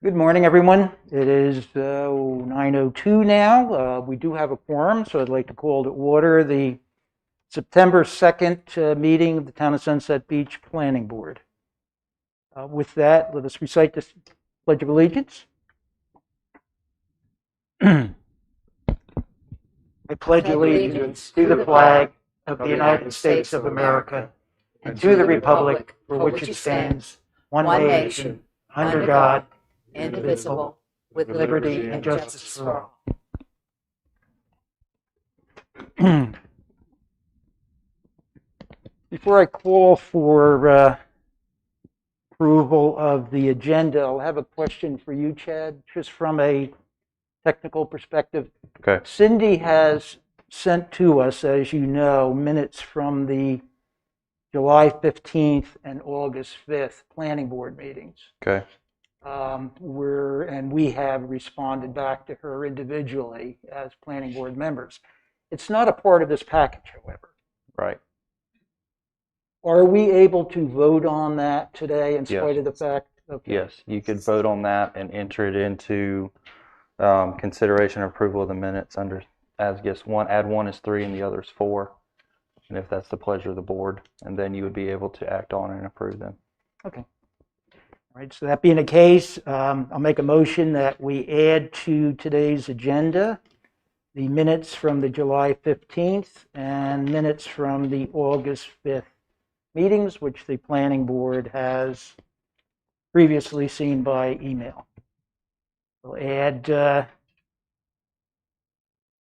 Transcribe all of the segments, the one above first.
Good morning, everyone. It is 9:02 now. We do have a quorum, so I'd like to call to order the September 2nd meeting of the Town of Sunset Beach Planning Board. With that, let us recite the Pledge of Allegiance. I pledge allegiance to the flag of the United States of America and to the republic for which it stands, one nation, under God, indivisible, with liberty and justice for all. Before I call for approval of the agenda, I'll have a question for you, Chad, just from a technical perspective. Okay. Cindy has sent to us, as you know, minutes from the July 15th and August 5th planning board meetings. Okay. We have responded back to her individually as planning board members. It's not a part of this package, however. Right. Are we able to vote on that today in spite of the fact? Okay. Yes, you could vote on that and enter it into consideration and approval of the minutes under, as guess one, add one is 3 and the other is 4. And if that's the pleasure of the board, and then you would be able to act on and approve them. Okay. All right, so that being the case, I'll make a motion that we add to today's agenda the minutes from the July 15th and minutes from the August 5th meetings, which the planning board has previously seen by email. We'll add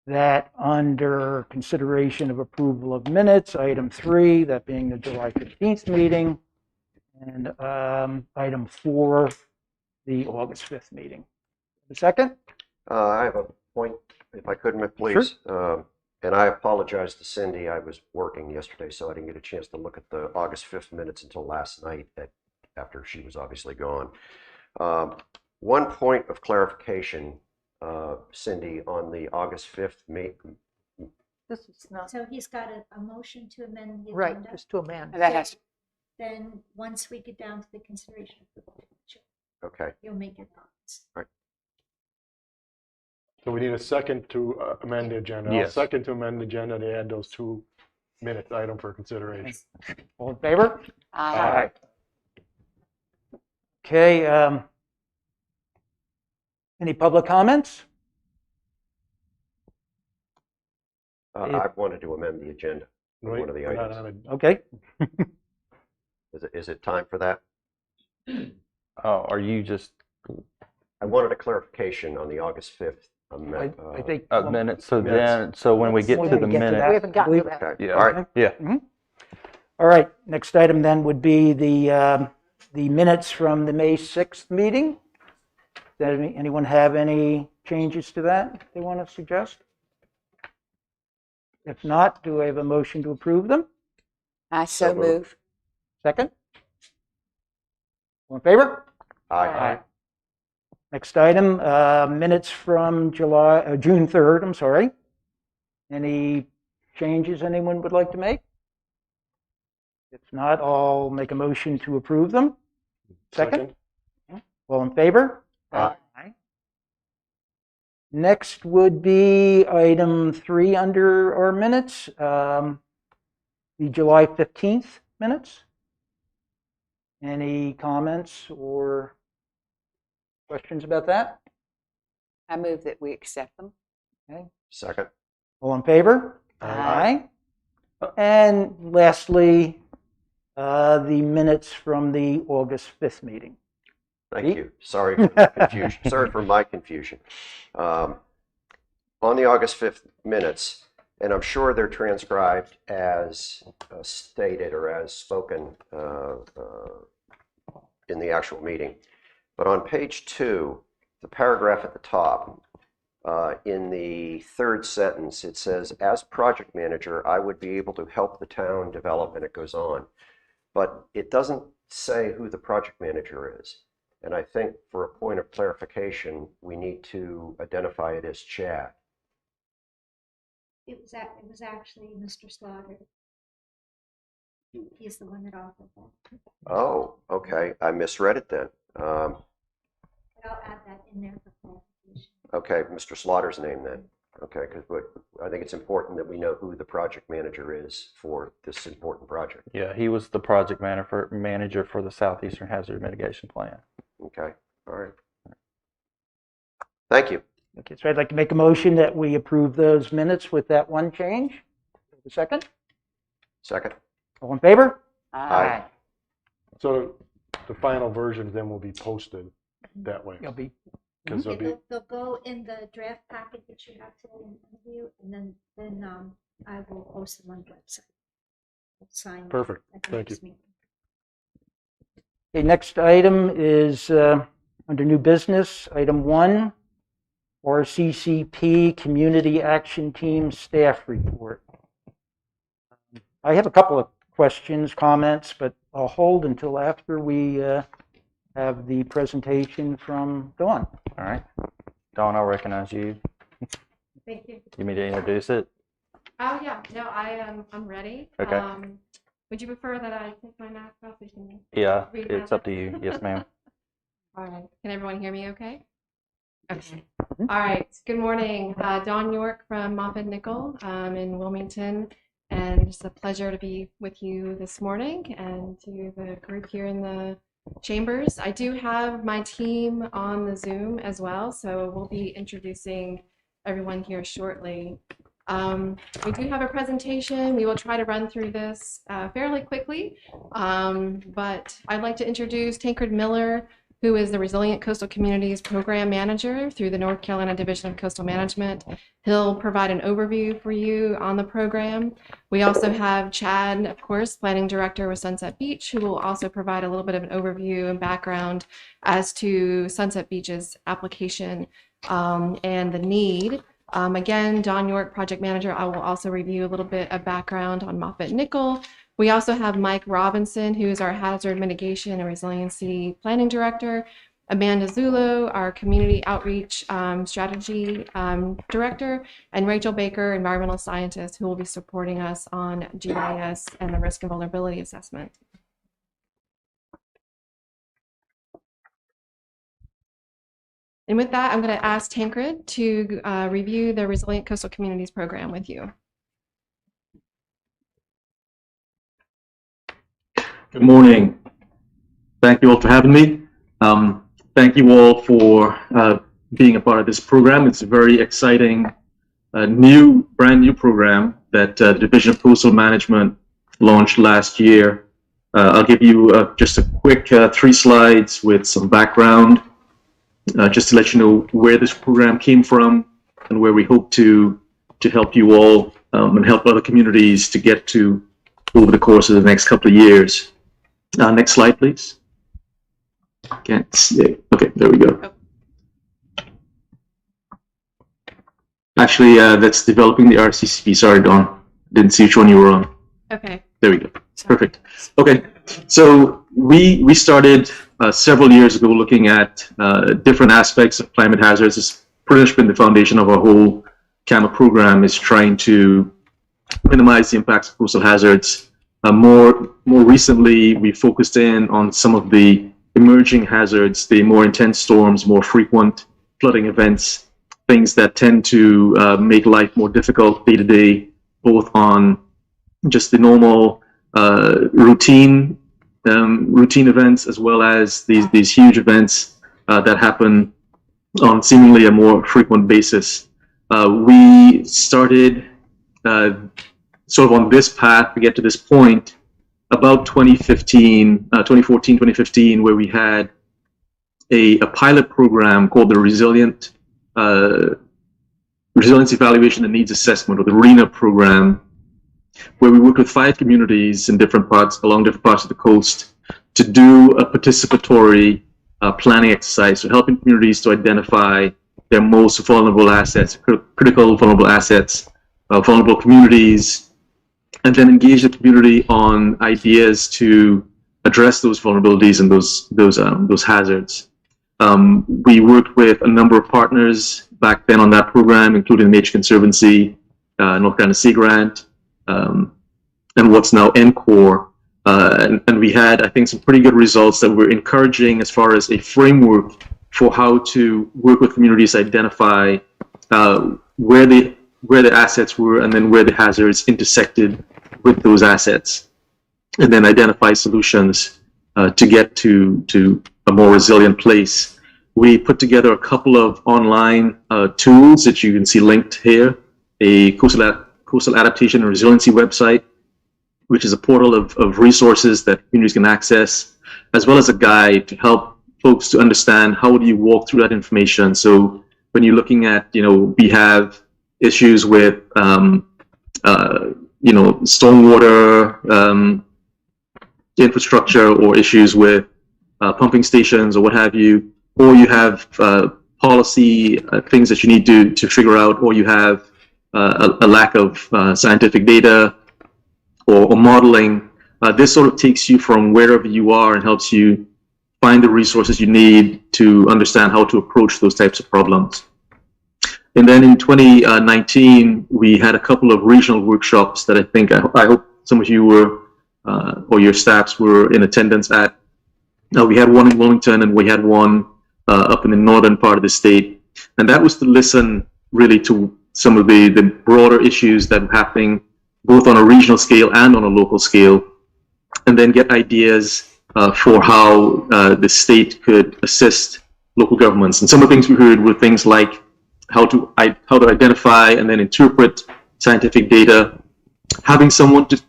that under consideration of approval of minutes, item 3, that being the July 15th meeting, and item 4, the August 5th meeting. A second? I have a point, if I could, please. Sure. And I apologize to Cindy. I was working yesterday, so I didn't get a chance to look at the August 5th minutes until last night after she was obviously gone. One point of clarification, Cindy, on the August 5th meeting. This is not, So he's got a motion to amend the right, agenda. just to amend. That has, Then, once we get down to the consideration of the board, Okay. you'll make your comments. So we need a second to amend the agenda. Yes. I'll second to amend the agenda to add those 2 minutes item for consideration. All in favor? Aye. Okay. Any public comments? I wanted to amend the agenda. Right? One of the We're not items. on Okay. Is it time for that? Oh, are you just I wanted a clarification on the August 5th I think minutes? So Minutes. so when we get We're to gonna the get to minutes, that. We haven't gotten to that. Okay. yeah, All right. yeah. All right, next item then would be the minutes from the May 6th meeting. Does anyone have any changes to that they want to suggest? If not, do I have a motion to approve them? I so So moved. move. Second? All in favor? Aye. Next item, minutes from June 3rd, I'm sorry. Any changes anyone would like to make? If not, I'll make a motion to approve them. Second? All in favor? Aye. Next would be item 3 under our minutes, the July 15th minutes. Any comments or questions about that? I move that we accept them. Okay. Second. All in favor? Aye. And lastly, the minutes from the August 5th meeting. Thank you. Sorry for the confusion. Sorry for my confusion. On the August 5th minutes, and I'm sure they're transcribed as stated or as spoken in the actual meeting, but on page 2, the paragraph at the top, in the 3rd sentence, it says, as project manager, I would be able to help the town develop, and it goes on. But it doesn't say who the project manager is. And I think for a point of clarification, we need to identify it as Chad. It was actually Mr. Slaughter. He's the one that offered that. Oh, okay. I misread it then. But I'll add that in there for clarification. Okay, Mr. Slaughter's name then. Okay, because I think it's important that we know who the project manager is for this important project. Yeah, he was the project manager for the Southeastern Hazard Mitigation Plan. Okay, all right. Thank you. Okay, so I'd like to make a motion that we approve those minutes with that one change. A second? Second? All in favor? Aye. So the final version then will be posted that way. It'll be, Because Yeah, there'll be, they'll go in the draft packet that you have today in front of you, and then I will post them on the website. We'll sign them Perfect. at the Thank next you. meeting. okay, next item is under new business, item 1, RCCP Community Action Team Staff Report. I have a couple of questions, comments, but I'll hold until after we have the presentation from Dawn. All right. Dawn, I'll recognize you. Thank you. You need to introduce it? Oh yeah, no, I'm ready. Okay. Would you prefer that I take my mask off? We can Yeah, read it's my- up to you. Yes, ma'am. All right. Can everyone hear me okay? Okay. All right. Good morning. Dawn York from Moffett Nickel in Wilmington. And it's a pleasure to be with you this morning and to the group here in the chambers. I do have my team on the Zoom as well, so we'll be introducing everyone here shortly. We do have a presentation. We will try to run through this fairly quickly, but I'd like to introduce Tancred Miller, who is the Resilient Coastal Communities Program Manager through the North Carolina Division of Coastal Management. He'll provide an overview for you on the program. We also have Chad, of course, Planning Director with Sunset Beach, who will also provide a little bit of an overview and background as to Sunset Beach's application and the need. Again, Dawn York, Project Manager, I will also review a little bit of background on Moffett Nickel. We also have Mike Robinson, who is our Hazard Mitigation and Resiliency Planning Director, Amanda Zullo, our Community Outreach Strategy Director, and Rachel Baker, Environmental Scientist, who will be supporting us on GIS and the Risk and Vulnerability Assessment. And with that, I'm going to ask Tancred to review the Resilient Coastal Communities Program with you. Good morning. Thank you all for having me. Thank you all for being a part of this program. It's a very exciting, brand new program that the Division of Coastal Management launched last year. I'll give you just a quick 3 slides with some background, just to let you know where this program came from and where we hope to help you all and help other communities to get to over the course of the next couple of years. Next slide, please. Can't see it. Okay, there we go. Actually, that's developing the RCCP. Sorry, Dawn. Didn't see which one you were on. Okay. There we go. Perfect. Okay, so we started several years ago looking at different aspects of climate hazards. It's pretty much been the foundation of our whole CAMA program, is trying to minimize the impacts of coastal hazards. More recently, we focused in on some of the emerging hazards, the more intense storms, more frequent flooding events, things that tend to make life more difficult day to day, both on just the normal routine events, as well as these huge events that happen on seemingly a more frequent basis. We started sort of on this path to get to this point about 2014, 2015, where we had a pilot program called the Resilience Evaluation and Needs Assessment, or the RENA program, where we worked with 5 communities in along different parts of the coast to do a participatory planning exercise, so helping communities to identify their most vulnerable assets, critical vulnerable assets, vulnerable communities, and then engage the community on ideas to address those vulnerabilities and those hazards. We worked with a number of partners back then on that program, including the Nature Conservancy, North Carolina Sea Grant, and what's now NCORE. And we had, I think, some pretty good results that were encouraging as far as a framework for how to work with communities to identify where the assets were and then where the hazards intersected with those assets, and then identify solutions to get to a more resilient place. We put together a couple of online tools that you can see linked here, a coastal adaptation and resiliency website, which is a portal of resources that communities can access, as well as a guide to help folks to understand how do you walk through that information. So when you're looking at, we have issues with, stormwater infrastructure, or issues with pumping stations or what have you, or you have policy things that you need to figure out, or you have a lack of scientific data or modeling. This sort of takes you from wherever you are and helps you find the resources you need to understand how to approach those types of problems. And then in 2019, we had a couple of regional workshops that I hope some of you were, or your staffs were in attendance at. We had one in Wilmington and we had one up in the northern part of the state. And that was to listen really to some of the broader issues that were happening both on a regional scale and on a local scale, and then get ideas for how the state could assist local governments. And some of the things we heard were things like how to identify and then interpret scientific data, having someone to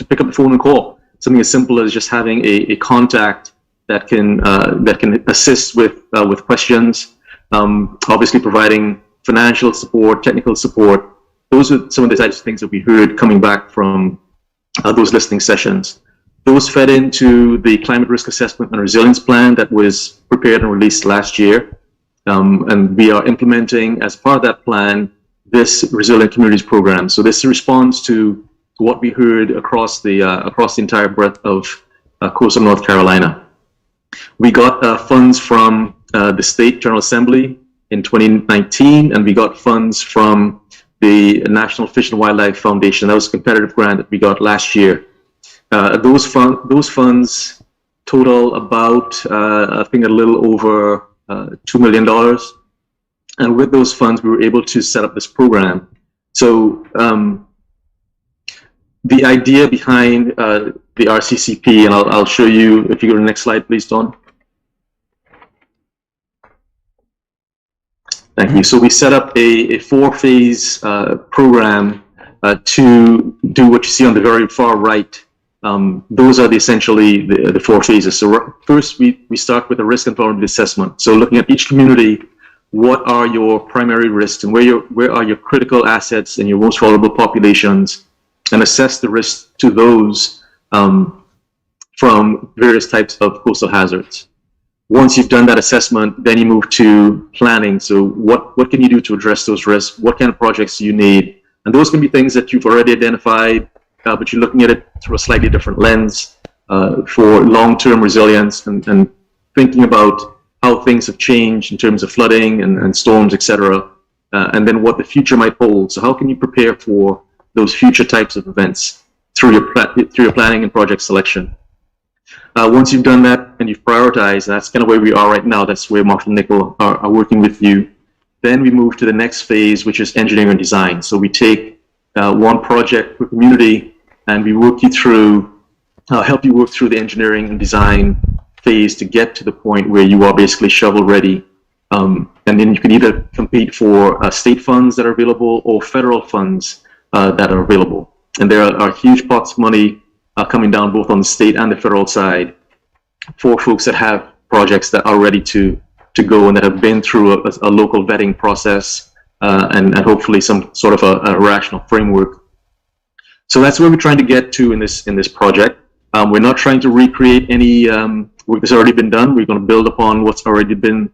pick up the phone and call. Something as simple as just having a contact that can assist with questions. Obviously, providing financial support, technical support. Those are some of the types of things that we heard coming back from those listening sessions. Those fed into the climate risk assessment and resilience plan that was prepared and released last year. And we are implementing, as part of that plan, this Resilient Communities program. So this responds to what we heard across the entire breadth of coastal North Carolina. We got funds from the State General Assembly in 2019, and we got funds from the National Fish and Wildlife Foundation. That was a competitive grant that we got last year. Those funds total about, I think, a little over $2 million. And with those funds, we were able to set up this program. So the idea behind the RCCP, and I'll show you, if you go to the next slide, please, Don. Thank you. So we set up a 4-phase program to do what you see on the very far right. Those are essentially the 4 phases. So first, we start with a risk and vulnerability assessment. So looking at each community, what are your primary risks and where are your critical assets and your most vulnerable populations, and assess the risks to those from various types of coastal hazards. Once you've done that assessment, then you move to planning. So what can you do to address those risks? What kind of projects do you need? And those can be things that you've already identified, but you're looking at it through a slightly different lens for long-term resilience and thinking about how things have changed in terms of flooding and storms, etc., and then what the future might hold. So how can you prepare for those future types of events through your planning and project selection? Once you've done that and you've prioritized, that's kind of where we are right now. That's where Marshall Nicholl are working with you. Then we move to the next phase, which is engineering and design. So we take one project per community and we work you through, help you work through the engineering and design phase to get to the point where you are basically shovel ready. And then you can either compete for state funds that are available or federal funds that are available. And there are huge pots of money coming down both on the state and the federal side for folks that have projects that are ready to go and that have been through a local vetting process and hopefully some sort of a rational framework. So that's where we're trying to get to in this project. We're not trying to recreate any work that's already been done. We're going to build upon what's already been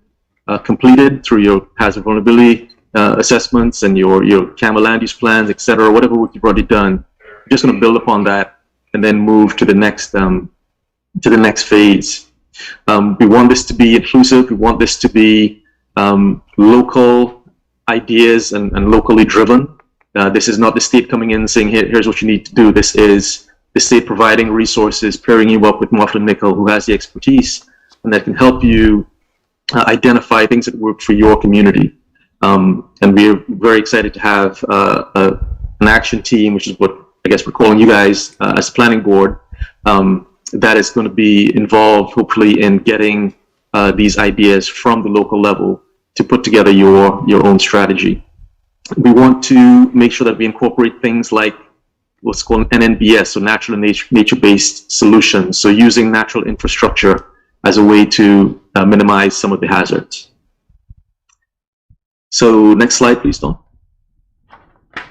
completed through your hazard vulnerability assessments and your CAMA land use plans, etc. Whatever work you've already done, we're just going to build upon that and then move to the next phase. We want this to be inclusive. We want this to be local ideas and locally driven. This is not the state coming in and saying, here's what you need to do. This is the state providing resources, pairing you up with Marshall Nicholl, who has the expertise and that can help you identify things that work for your community. And we're very excited to have an action team, which is what I guess we're calling you guys as planning board, that is going to be involved hopefully in getting these ideas from the local level to put together your own strategy. We want to make sure that we incorporate things like what's called NNBS, so natural and nature-based solutions. So using natural infrastructure as a way to minimize some of the hazards. So next slide, please, Don. I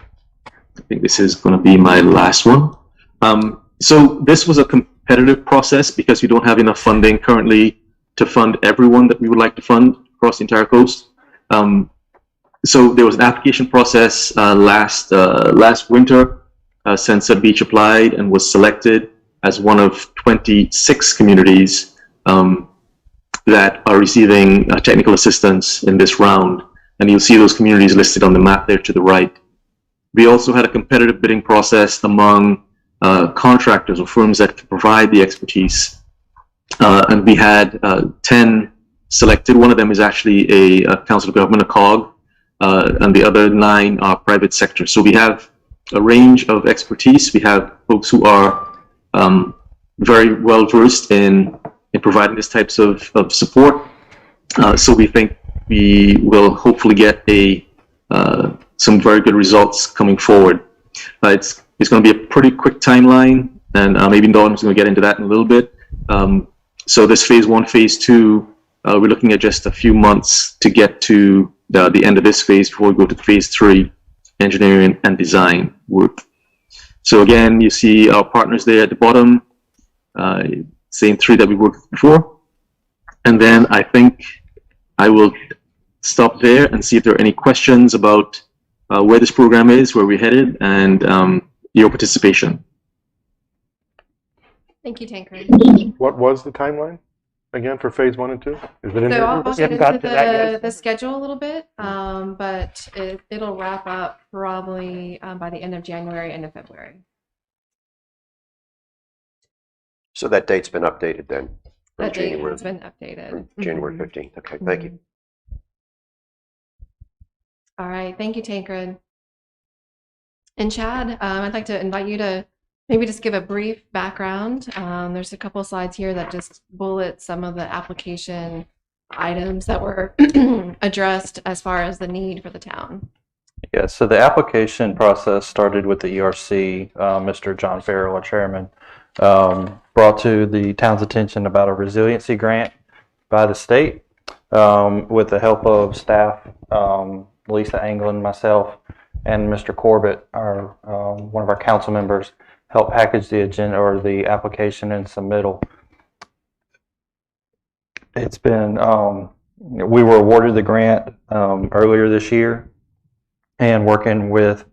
think this is going to be my last one. So this was a competitive process because we don't have enough funding currently to fund everyone that we would like to fund across the entire coast. So there was an application process last winter. Sunset Beach applied and was selected as one of 26 communities that are receiving technical assistance in this round. And you'll see those communities listed on the map there to the right. We also had a competitive bidding process among contractors or firms that could provide the expertise. And we had 10 selected. One of them is actually a council of government, a COG, and the other 9 are private sector. So we have a range of expertise. We have folks who are very well versed in providing these types of support. So we think we will hopefully get some very good results coming forward. It's going to be a pretty quick timeline, and maybe Dawn's going to get into that in a little bit. So this phase 1, phase 2, we're looking at just a few months to get to the end of this phase before we go to phase 3, engineering and design work. So again, you see our partners there at the bottom, same 3 that we worked with before. And then I think I will stop there and see if there are any questions about where this program is, where we're headed, and your participation. Thank you, Tancred. What was the timeline again for phase 1 and 2? Is it in So there? I'll We get haven't got into to that yet. the schedule a little bit, but it'll wrap up probably by the end of January, end of February. So that date's been updated then? from That date January- has been updated. from January Mhm. 15th. Okay, thank you. All right, thank you, Tancred. And Chad, I'd like to invite you to maybe just give a brief background. There's a couple slides here that just bullet some of the application items that were addressed as far as the need for the town. Yeah, so the application process started with the ERC. Mr. John Farrell, our chairman, brought to the town's attention about a resiliency grant by the state with the help of staff, Lisa Anglin, myself, and Mr. Corbett, our one of our council members, helped package the agenda or the application and submittal. It's been, we were awarded the grant earlier this year, and working with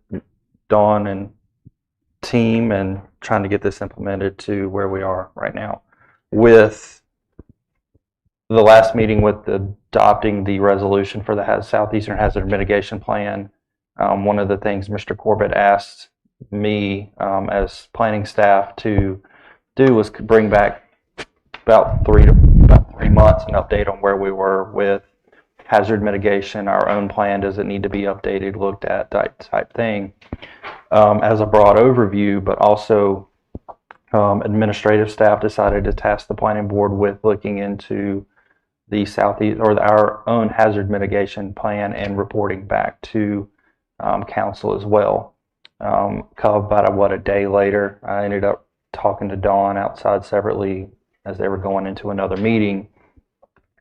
Dawn and team and trying to get this implemented to where we are right now. With the last meeting with adopting the resolution for the Southeastern Hazard Mitigation Plan, one of the things Mr. Corbett asked me as planning staff to do was bring back about 3 months an update on where we were with hazard mitigation, our own plan, does it need to be updated, looked at, type thing, as a broad overview, but also administrative staff decided to task the planning board with looking into the Southeast or our own hazard mitigation plan and reporting back to council as well. About a day later, I ended up talking to Dawn outside separately as they were going into another meeting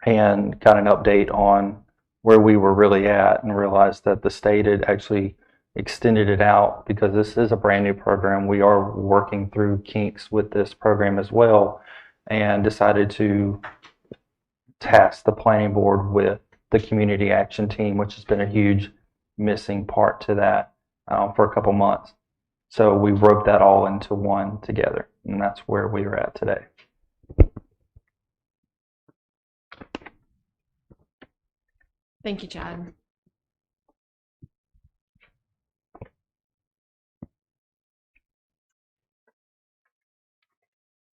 and got an update on where we were really at and realized that the state had actually extended it out because this is a brand new program. We are working through kinks with this program as well and decided to task the planning board with the community action team, which has been a huge missing part to that for a couple months. So we roped that all into one together, and that's where we are at today. Thank you, Chad.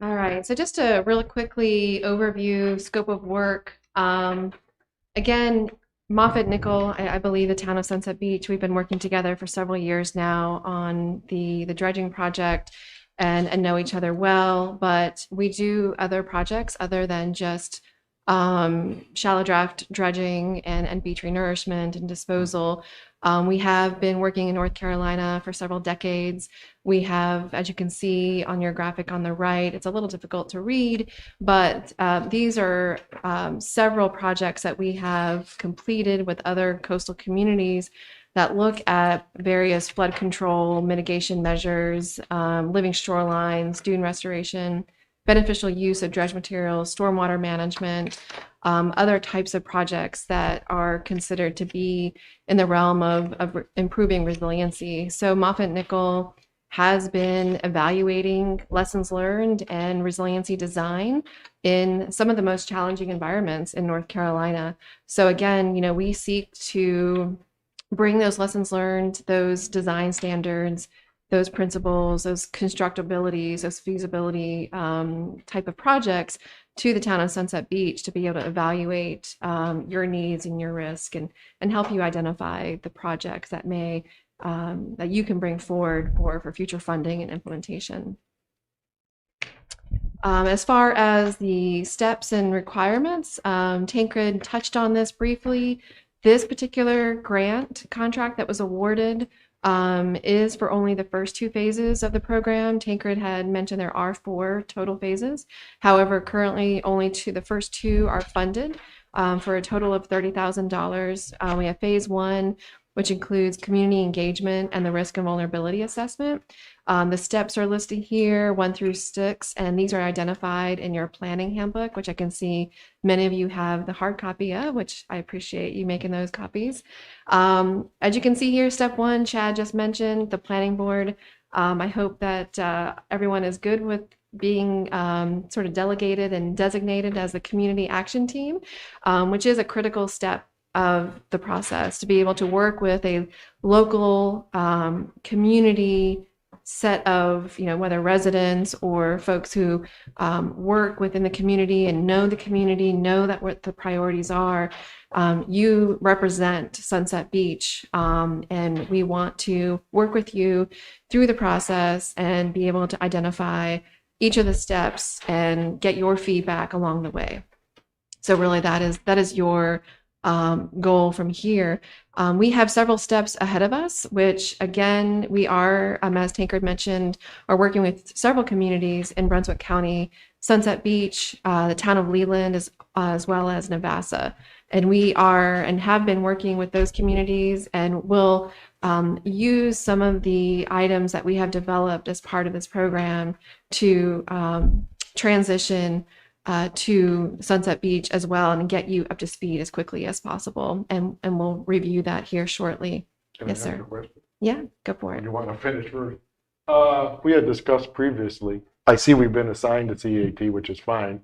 All right, so just to really quickly overview scope of work. again, Moffett Nickel, I believe the town of Sunset Beach, we've been working together for several years now on the dredging project and know each other well, but we do other projects other than just shallow draft dredging and beach renourishment and disposal. We have been working in North Carolina for several decades. We have, as you can see on your graphic on the right, it's a little difficult to read, but these are several projects that we have completed with other coastal communities that look at various flood control mitigation measures, living shorelines, dune restoration, beneficial use of dredge materials, stormwater management, other types of projects that are considered to be in the realm of improving resiliency. So Moffett Nickel has been evaluating lessons learned and resiliency design in some of the most challenging environments in North Carolina. So again, we seek to bring those lessons learned, those design standards, those principles, those constructabilities, those feasibility type of projects to the town of Sunset Beach to be able to evaluate your needs and your risk and help you identify the projects that may that you can bring forward for future funding and implementation. As far as the steps and requirements, Tancred touched on this briefly. This particular grant contract that was awarded is for only the first 2 phases of the program. Tancred had mentioned there are 4 total phases. However, currently only the first 2 are funded for a total of $30,000. We have phase 1, which includes community engagement and the risk and vulnerability assessment. The steps are listed here, 1 through 6, and these are identified in your planning handbook, which I can see many of you have the hard copy of, which I appreciate you making those copies. As you can see here, step 1, Chad just mentioned, the planning board. I hope that everyone is good with being sort of delegated and designated as the community action team, which is a critical step of the process, to be able to work with a local community set of, whether residents or folks who work within the community and know the community, know that what the priorities are. You represent Sunset Beach, and we want to work with you through the process and be able to identify each of the steps and get your feedback along the way. So really that is your goal from here. We have several steps ahead of us, which again, we are, as Tancred mentioned, are working with several communities in Brunswick County, Sunset Beach, the town of Leland, as well as Navassa. And we are and have been working with those communities and will use some of the items that we have developed as part of this program to transition to Sunset Beach as well and get you up to speed as quickly as possible. And we'll review that here shortly. Can Yes, I ask sir. a question? Yeah, go for it. You want to finish first? We had discussed previously, I see we've been assigned to CAT, which is fine,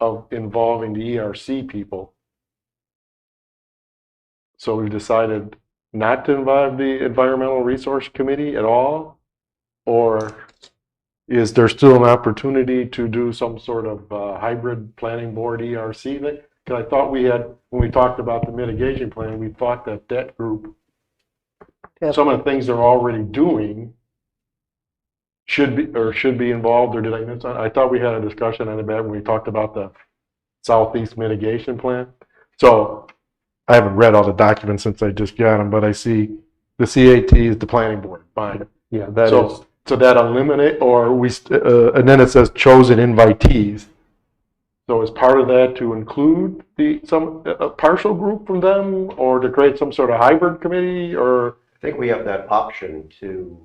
of involving the ERC people. So we've decided not to involve the Environmental Resource Committee at all? Or is there still an opportunity to do some sort of hybrid planning board ERC thing? Because I thought we had, when we talked about the mitigation plan, we thought that group, some of the things they're already doing should be involved, or did I miss that? I thought we had a discussion on it when we talked about the Southeast mitigation plan. So I haven't read all the documents since I just got them, but I see the CAT is the planning board. Fine. Yeah, that is. So that eliminate, or we, and then it says chosen invitees. So is part of that to include a partial group from them, or to create some sort of hybrid committee, or? I think we have that option to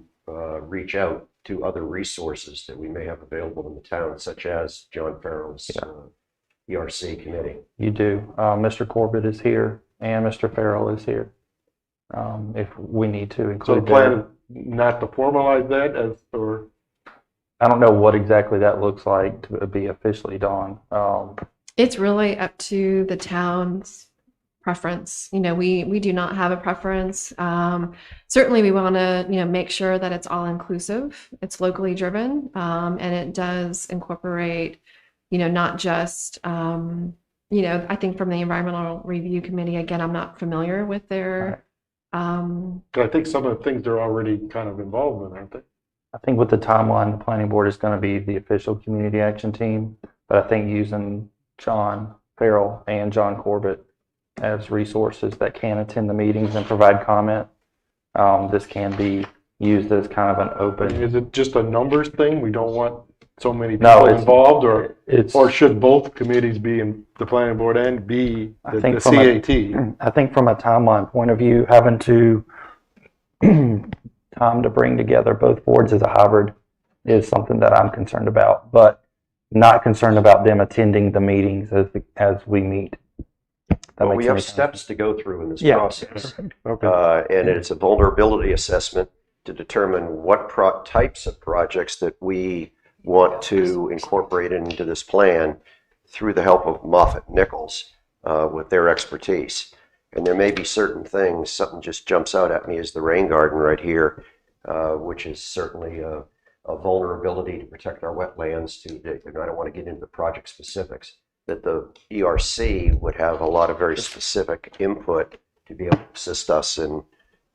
reach out to other resources that we may have available in the town, such as John Farrell's ERC committee. You do. Mr. Corbett is here and Mr. Farrell is here. If we need to So the include plan them. is not to formalize that as, or? I don't know what exactly that looks like to be officially done. It's really up to the town's preference. We do not have a preference. Certainly we want to, make sure that it's all inclusive, it's locally driven, and it does incorporate, not just I think from the Environmental Review Committee, again, I'm not familiar with their, I think some of the things they're already kind of involved in, aren't they? I think with the timeline, the planning board is going to be the official community action team, but I think using John Farrell and John Corbett as resources that can attend the meetings and provide comment, this can be used as kind of an open. Is it just a numbers thing? We don't want so many No, people it's- involved, or It's. should both committees be in the planning board and be I the think from a- CAT? I think from a timeline point of view, having to time to bring together both boards as a hybrid is something that I'm concerned about, but not concerned about them attending the meetings as we meet. That Well, makes we have any sense. steps to go through in this Yeah. process. Okay. And it's a vulnerability assessment to determine what types of projects that we want to incorporate into this plan through the help of Moffett Nichols with their expertise. And there may be certain things, something just jumps out at me as the rain garden right here, which is certainly a vulnerability to protect our wetlands. And I don't want to get into the project specifics, that the ERC would have a lot of very specific input to be able to assist us in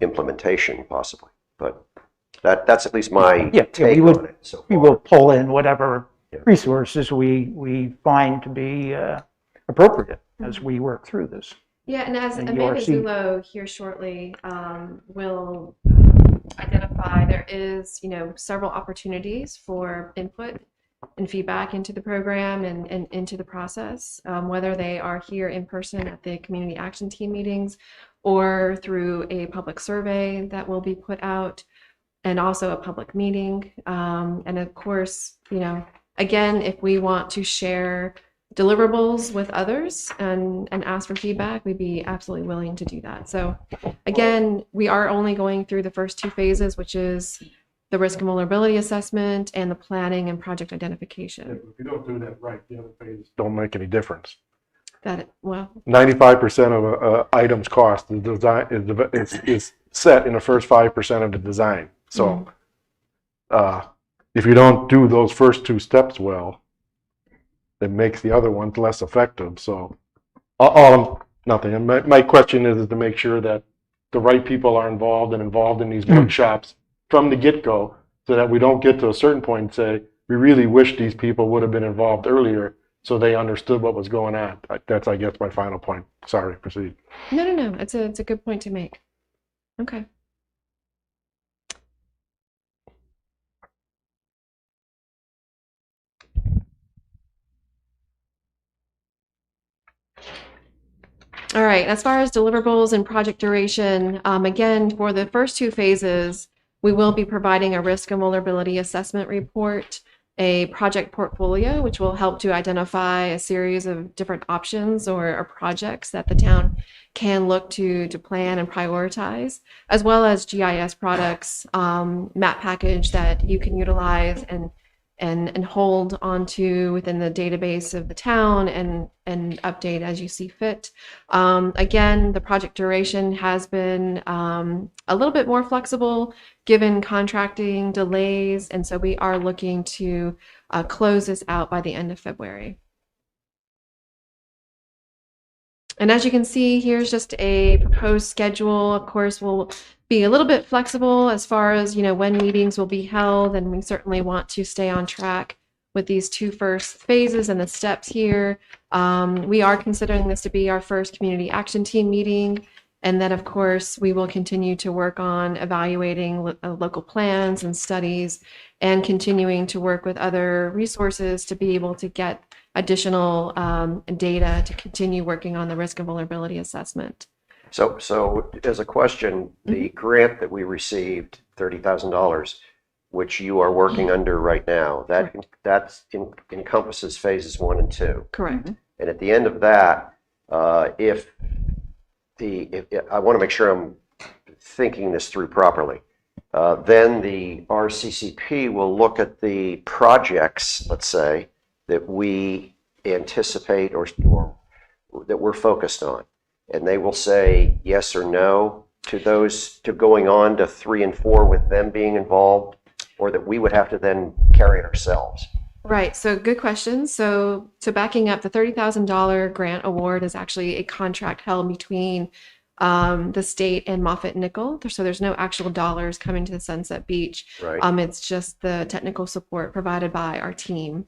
implementation possibly. But that's at least my Yeah, take we would- on it so We far. will pull in whatever Yeah. resources we find to be appropriate as we work through this. Yeah, and as And Amanda URC. Zullo here shortly will identify, there is, several opportunities for input and feedback into the program and into the process, whether they are here in person at the community action team meetings or through a public survey that will be put out, and also a public meeting. And of course, again, if we want to share deliverables with others and ask for feedback, we'd be absolutely willing to do that. So again, we are only going through the first two phases, which is the risk and vulnerability assessment and the planning and project identification. If you don't do that right, the other phases don't make any difference. 95% of a item's cost is design is set in the first 5% of the design. So, if you don't do those first two steps well, it makes the other ones less effective. So, nothing. And my question is to make sure that the right people are involved in these workshops from the get-go, so that we don't get to a certain point and say, we really wish these people would have been involved earlier so they understood what was going on. That's, I guess, my final point. Sorry, proceed. No. It's a good point to make. Okay. All right, as far as deliverables and project duration, again, for the first two phases, we will be providing a risk and vulnerability assessment report, a project portfolio, which will help to identify a series of different options or projects that the town can look to plan and prioritize, as well as GIS products, map package that you can utilize and hold onto within the database of the town and update as you see fit. Again, the project duration has been a little bit more flexible given contracting delays, and so we are looking to close this out by the end of February. And as you can see, here's just a proposed schedule. Of course, we'll be a little bit flexible as far as, when meetings will be held, and we certainly want to stay on track with these two first phases and the steps here. We are considering this to be our first community action team meeting, and then, of course, we will continue to work on evaluating local plans and studies and continuing to work with other resources to be able to get additional data to continue working on the risk and vulnerability assessment. So as a question, the grant that we received, $30,000, which you are working under right now, that encompasses phases 1 and 2. Correct. And at the end of that, if I want to make sure I'm thinking this through properly, then the RCCP will look at the projects, let's say, that we anticipate or that we're focused on. And they will say yes or no to those, to going on to 3 and 4 with them being involved, or that we would have to then carry it ourselves. Right. So good question. So backing up, the $30,000 grant award is actually a contract held between the state and Moffett Nickel. So there's no actual dollars coming to the Sunset Beach. Right. It's just the technical support provided by our team.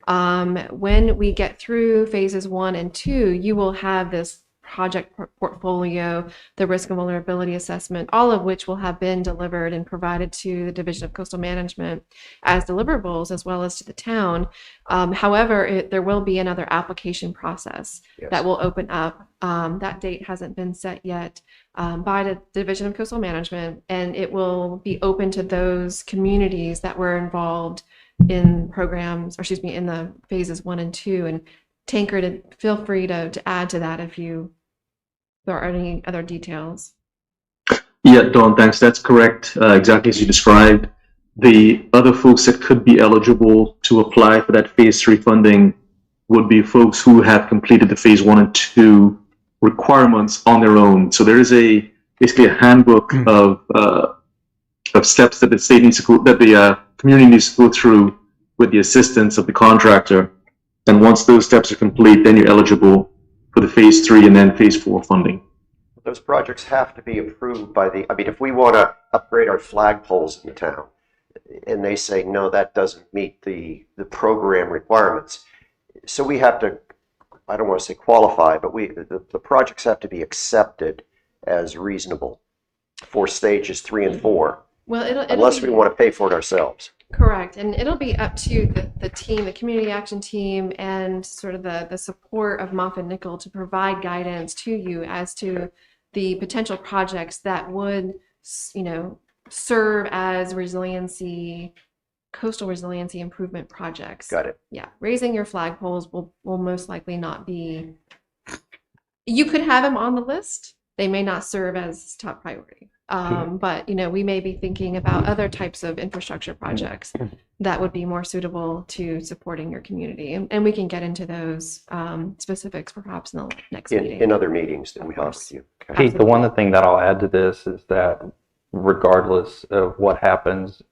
When we get through phases 1 and 2, you will have this project portfolio, the risk and vulnerability assessment, all of which will have been delivered and provided to the Division of Coastal Management as deliverables, as well as to the town. However, there will be another application process Yes. that will open up. That date hasn't been set yet by the Division of Coastal Management, and it will be open to those communities that were involved in programs, or excuse me, in the phases 1 and 2. And Tankard, feel free to add to that if there are any other details. Yeah, Dawn, thanks. That's correct. Exactly as you described. The other folks that could be eligible to apply for that phase 3 funding would be folks who have completed the phase 1 and 2 requirements on their own. So there is basically a handbook of steps that the state needs to go, that the community needs to go through with the assistance of the contractor. And once those steps are complete, then you're eligible for the phase 3 and then phase 4 funding. Those projects have to be approved by I mean, if we want to upgrade our flagpoles in the town, and they say, no, that doesn't meet the program requirements. So we have to, I don't want to say qualify, but the projects have to be accepted as reasonable for stages 3 and 4, Well, it'll unless be, we want to pay for it ourselves. correct, and it'll be up to the team, the community action team, and sort of the support of Moffett Nickel to provide guidance to you as to the potential projects that would, serve as coastal resiliency improvement projects. Got it. Yeah, raising your flagpoles will most likely not be. You could have them on the list. They may not serve as top priority. But we may be thinking about other types of infrastructure projects that would be more suitable to supporting your community, and we can get into those specifics perhaps in the next meeting. In other meetings that Of we have course. with you. Okay. Keith, the one thing that I'll add to this is that regardless of what happens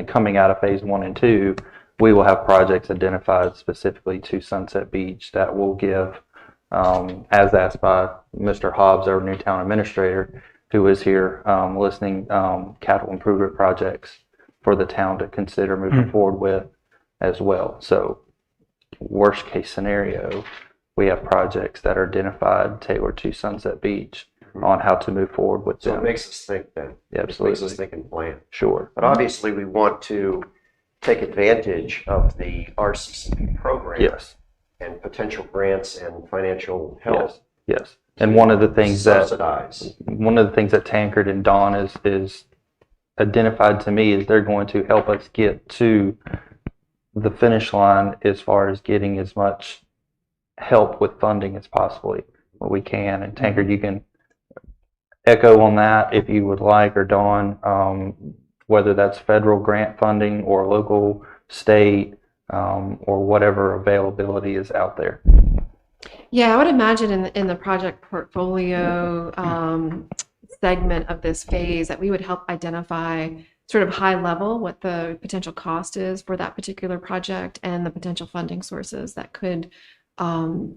coming out of phase 1 and 2, we will have projects identified specifically to Sunset Beach that will give, as asked by Mr. Hobbs, our new town administrator, who is here listening, capital improvement projects for the town to consider moving forward with as well. So worst case scenario, we have projects that are identified, tailored to Sunset Beach on how to move forward with So them. it makes us think then. Yeah, It makes us absolutely. think and plan. Sure. But obviously, we want to take advantage of the RCCP program Yes. and potential grants and financial help. Yes. Yes. And one of the things that Subsidize. Tankard and Dawn is identified to me is they're going to help us get to the finish line as far as getting as much help with funding as possibly what we can. And Tankard, you can echo on that if you would like, or Dawn, whether that's federal grant funding or local, state, or whatever availability is out there. Yeah, I would imagine in the project portfolio segment of this phase that we would help identify sort of high level what the potential cost is for that particular project and the potential funding sources that could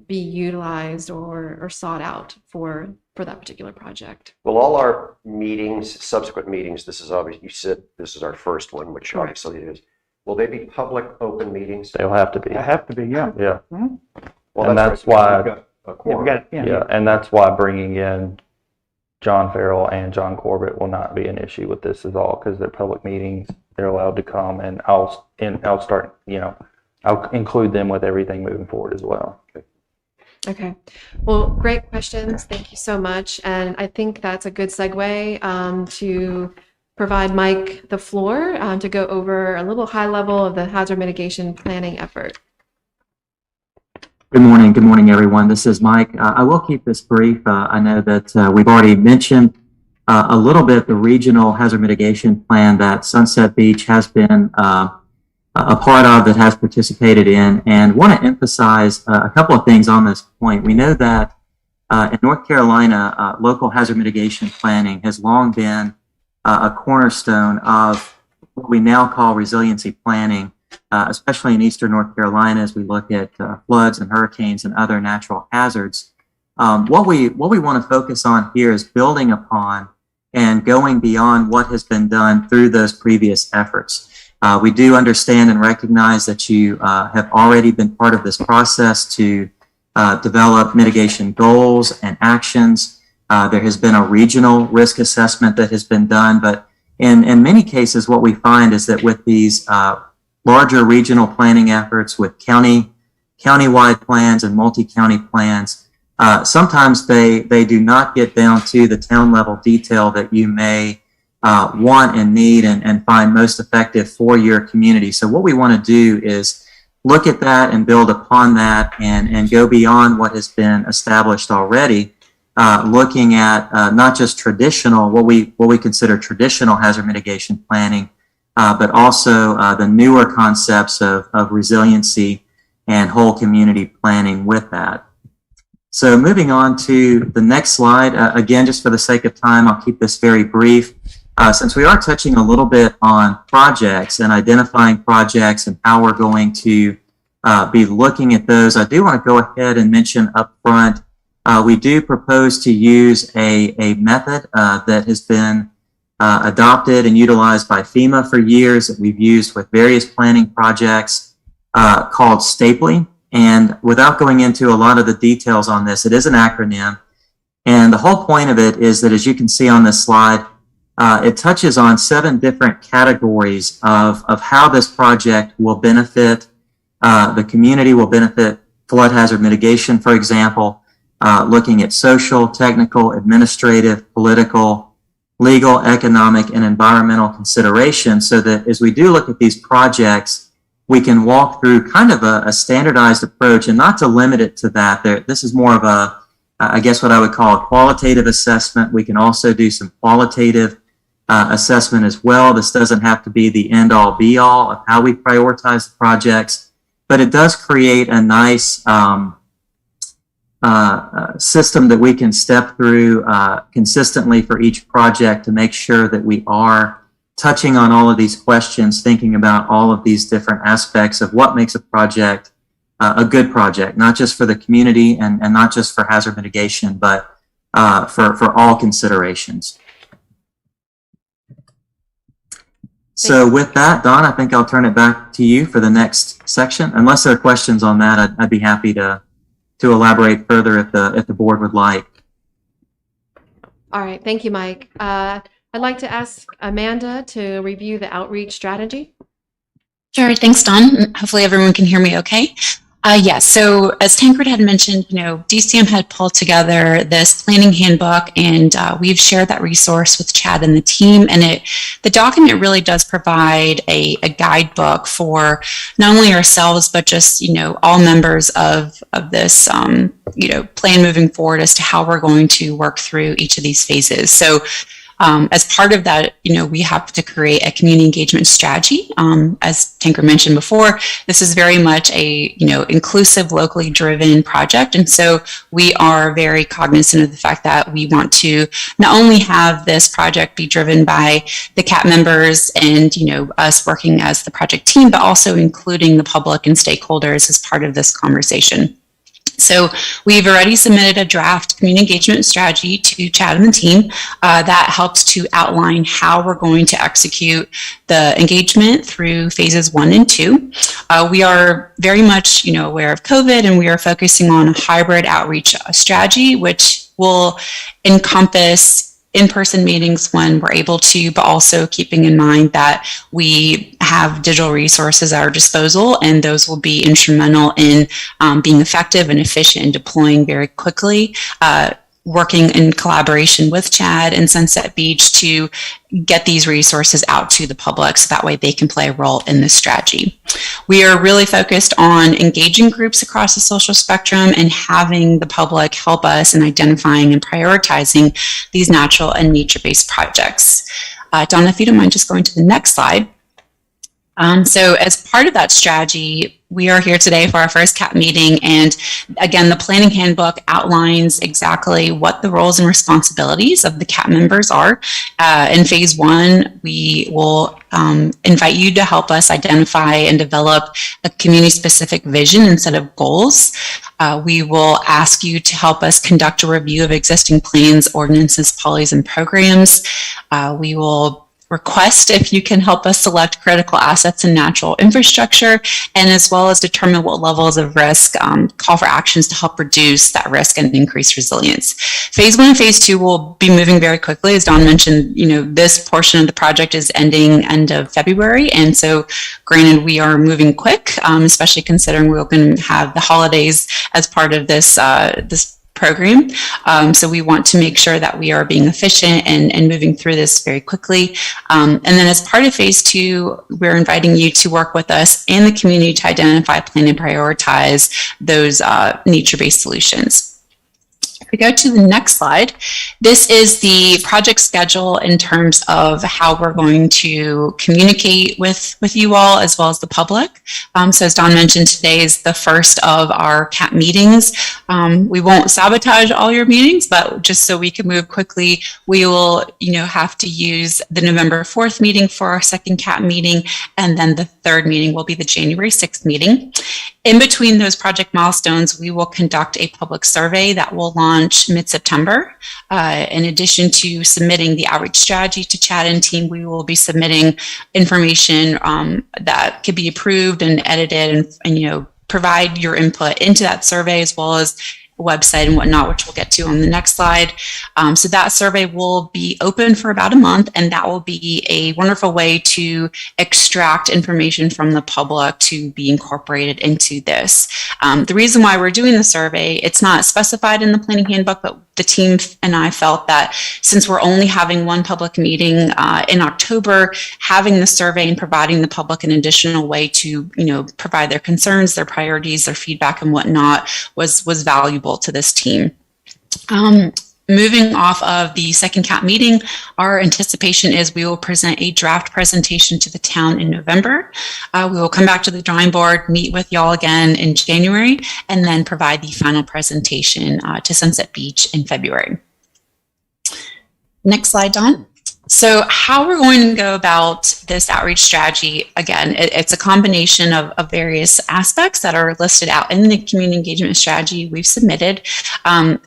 be utilized or sought out for that particular project. Will all our meetings, subsequent meetings, this is obvious, you said this is our first one, which Correct. obviously it is. Will they be public, open meetings? They'll have to be. I have to be, yeah. Yeah. Well, And that's right, why- we've got a Yeah, we quorum. got, Yeah, and that's why bringing in John Farrell and John Corbett will not be an issue with this at all, because they're public meetings. They're allowed to come, and I'll start, I'll include them with everything moving forward as well. Okay. Well, great questions. Thank you so much. And I think that's a good segue to provide Mike the floor to go over a little high level of the hazard mitigation planning effort. Good morning, everyone. This is Mike. I will keep this brief. I know that we've already mentioned a little bit the regional hazard mitigation plan that Sunset Beach has been a part of, that has participated in, and want to emphasize a couple of things on this point. We know that in North Carolina, local hazard mitigation planning has long been a cornerstone of what we now call resiliency planning. especially in eastern North Carolina, as we look at floods and hurricanes and other natural hazards. What we want to focus on here is building upon and going beyond what has been done through those previous efforts. We do understand and recognize that you have already been part of this process to develop mitigation goals and actions. There has been a regional risk assessment that has been done, but in many cases, what we find is that with these larger regional planning efforts with countywide plans and multi-county plans, sometimes they do not get down to the town level detail that you may want and need and find most effective for your community. So what we want to do is look at that and build upon that and go beyond what has been established already, looking at not just traditional, what we consider traditional hazard mitigation planning, but also the newer concepts of resiliency and whole community planning with that. So moving on to the next slide, again, just for the sake of time, I'll keep this very brief. Since we are touching a little bit on projects and identifying projects and how we're going to be looking at those, I do want to go ahead and mention up front, we do propose to use a method that has been adopted and utilized by FEMA for years that we've used with various planning projects called stapling. And without going into a lot of the details on this, it is an acronym. And the whole point of it is that, as you can see on this slide, it touches on 7 different categories of how this project will benefit the community, will benefit flood hazard mitigation, for example, looking at social, technical, administrative, political, legal, economic, and environmental considerations, so that as we do look at these projects, we can walk through kind of a standardized approach, and not to limit it to that. This is more of a, I guess what I would call a qualitative assessment. We can also do some qualitative assessment as well. This doesn't have to be the end-all be-all of how we prioritize the projects, but it does create a nice system that we can step through consistently for each project to make sure that we are touching on all of these questions, thinking about all of these different aspects of what makes a project a good project, not just for the community and not just for hazard mitigation, but for all considerations. So with that, Don, I think I'll turn it back to you for the next section. Unless there are questions on that, I'd be happy to elaborate further if the board would like. All right, thank you, Mike. I'd like to ask Amanda to review the outreach strategy. Sure, thanks, Don. Hopefully everyone can hear me okay. Yes, so as Tancred had mentioned, DCM had pulled together this planning handbook, and we've shared that resource with Chad and the team. And the document really does provide a guidebook for not only ourselves, but just all members of this plan moving forward as to how we're going to work through each of these phases. So as part of that, we have to create a community engagement strategy. As Tancred mentioned before, this is very much a inclusive, locally driven project, and so we are very cognizant of the fact that we want to not only have this project be driven by the CAP members and us working as the project team, but also including the public and stakeholders as part of this conversation. So we've already submitted a draft community engagement strategy to Chad and the team that helps to outline how we're going to execute the engagement through phases 1 and 2. We are very much, aware of COVID, and we are focusing on a hybrid outreach strategy, which will encompass in-person meetings when we're able to, but also keeping in mind that we have digital resources at our disposal, and those will be instrumental in being effective and efficient in deploying very quickly, working in collaboration with Chad and Sunset Beach to get these resources out to the public so that way they can play a role in this strategy. We are really focused on engaging groups across the social spectrum and having the public help us in identifying and prioritizing these natural and nature-based projects. Donna, if you don't mind just going to the next slide. So as part of that strategy, we are here today for our first CAP meeting. And again, the planning handbook outlines exactly what the roles and responsibilities of the CAP members are. In phase one, we will invite you to help us identify and develop a community-specific vision and set of goals. We will ask you to help us conduct a review of existing plans, ordinances, policies, and programs. We will request if you can help us select critical assets and natural infrastructure, and as well as determine what levels of risk, call for actions to help reduce that risk and increase resilience. Phase one and phase two will be moving very quickly. As Don mentioned, this portion of the project is ending end of February, and so granted, we are moving quick, especially considering we're going to have the holidays as part of this program. So we want to make sure that we are being efficient and moving through this very quickly. And then as part of phase two, we're inviting you to work with us and the community to identify, plan, and prioritize those nature-based solutions. If we go to the next slide, this is the project schedule in terms of how we're going to communicate with you all as well as the public. So as Don mentioned, today is the first of our CAP meetings. We won't sabotage all your meetings, but just so we can move quickly, we will have to use the November 4th meeting for our second CAP meeting, and then the third meeting will be the January 6th meeting. In between those project milestones, we will conduct a public survey that will launch mid-September. In addition to submitting the outreach strategy to Chad and team, we will be submitting information that could be approved and edited and provide your input into that survey, as well as website and whatnot, which we'll get to on the next slide. So that survey will be open for about a month, and that will be a wonderful way to extract information from the public to be incorporated into this. The reason why we're doing the survey, it's not specified in the planning handbook, but the team and I felt that since we're only having one public meeting in October, having the survey and providing the public an additional way to provide their concerns, their priorities, their feedback, and whatnot was valuable to this team. Moving off of the second CAP meeting, our anticipation is we will present a draft presentation to the town in November. We will come back to the drawing board, meet with y'all again in January, and then provide the final presentation to Sunset Beach in February. Next slide, Dawn. So how we're going to go about this outreach strategy, again, it's a combination of various aspects that are listed out in the community engagement strategy we've submitted.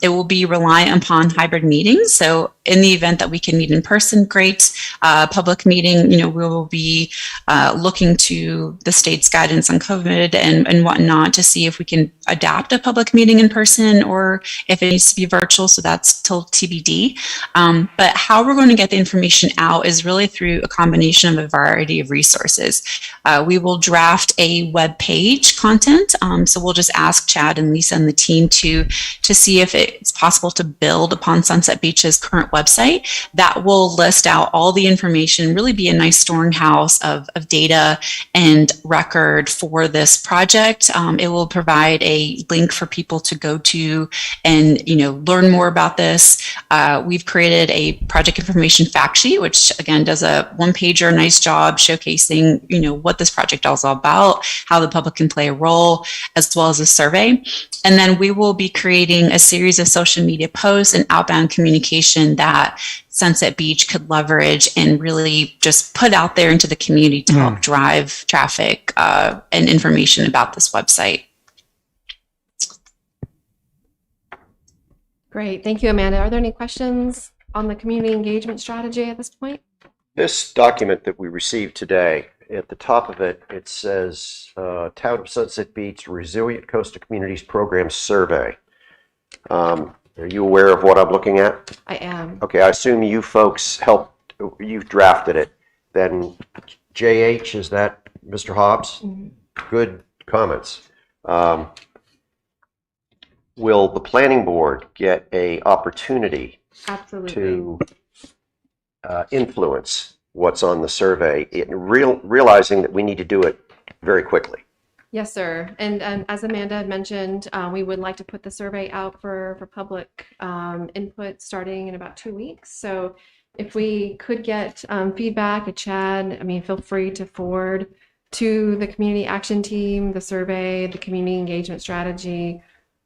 It will be reliant upon hybrid meetings. So in the event that we can meet in person, great. Public meeting, we will be looking to the state's guidance on COVID and whatnot to see if we can adapt a public meeting in person or if it needs to be virtual. So that's till TBD. But how we're going to get the information out is really through a combination of a variety of resources. We will draft a web page content. So we'll just ask Chad and Lisa and the team to see if it's possible to build upon Sunset Beach's current website that will list out all the information, really be a nice storing house of data and record for this project. It will provide a link for people to go to and learn more about this. We've created a project information fact sheet, which again does a one-pager, nice job showcasing what this project is all about, how the public can play a role, as well as a survey. And then we will be creating a series of social media posts and outbound communication that Sunset Beach could leverage and really just put out there into the community to help drive traffic and information about this website. Great. Thank you, Amanda. Are there any questions on the community engagement strategy at this point? This document that we received today, at the top of it, it says Town of Sunset Beach Resilient Coastal Communities Program Survey. Are you aware of what I'm looking at? I am. Okay, I assume you folks helped, you've drafted it. Then JH, is that Mr. Hobbs? Mm-hmm. Good comments. Will the planning board get an opportunity Absolutely. to influence what's on the survey, realizing that we need to do it very quickly? Yes, sir. And as Amanda had mentioned, we would like to put the survey out for public input starting in about 2 weeks. So if we could get feedback, Chad, feel free to forward to the community action team, the survey, the community engagement strategy.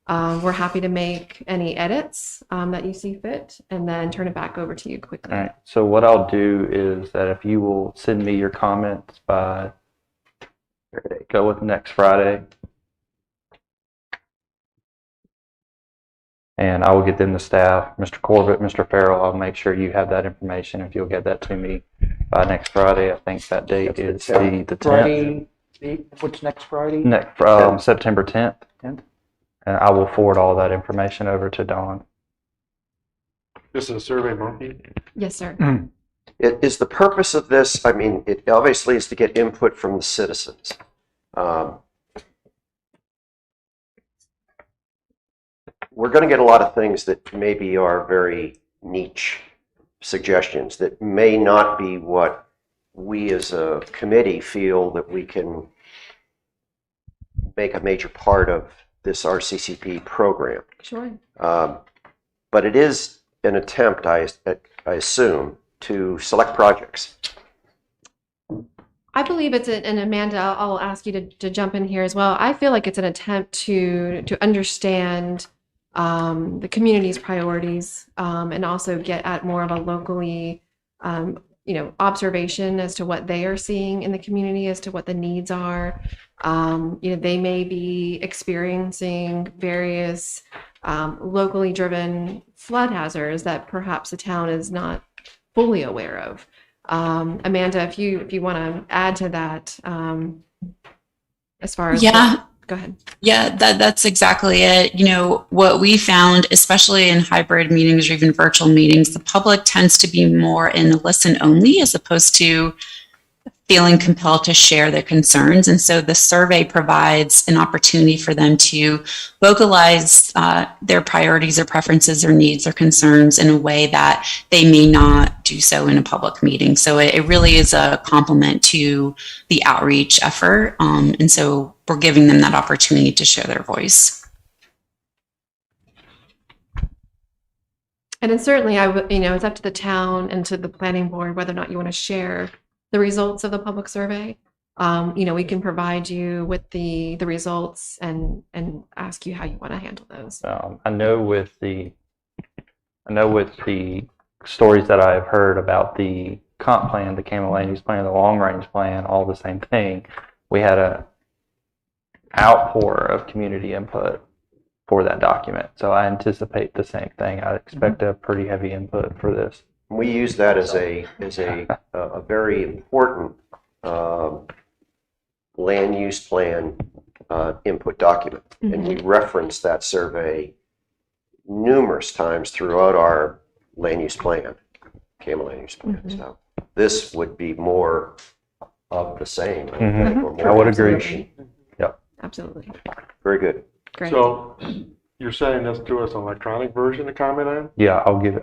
We're happy to make any edits that you see fit and then turn it back over to you quickly. All right. So what I'll do is that if you will send me your comments by, go with next Friday, and I will get them to staff. Mr. Corbett, Mr. Farrell, I'll make sure you have that information. If you'll get that to me by next Friday, I think that date is the 10th. Friday, what's next Friday? Next, September 10th. 10th. And I will forward all that information over to Dawn. This is a survey monkey. Yes, sir. Is the purpose of this, I mean, it obviously is to get input from the citizens. We're going to get a lot of things that maybe are very niche suggestions that may not be what we as a committee feel that we can make a major part of this RCCP program. Sure. But it is an attempt, I assume, to select projects. I believe it's and Amanda, I'll ask you to jump in here as well. I feel like it's an attempt to understand the community's priorities and also get at more of a locally, observation as to what they are seeing in the community, as to what the needs are. They may be experiencing various locally driven flood hazards that perhaps the town is not fully aware of. Amanda, if you want to add to that, as far as go ahead. Yeah, that's exactly it. What we found, especially in hybrid meetings or even virtual meetings, the public tends to be more in the listen only as opposed to feeling compelled to share their concerns. And so the survey provides an opportunity for them to vocalize their priorities or preferences or needs or concerns in a way that they may not do so in a public meeting. So it really is a complement to the outreach effort. And so we're giving them that opportunity to share their voice. And then certainly, it's up to the town and to the planning board whether or not you want to share the results of the public survey. We can provide you with the results and ask you how you want to handle those. I know with the stories that I've heard about the comp plan, the Campbell land use plan, the long range plan, all the same thing. We had a outpour of community input for that document. So I anticipate the same thing. I expect a pretty heavy input for this. We use that as a very important land use plan input document, and we reference that survey numerous times throughout our land use plan, Campbell land use plan. So this would be more of the same. I think, or more I would information. agree. Yep. Absolutely. Very good. Great. So you're sending this to us an electronic version to comment on? Yeah, I'll Like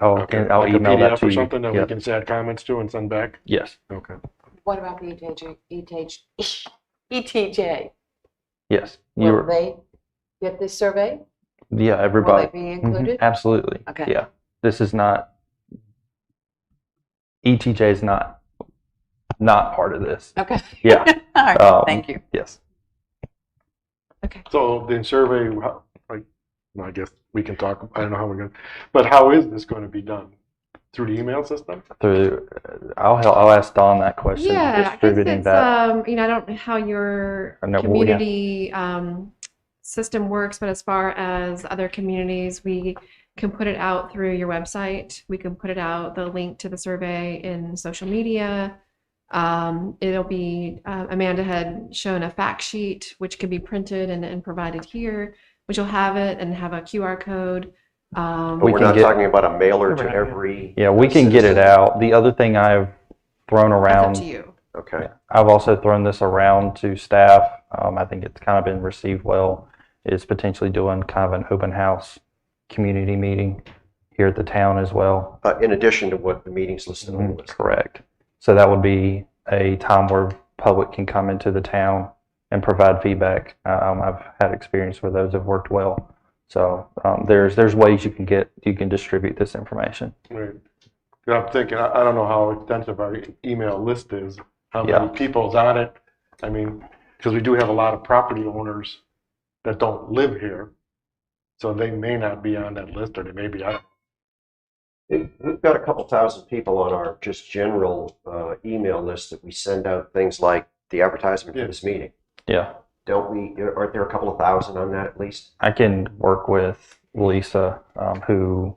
email a that PDF to or you. something that we Yep. can add comments to and send back? Yes. Okay. What about the ETJ? Yes. Will they get this survey? Yeah, Will everybody. they be included? Absolutely. Okay. Yeah. This is not, ETJ is not part of this. Okay. Yeah. All right. Thank you. Yes. So the survey, I guess we can talk, I don't know how we're going to, but how is this going to be done? Through the email system? I'll ask Dawn that question. Yeah, I guess Distributing it's, that. I don't know how your I know, community system works, but as far as other communities, we can put it out through your website. We can put it out, the link to the survey in social media. It'll be, Amanda had shown a fact sheet, which can be printed and provided here, which will have it and have a QR code. But We we're can not get- talking about a mailer to every. Yeah, we can get it out. The other thing I've thrown That's around, up to you. Okay. I've also thrown this around to staff. I think it's kind of been received well, is potentially doing kind of an open house community meeting here at the town as well. In addition to what the meetings listed on the list. Correct. So that would be a time where public can come into the town and provide feedback. I've had experience where those have worked well. So there's ways you can distribute this information. Right. Yeah, I'm thinking, I don't know how extensive our email list is, how many people's on it. I mean, because we do have a lot of property owners that don't live here. So they may not be on that list, or they may be. We've got a couple thousand people on our just general email list that we send out things like the advertisement for this meeting. Yeah. Don't we, aren't there a couple of thousand on that at least? I can work with Lisa, who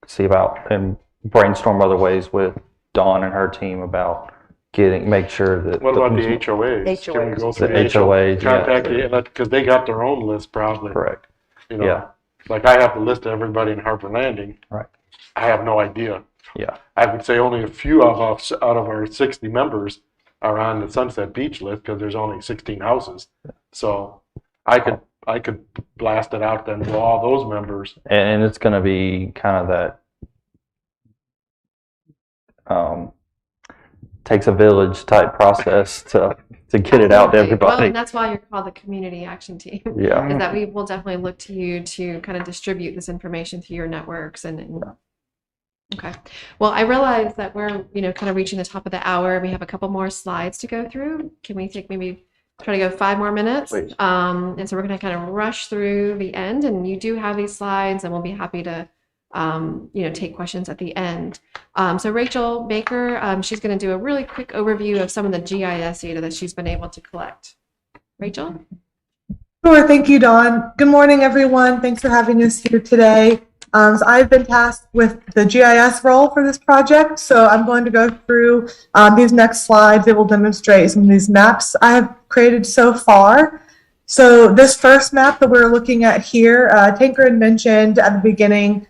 see about and brainstorm other ways with Dawn and her team about make sure that. What about the HOAs? Can we go through The HOAs, contact yeah. because they got their own list probably. Correct. You know, Yeah. like I have the list of everybody in Harper Landing. Right. I have no idea. Yeah. I would say only a few of us out of our 60 members are on the Sunset Beach list because there's only 16 houses. So I could blast it out then to all those members. And it's going to be kind of that takes a village type process to get it out to Well, everybody. and that's why you're called the community action team. Yeah. Is that we will definitely look to you to kind of distribute this information through your networks and okay. Well, I realize that we're, kind of reaching the top of the hour. We have a couple more slides to go through. Can we take maybe try to go 5 more minutes? Please. And so we're going to kind of rush through the end, and you do have these slides, and we'll be happy to, take questions at the end. So Rachel Baker, she's going to do a really quick overview of some of the GIS data that she's been able to collect. Rachel? Sure, thank you, Dawn. Good morning, everyone. Thanks for having us here today. So I've been tasked with the GIS role for this project, so I'm going to go through these next slides. They will demonstrate some of these maps I have created so far. So this first map that we're looking at here, Tancred mentioned at the beginning,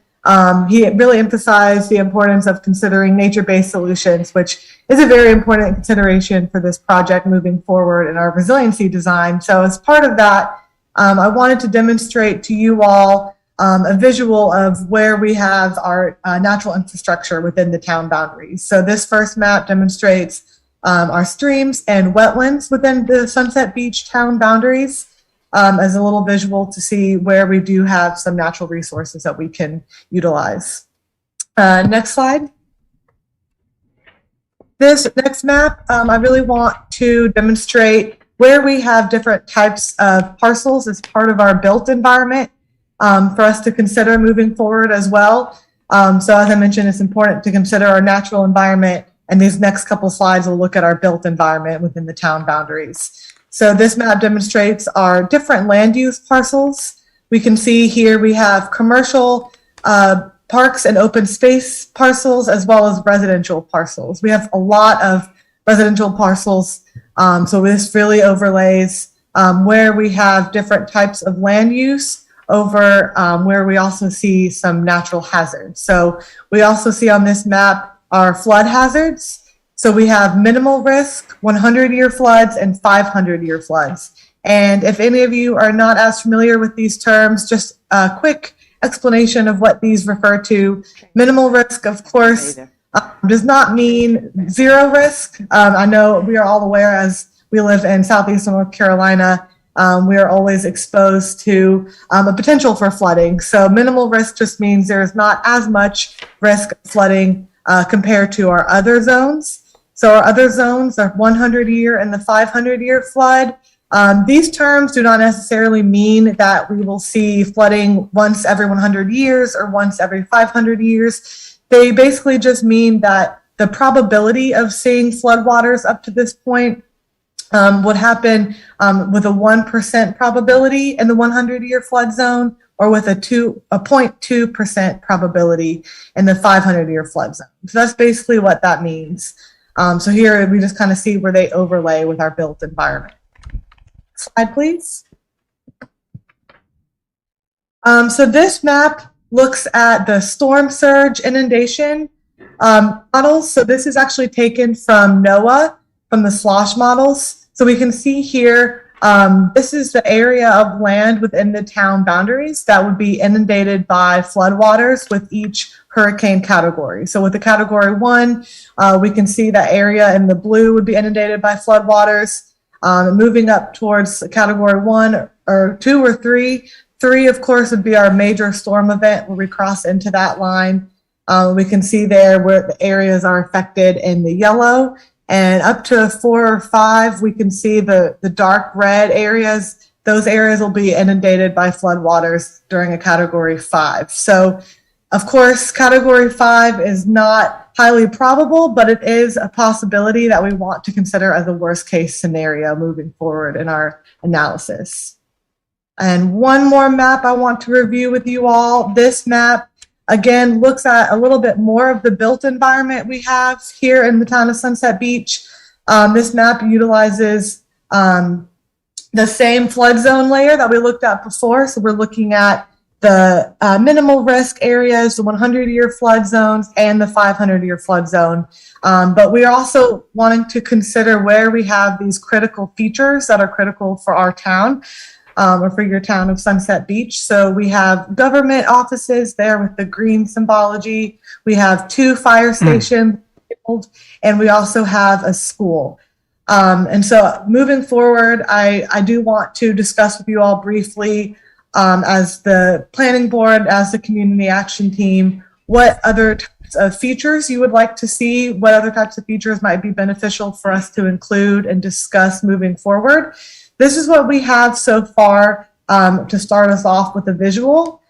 he really emphasized the importance of considering nature-based solutions, which is a very important consideration for this project moving forward in our resiliency design. So as part of that, I wanted to demonstrate to you all a visual of where we have our natural infrastructure within the town boundaries. So this first map demonstrates our streams and wetlands within the Sunset Beach town boundaries as a little visual to see where we do have some natural resources that we can utilize. Next slide. This next map, I really want to demonstrate where we have different types of parcels as part of our built environment. For us to consider moving forward as well. So as I mentioned, it's important to consider our natural environment, and these next couple slides will look at our built environment within the town boundaries. So this map demonstrates our different land use parcels. We can see here we have commercial parks and open space parcels as well as residential parcels. We have a lot of residential parcels, so this really overlays where we have different types of land use over where we also see some natural hazards. So we also see on this map our flood hazards. So we have minimal risk, 100-year floods, and 500-year floods. And if any of you are not as familiar with these terms, just a quick explanation of what these refer to. Minimal risk, of course, does not mean zero risk. I know we are all aware, as we live in southeastern North Carolina, we are always exposed to a potential for flooding. So minimal risk just means there's not as much risk of flooding compared to our other zones. So our other zones are 100-year and the 500-year flood. These terms do not necessarily mean that we will see flooding once every 100 years or once every 500 years. They basically just mean that the probability of seeing floodwaters up to this point would happen with a 1% probability in the 100-year flood zone, or with a 0.2% probability in the 500-year flood zone. So that's basically what that means. So here we just kind of see where they overlay with our built environment. Slide, please. So this map looks at the storm surge inundation models. So this is actually taken from NOAA, from the SLOSH models. So we can see here, this is the area of land within the town boundaries that would be inundated by floodwaters with each hurricane category. So with the category 1, we can see that area in the blue would be inundated by floodwaters. Moving up towards category 1 or 2 or 3. 3, of course, would be our major storm event where we cross into that line. We can see there where the areas are affected in the yellow. And up to 4 or 5, we can see the dark red areas. Those areas will be inundated by floodwaters during a Category 5. So, of course, Category 5 is not highly probable, but it is a possibility that we want to consider as a worst case scenario moving forward in our analysis. And one more map I want to review with you all. This map, again, looks at a little bit more of the built environment we have here in the town of Sunset Beach. This map utilizes the same flood zone layer that we looked at before. So we're looking at the minimal risk areas, the 100-year flood zones, and the 500-year flood zone. But we're also wanting to consider where we have these critical features that are critical for our town. Or for your town of Sunset Beach. So we have government offices there with the green symbology. We have 2 fire stations, and we also have a school. And so moving forward, I do want to discuss with you all briefly as the planning board, as the community action team, what other types of features you would like to see, what other types of features might be beneficial for us to include and discuss moving forward. This is what we have so far to start us off with a visual.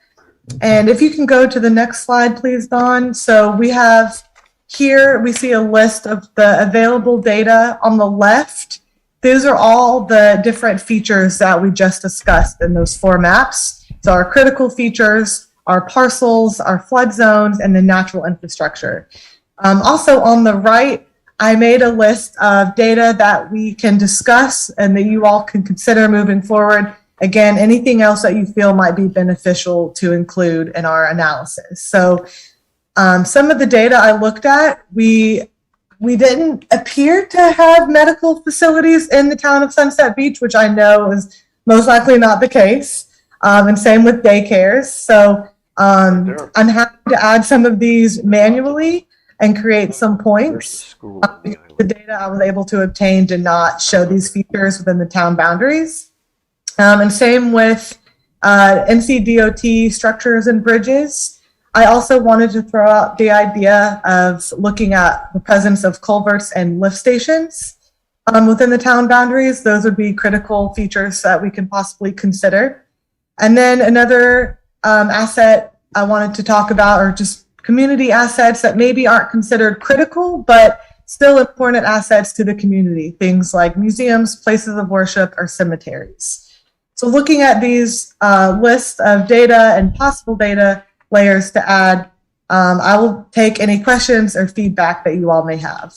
And if you can go to the next slide, please, Dawn. So we have here, we see a list of the available data on the left. These are all the different features that we just discussed in those 4 maps. So our critical features, our parcels, our flood zones, and the natural infrastructure. Also on the right, I made a list of data that we can discuss and that you all can consider moving forward. Again, anything else that you feel might be beneficial to include in our analysis. So some of the data I looked at, we didn't appear to have medical facilities in the town of Sunset Beach, which I know is most likely not the case. And same with daycares. So I'm happy to add some of these manually and create some points. The data I was able to obtain did not show these features within the town boundaries. And same with NCDOT structures and bridges. I also wanted to throw out the idea of looking at the presence of culverts and lift stations within the town boundaries. Those would be critical features that we can possibly consider. And then another asset I wanted to talk about, or just community assets that maybe aren't considered critical, but still important assets to the community. Things like museums, places of worship, or cemeteries. So looking at these lists of data and possible data layers to add, I will take any questions or feedback that you all may have.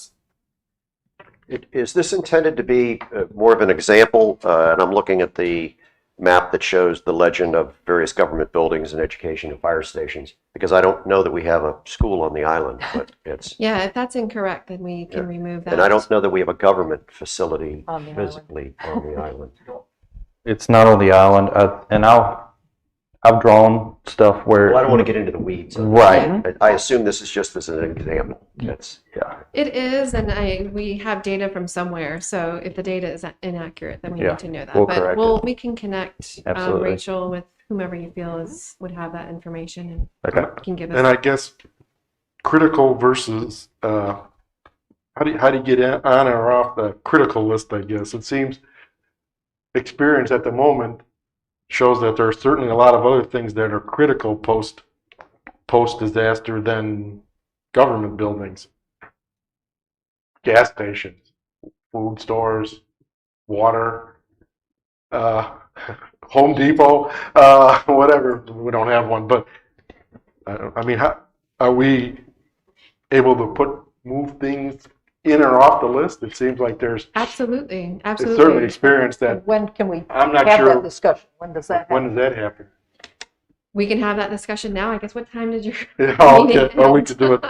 Is this intended to be more of an example? And I'm looking at the map that shows the legend of various government buildings and education and fire stations, because I don't know that we have a school on the island, but it's... Yeah, if that's incorrect, then we can remove that. And I don't know that we have a government facility On the physically on the island. It's not on the island, and I've drawn stuff where... Well, I don't want to get into the weeds. Right. I assume this is just as an example. That's, Yeah. It is, and we have data from somewhere. So if the data is inaccurate, then we Yeah, need to know that. we'll But correct it. we can connect Absolutely. Rachel with whomever you feel would have that information and Okay. can give us. And I guess critical versus, how do you get on or off the critical list, I guess? It seems experience at the moment shows that there are certainly a lot of other things that are critical post disaster than government buildings, gas stations, food stores, water, Home Depot, whatever. We don't have one, but I mean, how are we able to move things in or off the list? It seems like there's Absolutely. certainly experience that. When can we I'm not have sure that discussion? When does that happen? when does that happen. We can have that discussion now. I guess what time did your Yeah, meeting okay. Or we end? could do it.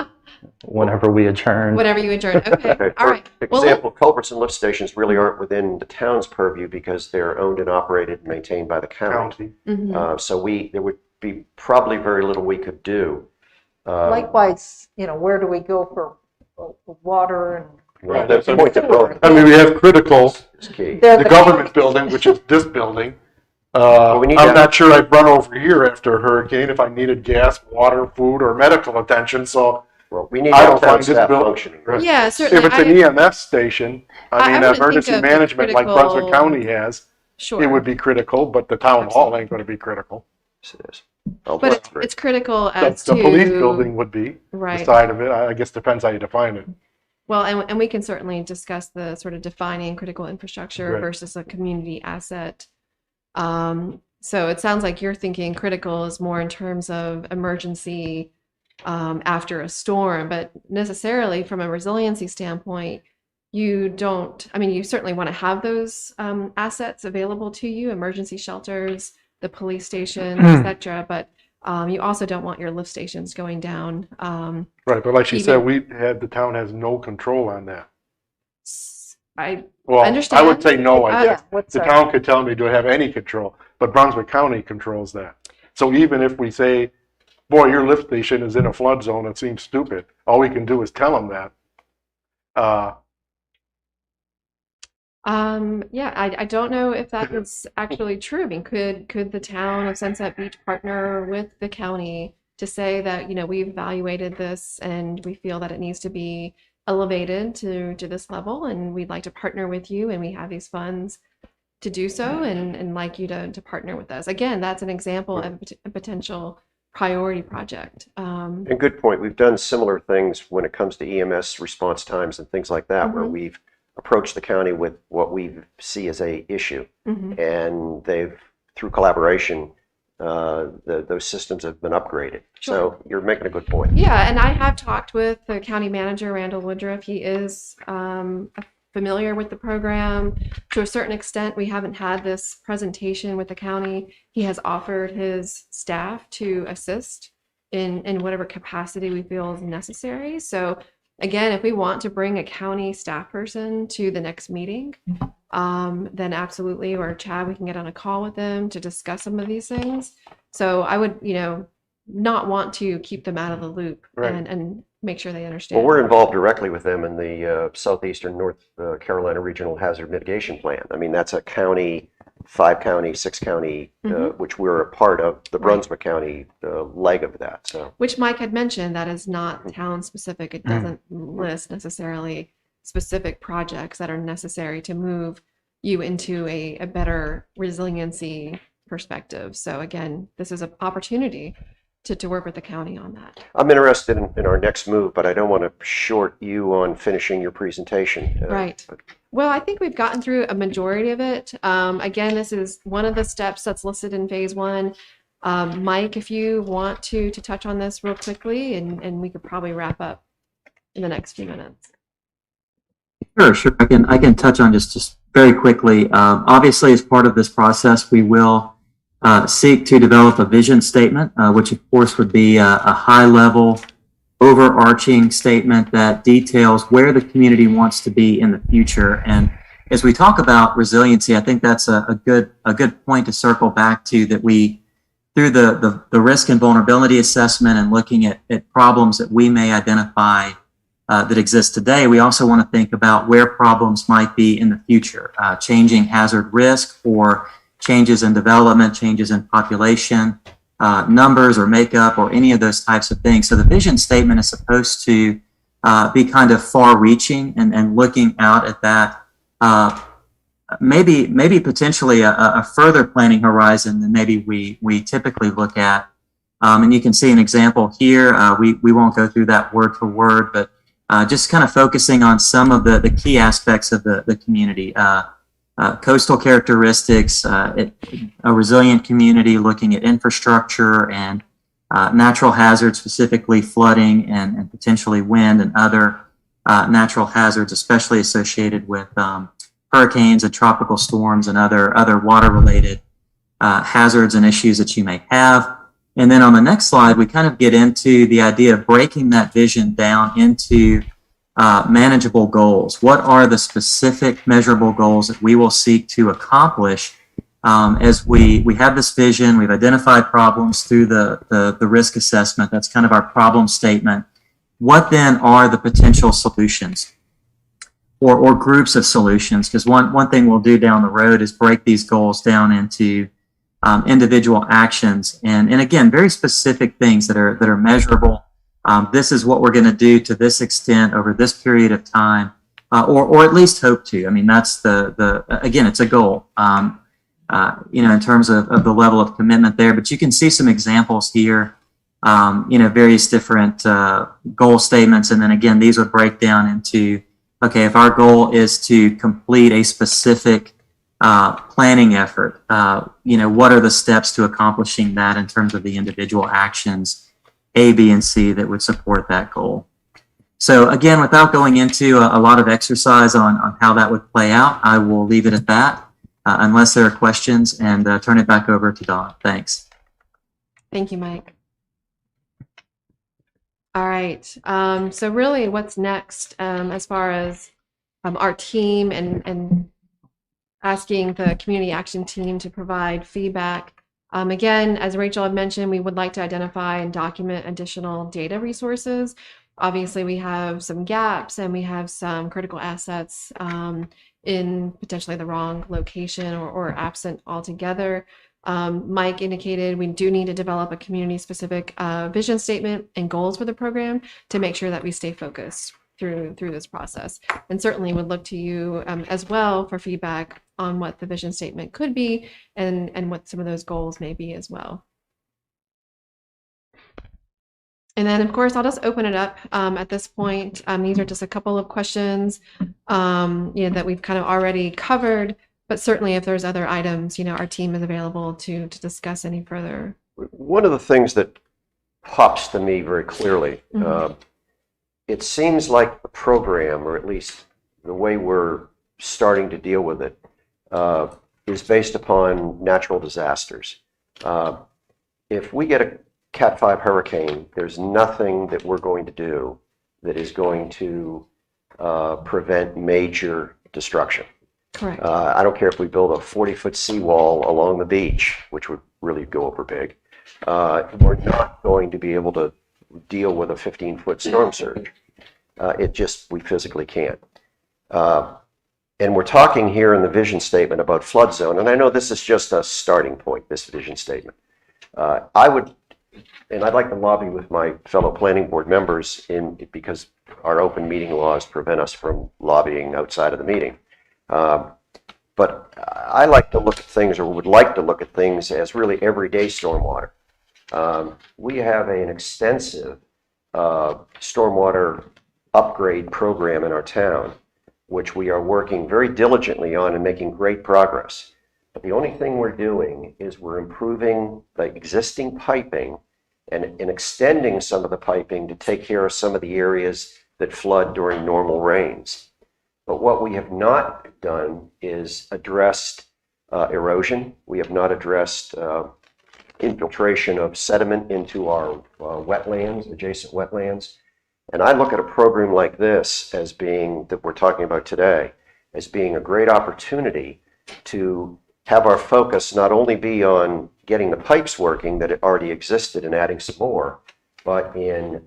Whenever we adjourn. Whenever you adjourn. Okay. okay. All For right. Well, example, culverts and lift stations really aren't within the town's purview because they're owned and operated and maintained by the county. mhm. So there would be probably very little we could do. Likewise, where do we go for water and? Right, that's the point that Bill- I mean, we have critical, is key. They're the government building, which is this building. we need I'm to- not sure I'd run over here after a hurricane if I needed gas, water, food, or medical attention. So Well, we need I don't uptown find this staff building- functioning. Right. Yeah, If certainly. it's an EMS station, I mean, wouldn't think emergency of the management like Brunswick critical- County has, Sure. it would be critical, but the town hall ain't gonna be critical. Yes, it is. I'll But bless it's critical The as the to police building would be, the right. side of it, I guess depends how you define it. Well, and we can certainly discuss the sort of defining critical infrastructure Right. versus a community asset. So it sounds like you're thinking critical is more in terms of emergency after a storm, but necessarily from a resiliency standpoint, you don't, I mean, you certainly want to have those assets available to you, emergency shelters, the police station, et cetera, but you also don't want your lift stations going down. Right, but like she said, Even- the town has no control on that. I Well, I understand. would say no, I guess. What's The that? town could tell me, do I have any control? But Brunswick County controls that. So even if we say, boy, your lift station is in a flood zone, it seems stupid, all we can do is tell them that. Yeah, I don't know if that is actually true. I mean, could the town of Sunset Beach partner with the county to say that, you know, we've evaluated this and we feel that it needs to be elevated to this level, and we'd like to partner with you, and we have these funds to do so, and like you to partner with us. Again, that's an example of a potential priority project. And good point. We've done similar things when it comes to EMS response times and things like that, where Mhm. we've approached the county with what we see as a issue. Mhm. And they've, through collaboration, those systems have been upgraded. So you're making a good point. Yeah, and I have talked with the county manager, Randall Woodruff. He is familiar with the program to a certain extent. We haven't had this presentation with the county. He has offered his staff to assist in whatever capacity we feel is necessary. So again, if we want to bring a county staff person to the next meeting, then absolutely, or Chad, we can get on a call with them to discuss some of these things. So I would, you know, not want to keep them out of the loop Right. and make sure they understand. Well, we're involved directly with them in the Southeastern North Carolina Regional Hazard Mitigation Plan. I mean, that's a county, 5-county, 6-county, which we're a part of, the Brunswick County leg of that. So Which Mike had mentioned, that is not town specific. It doesn't list necessarily specific projects that are necessary to move you into a better resiliency perspective. So again, this is an opportunity to work with the county on that. I'm interested in our next move, but I don't want to short you on finishing your presentation. Right. Well, I think we've gotten through a majority of it. Again, this is one of the steps that's listed in phase 1. Mike, if you want to touch on this real quickly, and we could probably wrap up in the next few minutes. Sure. I can touch on just very quickly. Obviously, as part of this process, we will seek to develop a vision statement, which of course would be a high-level, overarching statement that details where the community wants to be in the future. And as we talk about resiliency, I think that's a good point to circle back to, that we, through the risk and vulnerability assessment and looking at problems that we may identify that exist today, we also want to think about where problems might be in the future, changing hazard risk or changes in development, changes in population, numbers or makeup, or any of those types of things. So the vision statement is supposed to be kind of far-reaching and looking out at that, maybe potentially a further planning horizon than maybe we typically look at. And you can see an example here. We won't go through that word for word, but just kind of focusing on some of the key aspects of the community. Coastal characteristics, a resilient community, looking at infrastructure and natural hazards, specifically flooding and potentially wind and other natural hazards, especially associated with hurricanes and tropical storms and other water-related hazards and issues that you may have. And then on the next slide, we kind of get into the idea of breaking that vision down into manageable goals. What are the specific measurable goals that we will seek to accomplish as we have this vision? We've identified problems through the risk assessment. That's kind of our problem statement. What then are the potential solutions or groups of solutions? Because one thing we'll do down the road is break these goals down into individual actions and again, very specific things that are measurable, this is what we're going to do to this extent over this period of time, or at least hope to. I mean, that's again, it's a goal, in terms of the level of commitment there. But you can see some examples here, various different goal statements. And then again, these would break down into, okay, if our goal is to complete a specific planning effort, what are the steps to accomplishing that in terms of the individual actions A, B, and C that would support that goal. So again, without going into a lot of exercise on how that would play out, I will leave it at that, unless there are questions, and turn it back over to Dawn. Thanks. Thank you, Mike. All right. So really what's next as far as our team and asking the community action team to provide feedback. Again, as Rachel had mentioned, we would like to identify and document additional data resources. Obviously, we have some gaps and we have some critical assets in potentially the wrong location or absent altogether. Mike indicated we do need to develop a community-specific vision statement and goals for the program to make sure that we stay focused through this process. And certainly would look to you as well for feedback on what the vision statement could be and what some of those goals may be as well. And then, of course, I'll just open it up at this point. These are just a couple of questions that we've kind of already covered, but certainly if there's other items, our team is available to discuss any further. One of the things that pops to me very clearly, it seems like the program, or at least the way we're starting to deal with it, is based upon natural disasters. If we get a Cat 5 hurricane, there's nothing that we're going to do that is going to prevent major destruction. Correct. I don't care if we build a 40-foot seawall along the beach, which would really go over big. We're not going to be able to deal with a 15-foot storm surge. We physically can't. And we're talking here in the vision statement about flood zone, and I know this is just a starting point, this vision statement. I'd like to lobby with my fellow planning board members because our open meeting laws prevent us from lobbying outside of the meeting. But I like to look at things, or would like to look at things, as really everyday stormwater. We have an extensive stormwater upgrade program in our town, which we are working very diligently on and making great progress. But the only thing we're doing is we're improving the existing piping and extending some of the piping to take care of some of the areas that flood during normal rains. But what we have not done is addressed erosion. We have not addressed infiltration of sediment into our wetlands, adjacent wetlands. And I look at a program like this as being, that we're talking about today, as being a great opportunity to have our focus not only be on getting the pipes working that already existed and adding some more, but in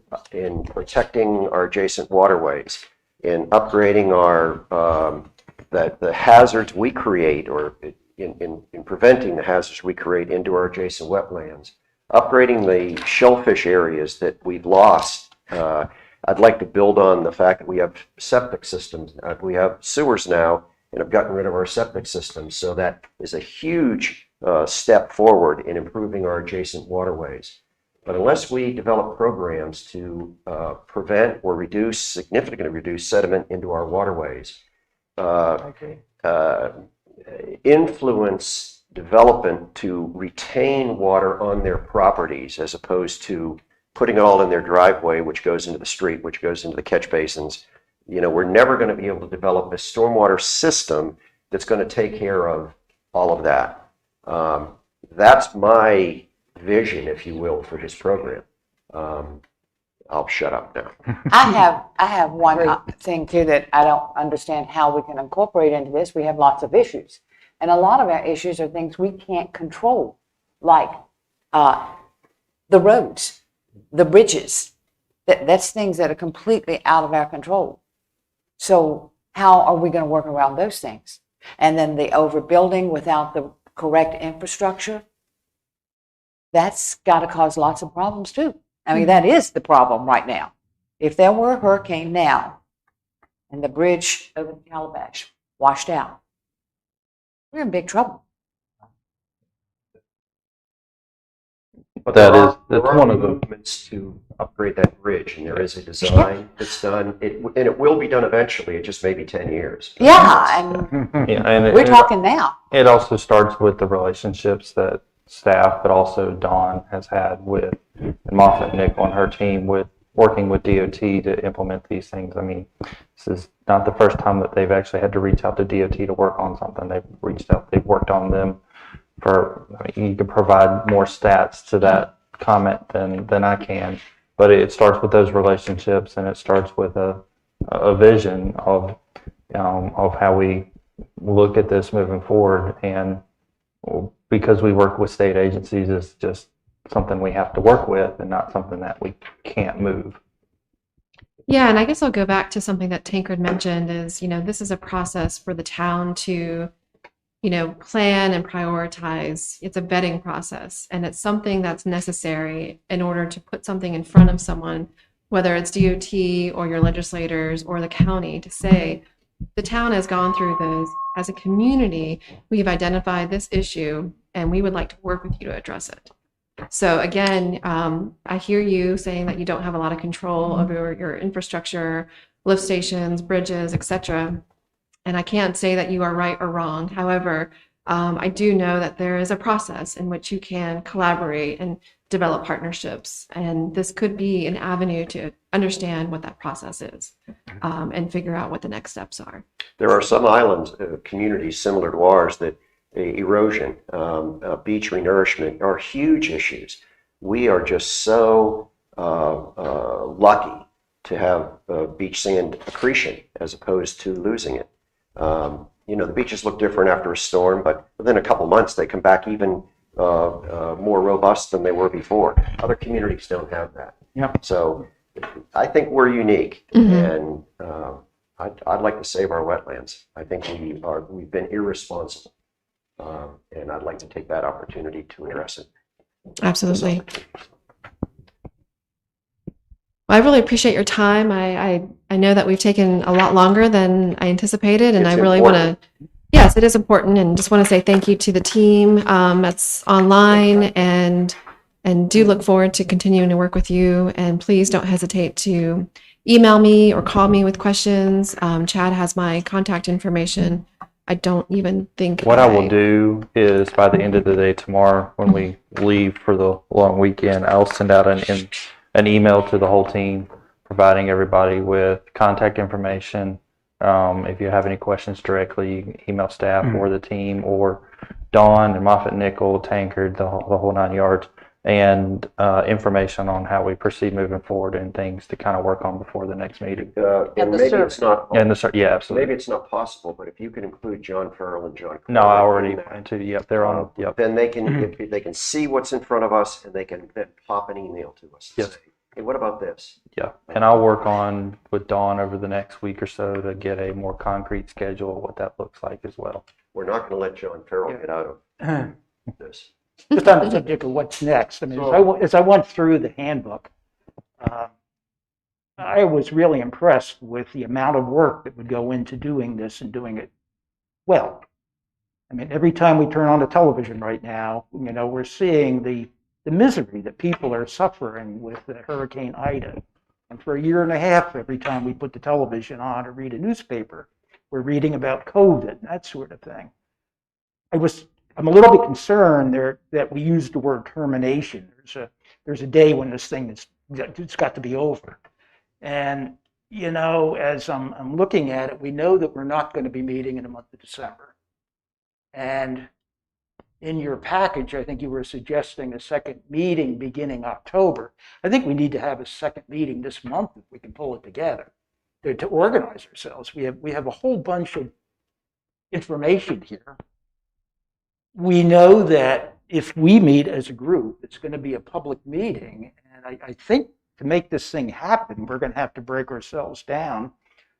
protecting our adjacent waterways, in upgrading our the hazards we create, or in preventing the hazards we create into our adjacent wetlands, upgrading the shellfish areas that we've lost. I'd like to build on the fact that we have septic systems. We have sewers now and have gotten rid of our septic systems. So that is a huge step forward in improving our adjacent waterways. But unless we develop programs to prevent or significantly reduce sediment into our waterways, influence development to retain water on their properties as opposed to putting it all in their driveway, which goes into the street, which goes into the catch basins. We're never going to be able to develop a stormwater system that's going to take care of all of that. That's my vision, if you will, for this program. I'll shut up now. I have one thing too that I don't understand how we can incorporate into this. We have lots of issues, and a lot of our issues are things we can't control, like the roads, the bridges. That's things that are completely out of our control. So how are we going to work around those things? And then the overbuilding without the correct infrastructure, that's got to cause lots of problems too. I mean, that is the problem right now. If there were a hurricane now and the bridge over the Calabash washed out, we're in big trouble. But That there is- are, there that's are one of the- movements to upgrade that bridge, and there is a design that's done, and it will be done eventually, it just may be 10 years. Yeah, and Yeah, and we're talking now. it also starts with the relationships that staff, but also Dawn has had with Moffett Nickel and her team with working with DOT to implement these things. I mean, this is not the first time that they've actually had to reach out to DOT to work on something. They've reached out, they've worked on them for, I mean, you could provide more stats to that comment than I can, but it starts with those relationships, and it starts with a vision of how we look at this moving forward. And because we work with state agencies, it's just something we have to work with and not something that we can't move. Yeah, and I guess I'll go back to something that Tankard mentioned is, this is a process for the town to, plan and prioritize. It's a vetting process, and it's something that's necessary in order to put something in front of someone, whether it's DOT or your legislators or the county, to say, the town has gone through this. As a community, we've identified this issue, and we would like to work with you to address it. So again, I hear you saying that you don't have a lot of control over your infrastructure, lift stations, bridges, etc. And I can't say that you are right or wrong. However, I do know that there is a process in which you can collaborate and develop partnerships. And this could be an avenue to understand what that process is and figure out what the next steps are. There are some islands, communities similar to ours, that erosion, beach renourishment are huge issues. We are just so lucky to have beach sand accretion as opposed to losing it. The beaches look different after a storm, but within a couple months they come back even more robust than they were before. Other communities don't have that. Yep. So I think we're unique, and I'd like to save our wetlands. I think we've been irresponsible, and I'd like to take that opportunity to address it. Absolutely. Well, I really appreciate your time. I know that we've taken a lot longer than I anticipated, and It's I really want to, important. yes, it is important, and just want to say thank you to the team that's online, and do look forward to continuing to work with you. And please don't hesitate to email me or call me with questions. Chad has my contact information. I don't even think What I will do is by the end of the day tomorrow, when we leave for the long weekend, I'll send out an email to the whole team, providing everybody with contact information. If you have any questions directly, you can email staff or the team or Dawn and Moffett Nickel, Tankard, the whole 9 yards, and information on how we proceed moving forward and things to kind of work on before the next meeting. And maybe it's not. And yeah, absolutely. Maybe it's not possible, but if you can include John Farrell and John. No, I Corwin already in that, plan to. Yep, they're on. Yep. Then they can if they can see what's in front of us, and they can then pop an email to us. And Yes. say, hey, what about this? Yeah, and I'll work on with Dawn over the next week or so to get a more concrete schedule of what that looks like as well. We're not going to let John Farrell get out of this. Just on the subject of what's next, I mean, as I went through the handbook, I was really impressed with the amount of work that would go into doing this and doing it well. I mean, every time we turn on the television right now, we're seeing the misery that people are suffering with Hurricane Ida. And for a year and a half, every time we put the television on or read a newspaper, we're reading about COVID, that sort of thing. I'm a little bit concerned there that we use the word termination. There's a day when this thing it's got to be over. And as I'm looking at it, we know that we're not going to be meeting in the month of December. And in your package, I think you were suggesting a second meeting beginning October. I think we need to have a second meeting this month if we can pull it together to organize ourselves. We have a whole bunch of information here. We know that if we meet as a group, it's going to be a public meeting. And I think to make this thing happen, we're going to have to break ourselves down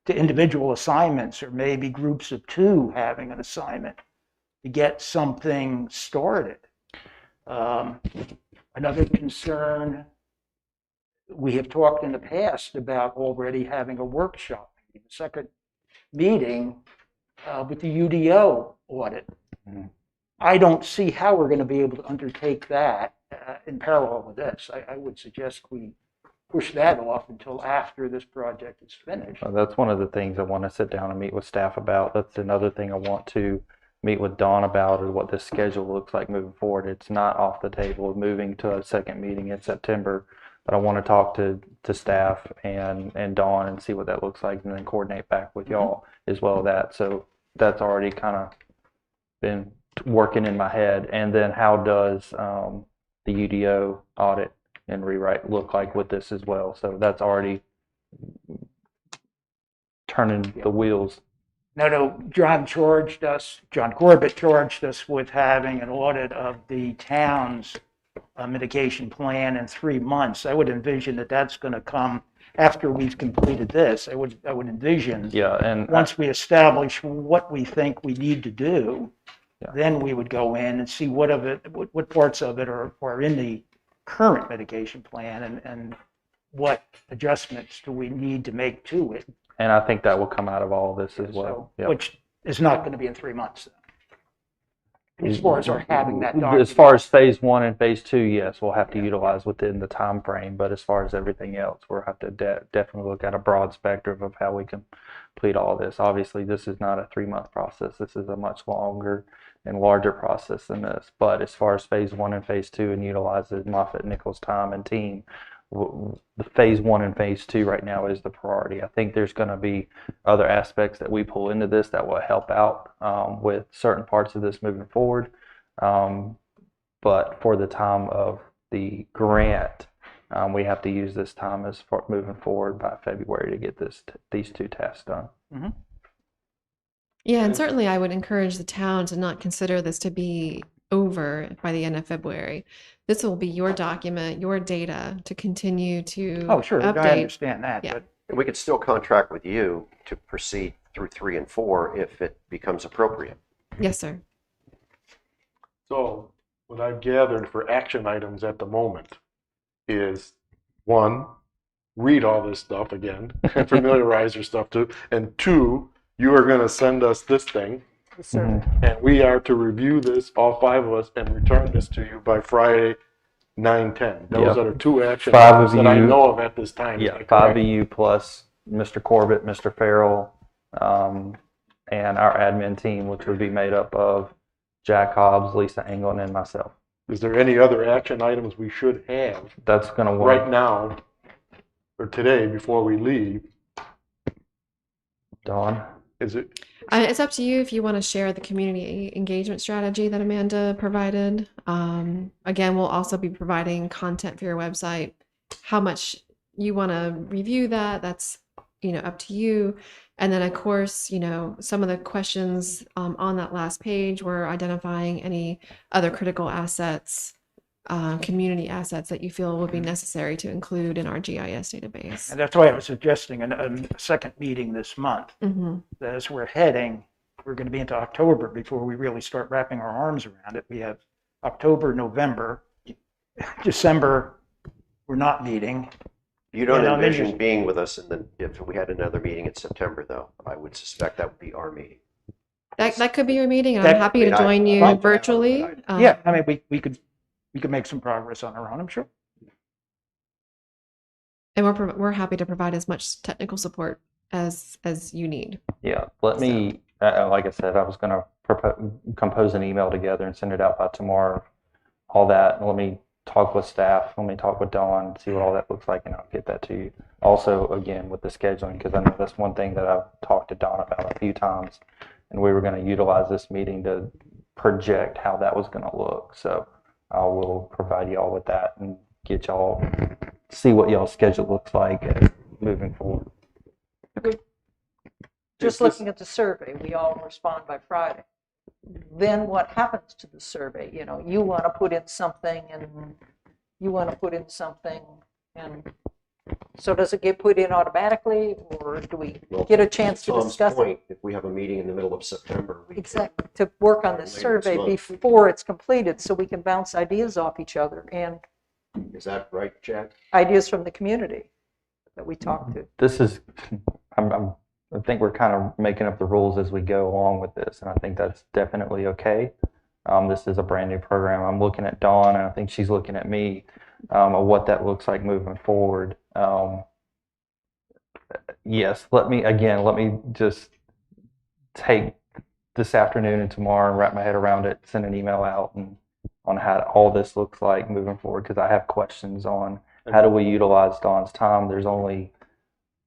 to individual assignments or maybe groups of 2 having an assignment to get something started. Another concern we have talked in the past about already having a workshop, the second meeting with the UDO audit. Mhm. I don't see how we're going to be able to undertake that in parallel with this. I would suggest we push that off until after this project is finished. That's one of the things I want to sit down and meet with staff about. That's another thing I want to meet with Dawn about, is what this schedule looks like moving forward. It's not off the table of moving to a second meeting in September, but I want to talk to staff and Dawn and see what that looks like, and then coordinate back with y'all as well. So that's already kind of been working in my head. And then how does the UDO audit and rewrite look like with this as well? So that's already turning the wheels. No, John Corbett charged us with having an audit of the town's mitigation plan in 3 months. I would envision that that's going to come after we've completed this. I would envision, Yeah, and once we establish what we think we need to do, Yeah. then we would go in and see what parts of it are in the current mitigation plan, and what adjustments do we need to make to it. and I think that will come out of all of this as well. So, Yeah. which is not going to be in 3 months. As far as our having that document. As far as phase 1 and phase 2, yes, we'll have to utilize within the time frame. But as far as everything else, we'll have to definitely look at a broad spectrum of how we can complete all this. Obviously, this is not a 3-month process. This is a much longer and larger process than this. But as far as phase 1 and phase 2 and utilizing Moffitt Nichols' time and team, the phase 1 and phase 2 right now is the priority. I think there's going to be other aspects that we pull into this that will help out with certain parts of this moving forward. But for the time of the grant, we have to use this time as far moving forward by February to get these 2 tasks done. Yeah, and certainly I would encourage the town to not consider this to be over by the end of February. This will be your document, your data to continue to Oh, sure, I update. understand that, Yeah. but And we could still contract with you to proceed through 3 and 4 if it becomes appropriate. Yes, sir. So what I've gathered for action items at the moment is, 1, read all this stuff again and familiarize yourself to, and 2, you are going to send us this thing, and we are to review this, all 5 of us, and return this to you by Friday, 9/10. Those Yep. are the 2 action 5 items of that I you. know of at this time. Is Yeah, that 5 of correct? you plus Mr. Corbett, Mr. Farrell, and our admin team, which would be made up of Jack Hobbs, Lisa Anglin, and myself. Is there any other action items we should have That's going to right work. now or today before we leave? Dawn? Is it? It's up to you if you want to share the community engagement strategy that Amanda provided. Again, we'll also be providing content for your website. How much you want to review that, that's up to you. And then, of course, some of the questions on that last page were identifying any other critical assets, community assets that you feel would be necessary to include in our GIS database. and that's why I was suggesting a second meeting this month. Mhm. As we're heading, we're going to be into October before we really start wrapping our arms around it. We have October, November, December, we're not meeting. You don't Yeah, no, envision there's- being with us if we had another meeting in September, though. I would suspect that would be our meeting. That could be your meeting, and That- I'm happy to I mean, join you I- virtually. Yeah, I mean, we could make some progress on our own, I'm sure. And we're happy to provide as much technical support as you need. Yeah, let me, like I said, I was going to compose an email together and send it out by tomorrow. All that, let me talk with staff, let me talk with Dawn, see what all that looks like, and I'll get that to you. Also, again, with the scheduling, because I know that's one thing that I've talked to Dawn about a few times, and we were going to utilize this meeting to project how that was going to look. So I will provide y'all with that and get y'all, see what y'all's schedule looks like moving forward. Just looking at the survey, we all respond by Friday. Then what happens to the survey? You want to put in something and you want to put in something, and so does it get put in automatically, or do we Well, get a chance to Tom's discuss it? point, if we have a meeting in the middle of September, we Exactly, to work on the Later this survey month. before it's completed, so we can bounce ideas off each other. And Is that right, Chad? Ideas from the community that we talked to. This is, I think we're kind of making up the rules as we go along with this, and I think that's definitely okay. This is a brand new program. I'm looking at Dawn, and I think she's looking at me, of what that looks like moving forward. Yes, let me just take this afternoon and tomorrow and wrap my head around it, send an email out and on how all this looks like moving forward, because I have questions on how do we utilize Dawn's time. There's only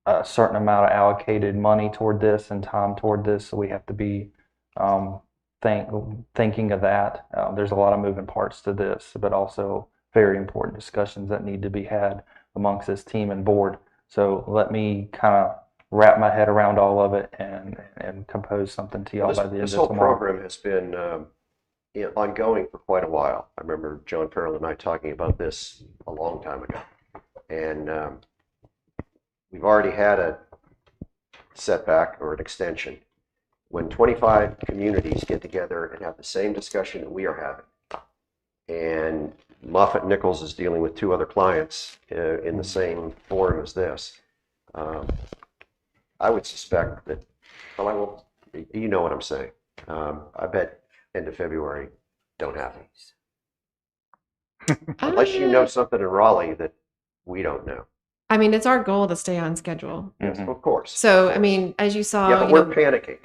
a certain amount of allocated money toward this and time toward this, so we have to be thinking of that. There's a lot of moving parts to this, but also very important discussions that need to be had amongst this team and board. So let me kind of wrap my head around all of it and compose something to y'all by the end of This whole tomorrow. program has been ongoing for quite a while. I remember John Farrell and I talking about this a long time ago. And we've already had a setback or an extension. When 25 communities get together and have the same discussion that we are having, and Moffitt Nichols is dealing with 2 other clients in the same forum as this, I would suspect that, well, I will, you know what I'm saying. I bet end of February don't happen. Unless you know something in Raleigh that we don't know. I mean, it's our goal to stay on schedule. Yes, of course. So, I mean, as you saw, Yeah, but you we're know- panicking.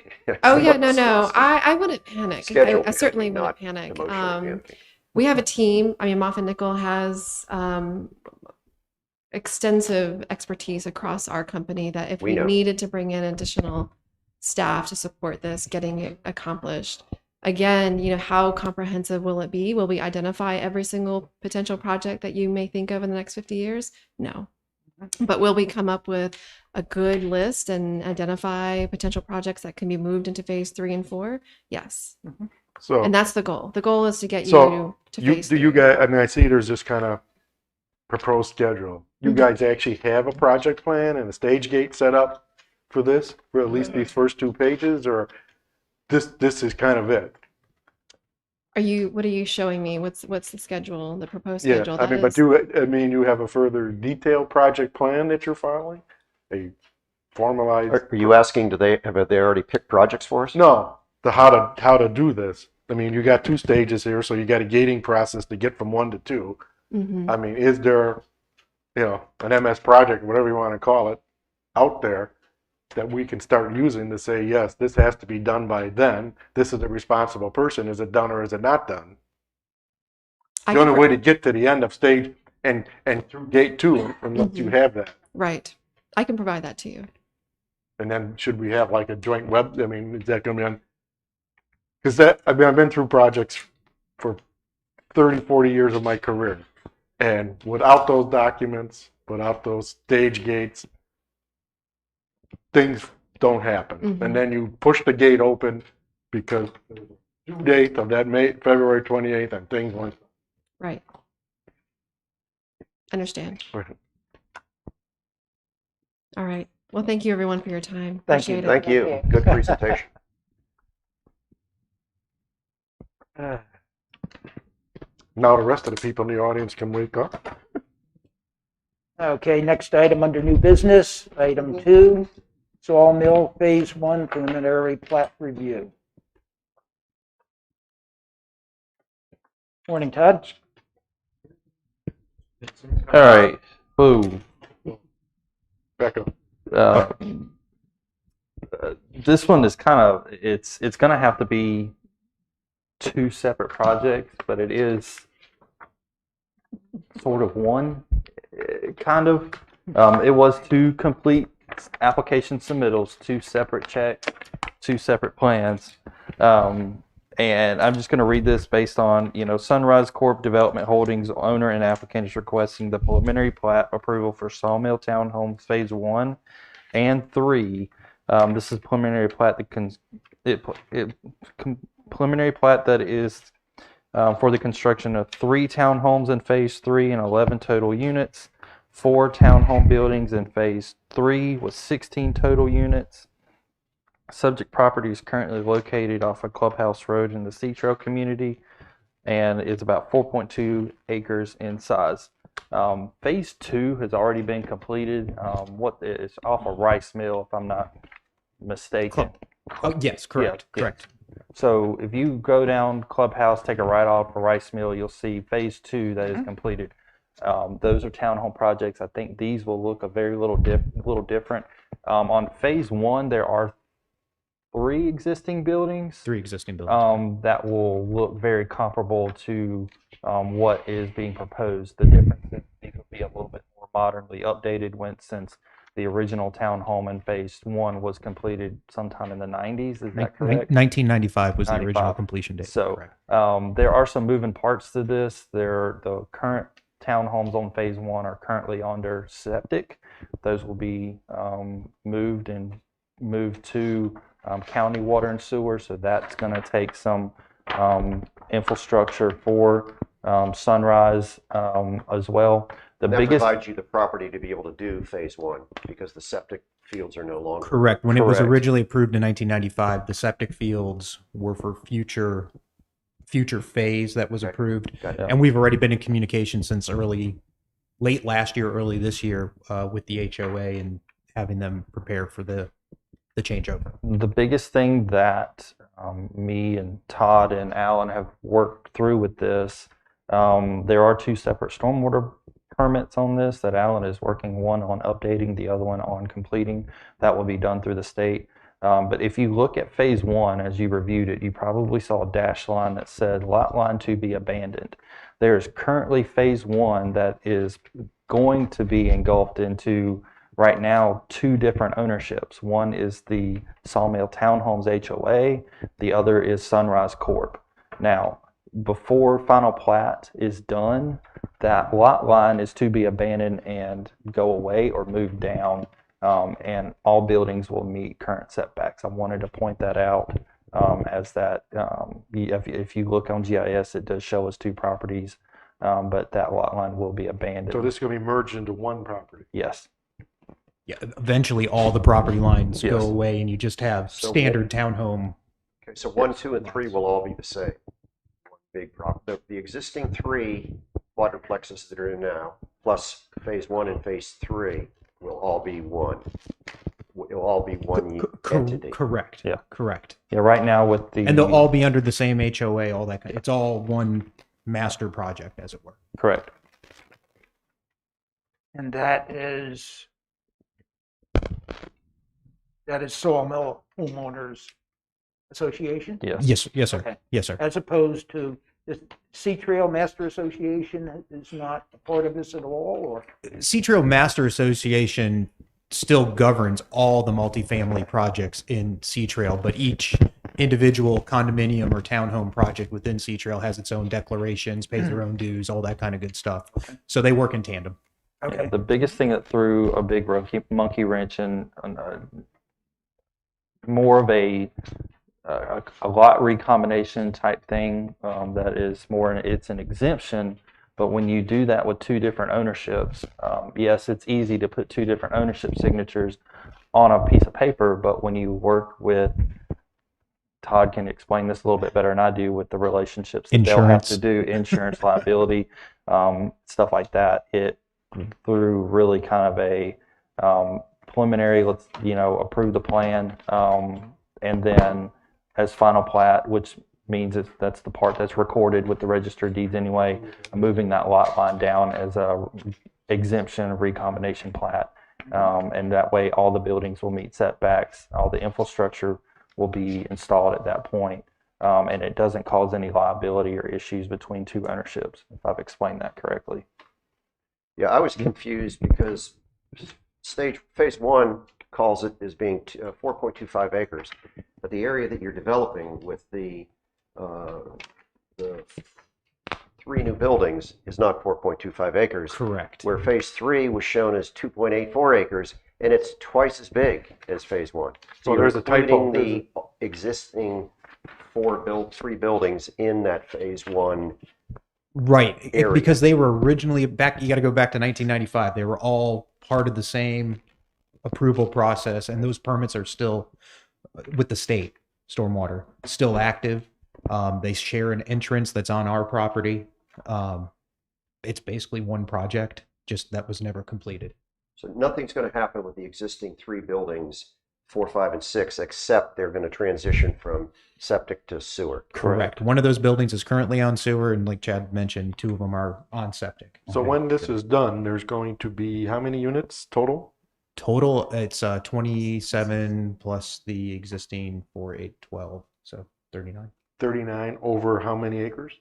Oh yeah, no. I wouldn't panic. Schedule I certainly panicking, wouldn't not panic. emotionally panicking. We have a team. I mean, Moffitt Nickel has extensive expertise across our company that if We we know. needed to bring in additional staff to support this, getting it accomplished. Again, you know, how comprehensive will it be? Will we identify every single potential project that you may think of in the next 50 years? No. But will we come up with a good list and identify potential projects that can be moved into phase 3 and 4? Yes. So, And that's the goal. The goal is to get so you to you, phase do you 3. guys, I mean, I see there's this kind of proposed schedule. You guys actually have a project plan and a stage gate set up for this, for at least these first 2 pages, or this is kind of it? What are you showing me? What's the schedule, the proposed Yeah, schedule? I That mean, but is- you have a further detailed project plan that you're following? A formalized? Are you asking, have they already picked projects for us? No, how to do this. I mean, you got 2 stages here, so you got a gating process to get from 1 to 2. Mhm. I mean, is there, an MS project, whatever you want to call it, out there that we can start using to say, yes, this has to be done by then. This is a responsible person. Is it done or is it not done? I The can only pro- way to get to the end of stage and through gate 2, unless you have that. Right. I can provide that to you. And then should we have like a joint web? I mean, is that going to be on? Because I've been through projects for 30, 40 years of my career. And without those documents, without those stage gates, things don't happen. Mhm. And then you push the gate open because the due date of that February 28th and things like Right. Understand. that. All right. Well, thank you everyone for your time. Thank you. Appreciate it. Thank you. Thank you. Good presentation. Now the rest of the people in the audience can wake up. Okay, next item under new business, item 2, Sawmill Phase 1 preliminary plat review. Morning, Todd. All right. Boom. Back up. This one is kind of, it's going to have to be 2 separate projects, but it is sort of one, kind of. It was 2 complete application submittals, 2 separate checks, 2 separate plans. And I'm just going to read this based on, Sunrise Corp Development Holdings owner and applicant is requesting the preliminary plat approval for Sawmill Townhomes Phase 1 and 3. This is preliminary plat preliminary plat that is for the construction of 3 townhomes in Phase 3 and 11 total units, 4 townhome buildings in Phase 3 with 16 total units. Subject property is currently located off of Clubhouse Road in the Sea Trail community and is about 4.2 acres in size. Phase 2 has already been completed. What is off of Rice Mill, if I'm not mistaken. Oh, yes, correct, Yeah, yeah. correct. So if you go down Clubhouse, take a right off for Rice Mill, you'll see Phase 2 that is completed. Those are townhome projects. I think these will look a very little different. On Phase 1, there are 3 existing buildings. 3 existing buildings. That will look very comparable to what is being proposed. The difference is these will be a little bit more modernly updated since the original townhome in Phase 1 was completed sometime in the 90s. Is that correct? 1995 was the 95. original completion date. So correct. there are some moving parts to this. The current townhomes on Phase 1 are currently under septic. Those will be moved to county water and sewer. So that's going to take some infrastructure for Sunrise as well. The That biggest provides you the property to be able to do phase 1 because the septic fields are no longer. Correct. When it was Correct. originally approved in 1995, the septic fields were for future phase that was approved. Got it. And we've already been in communication since late last year, early this year with the HOA and having them prepare for the changeover. The biggest thing that me and Todd and Alan have worked through with this, there are 2 separate stormwater permits on this that Alan is working, one on updating, the other one on completing. That will be done through the state. But if you look at Phase 1, as you reviewed it, you probably saw a dash line that said lot line to be abandoned. There's currently Phase 1 that is going to be engulfed into right now 2 different ownerships. One is the Sawmill Townhomes HOA, the other is Sunrise Corp. Now, before final plat is done, that lot line is to be abandoned and go away or move down, and all buildings will meet current setbacks. I wanted to point that out as that if you look on GIS, it does show us 2 properties, but that lot line will be abandoned. So this is going to be merged into one property. Yes. Yeah, eventually all the property lines Yes. go away and you just have So standard townhome. Okay, so 1, 2, and 3 will all be the same. One big property. The existing 3 quadruplexes that are in now, plus phase 1 and phase 3, will all be one. It'll all be one entity. Correct. Yeah. Correct. Yeah, right now with the... And they'll all be under the same HOA, all that. It's all one master project, as it were. Correct. And that is Sawmill Homeowners Association? Yes. Yes, sir. Okay. Yes, sir. As opposed to the Sea Trail Master Association is not a part of this at all, or? Sea Trail Master Association still governs all the multifamily projects in Sea Trail, but each individual condominium or townhome project within Sea Trail has its own declarations, pays their own dues, all that kind of good stuff. So they work in tandem. Okay. Yeah, the biggest thing that threw a big monkey wrench in more of a lot recombination type thing that is more, it's an exemption, but when you do that with 2 different ownerships, yes, it's easy to put 2 different ownership signatures on a piece of paper, but when you work with, Todd can explain this a little bit better than I do, with the relationships that they'll have to do, insurance, liability, stuff like that, it through really kind of a preliminary, let's approve the plan, and then as final plat, which means that's the part that's recorded with the registered deeds anyway, moving that lot line down as a exemption recombination plat, and that way all the buildings will meet setbacks, all the infrastructure will be installed at that point, and it doesn't cause any liability or issues between 2 ownerships, if I've explained that correctly. Yeah, I was confused because phase 1 calls it as being 4.25 acres, but the area that you're developing with the 3 new buildings is not 4.25 acres. Correct. Where phase 3 was shown as 2.84 acres, and it's twice as big as phase 1. So you're there's a typo. including the existing 3 buildings in that phase 1. Right, area. because they were originally back. You got to go back to 1995. They were all part of the same approval process, and those permits are still with the state stormwater, still active. They share an entrance that's on our property. it's basically one project, just that was never completed. So nothing's going to happen with the existing 3 buildings, 4, 5, and 6, except they're going to transition from septic to sewer. Correct. One of those buildings is currently on sewer, and like Chad mentioned, 2 of them are on septic. So when this is done, there's going to be how many units total? Total, it's 27 plus the existing 4, 8, 12, so 39. 39 over how many acres?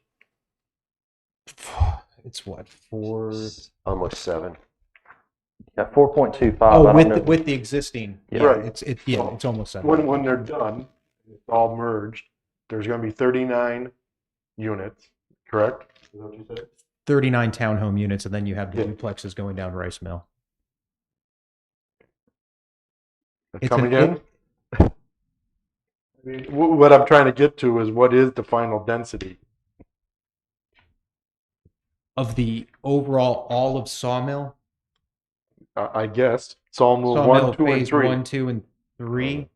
It's what, 4? Almost 7. Yeah, 4.25. Oh, I don't know. with the existing. Yeah. Right. It's almost 7. When they're done, it's all merged, there's going to be 39 units, correct? Is that what you said? 39 townhome units, and then you have the Yeah. duplexes going down Rice Mill. It's Come an- again? I mean, what I'm trying to get to is what is the final density? Of the overall all of Sawmill. I guess Sawmill 1, Sawmill 2, and phase 3. 1, 2, and 3.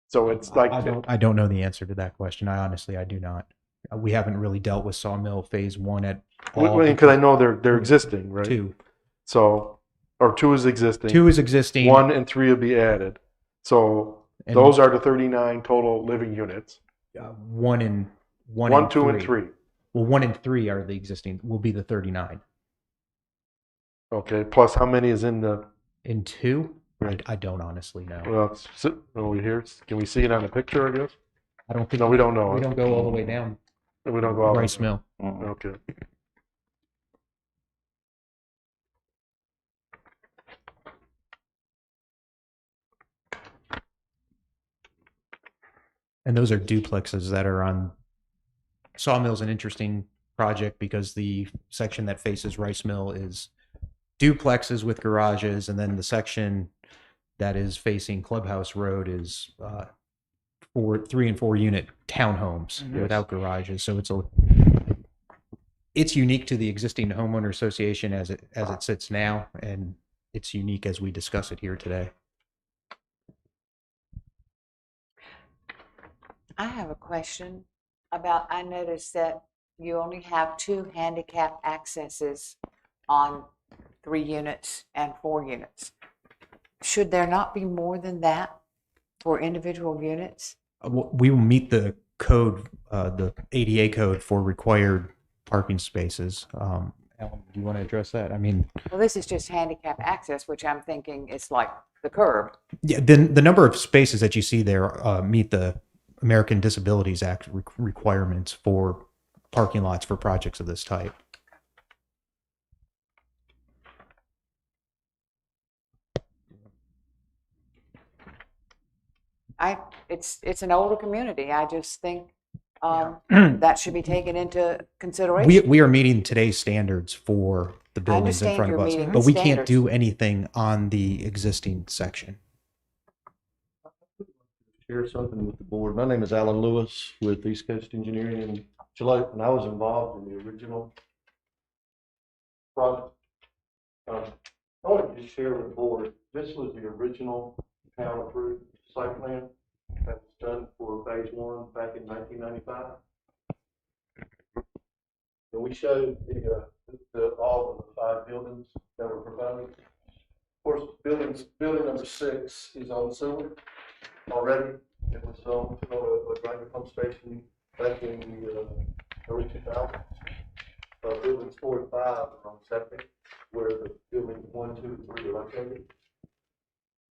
So it's like I don't know the answer to that question. I do not. We haven't really dealt with Sawmill phase 1 at all. because I know they're existing, right? 2. So, or 2 is existing. 2 is existing. 1 and 3 will be added. So And- those are the 39 total living units. 1 and 1, 2, and 3. Well, 1 and 3 are the existing. Will be the 39. Okay. Plus, how many is in the? In 2, Right. I don't honestly know. Well, it's over here. Can we see it on the picture? I guess. I don't think No, we don't know. We don't go all the way down We don't go out. Rice Mill. Okay. And those are duplexes that are on. Sawmill's an interesting project because the section that faces Rice Mill is duplexes with garages, and then the section that is facing Clubhouse Road is 3 and 4 unit townhomes without garages. So it's unique to the existing homeowner association as it sits now, and it's unique as we discuss it here today. I have a question about, I noticed that you only have 2 handicap accesses on 3 units and 4 units. Should there not be more than that for individual units? We will meet the code, the ADA code for required parking spaces. Ellen, do you want to address that? I mean, Well, this is just handicap access, which I'm thinking is like the curb. yeah, the number of spaces that you see there meet the American Disabilities Act requirements for parking lots for projects of this type. It's an older community. I just think that should be taken into consideration. We are meeting today's standards for the buildings in understand front of you're us, meeting but the we can't standards. do anything on the existing section. Share something with the board. My name is Alan Lewis with East Coast Engineering in July, and I was involved in the original project. I wanted to share with the board, this was the original town approved site plan that was done for phase 1 back in 1995. And we showed all of the 5 buildings that were proposed. Of course, building number 6 is on sewer already. It was on a grinder pump station back in the early 2000s. Buildings 4 and 5 are on septic, where the buildings 1, 2, and 3 are located.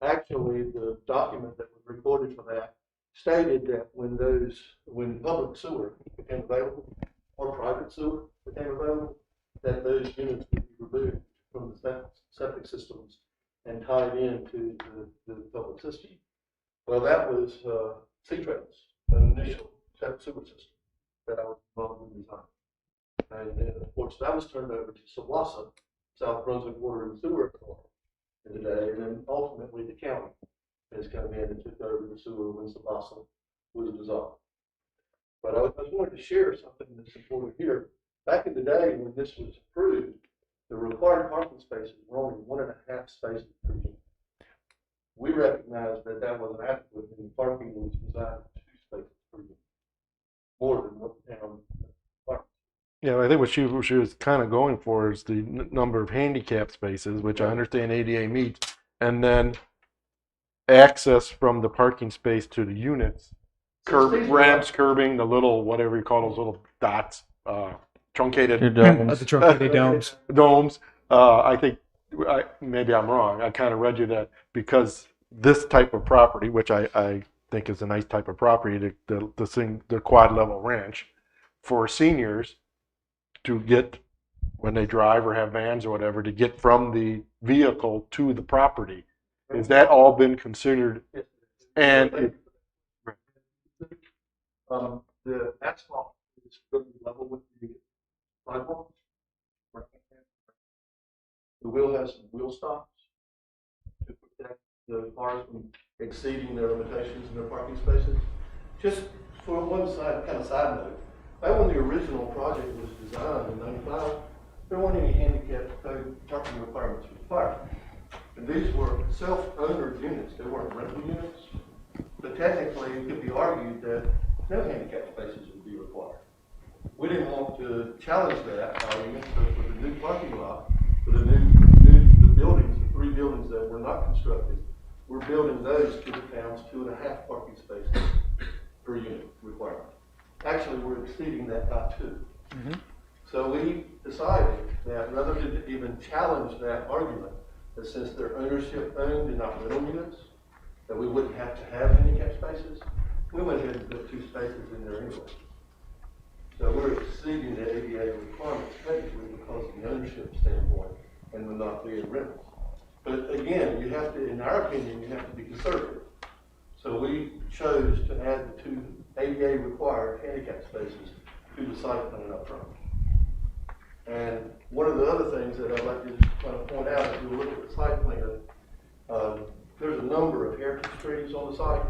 Actually, the document that was recorded for that stated that when public sewer became available or private sewer became available, that those units would be removed from the septic systems and tied into the public system. Well, that was C-Trail's initial sewer system that I was involved in design. And then, of course, that was turned over to SAWASA, South Brunswick Water and Sewer Authority, today, and then ultimately the county has come in and took over the sewer when SAWASA was dissolved. But I just wanted to share something that's important here. Back in the day when this was approved, the required parking spaces were only 1.5 spaces per unit. We recognized that that wasn't adequate, and parking was designed for 2 spaces per unit, more than what the town parked. Yeah, I think what she was kind of going for is the number of handicap spaces, which I understand ADA meets, and then access from the parking space to the units, ramps, curbing, the little, whatever you call those little dots, truncated domes. The truncated domes. Domes. I think, maybe I'm wrong. I kind of read you that because this type of property, which I think is a nice type of property, the quad level ranch for seniors to get, when they drive or have vans or whatever, to get from the vehicle to the property. Has that all been considered? And the asphalt is really level with the sidewalk. The wheel has some wheel stops to protect the cars from exceeding their limitations in their parking spaces. Just for one side, kind of side note, back when the original project was designed in '95, there weren't any handicap parking requirements required. And these were self-owned units, they weren't rental units. But technically, it could be argued that no handicap spaces would be required. We didn't want to challenge that argument, so for the new parking lot, for the the buildings, the 3 buildings that were not constructed, we're building those to the town's 2.5 parking spaces per unit requirement. Actually, we're exceeding that by 2. So we decided that rather than even challenge that argument, that since they're ownership owned and not rental units, that we wouldn't have to have handicap spaces, we went ahead and put 2 spaces in there anyway. So we're exceeding the ADA requirements technically because of the ownership standpoint and we're not being rentals. But again, you have to, in our opinion, you have to be conservative. So we chose to add the 2 ADA required handicap spaces to the site plan up front. And one of the other things that I'd like to just kind of point out, if you look at the site plan, there's a number of heritage trees on the site,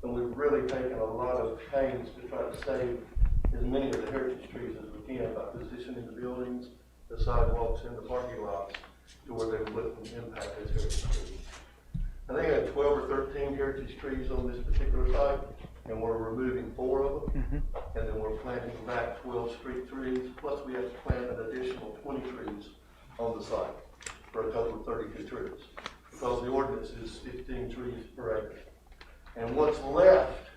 and we've really taken a lot of pains to try to save as many of the heritage trees as we can by positioning the buildings, the sidewalks, and the parking lots to where they wouldn't impact those heritage trees. I think I had 12 or 13 heritage trees on this particular site, and we're removing 4 of them, and then we're planting back 12 street trees, plus we have to plant an additional 20 trees on the site for a total of 32 trees, because the ordinance is 15 trees per acre. And what's left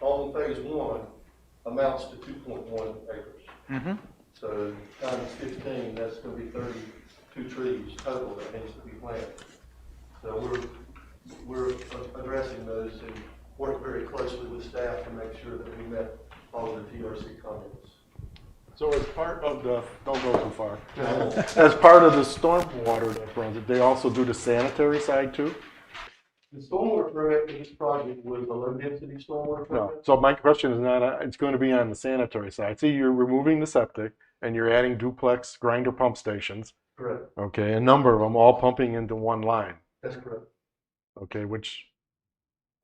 on phase 1 amounts to 2.1 acres. So times 15, that's going to be 32 trees total that needs to be planted. So we're addressing those and work very closely with staff to make sure that we met all of the TRC comments. so as part of the, don't go too far, as part of the stormwater that runs it, they also do the sanitary side too? The stormwater permit for this project was a low-density stormwater No. permit. So my question is not, it's going to be on the sanitary side. See, you're removing the septic and you're adding duplex grinder pump stations. Correct. Okay, a number of them all pumping into one line. That's correct. Okay, which,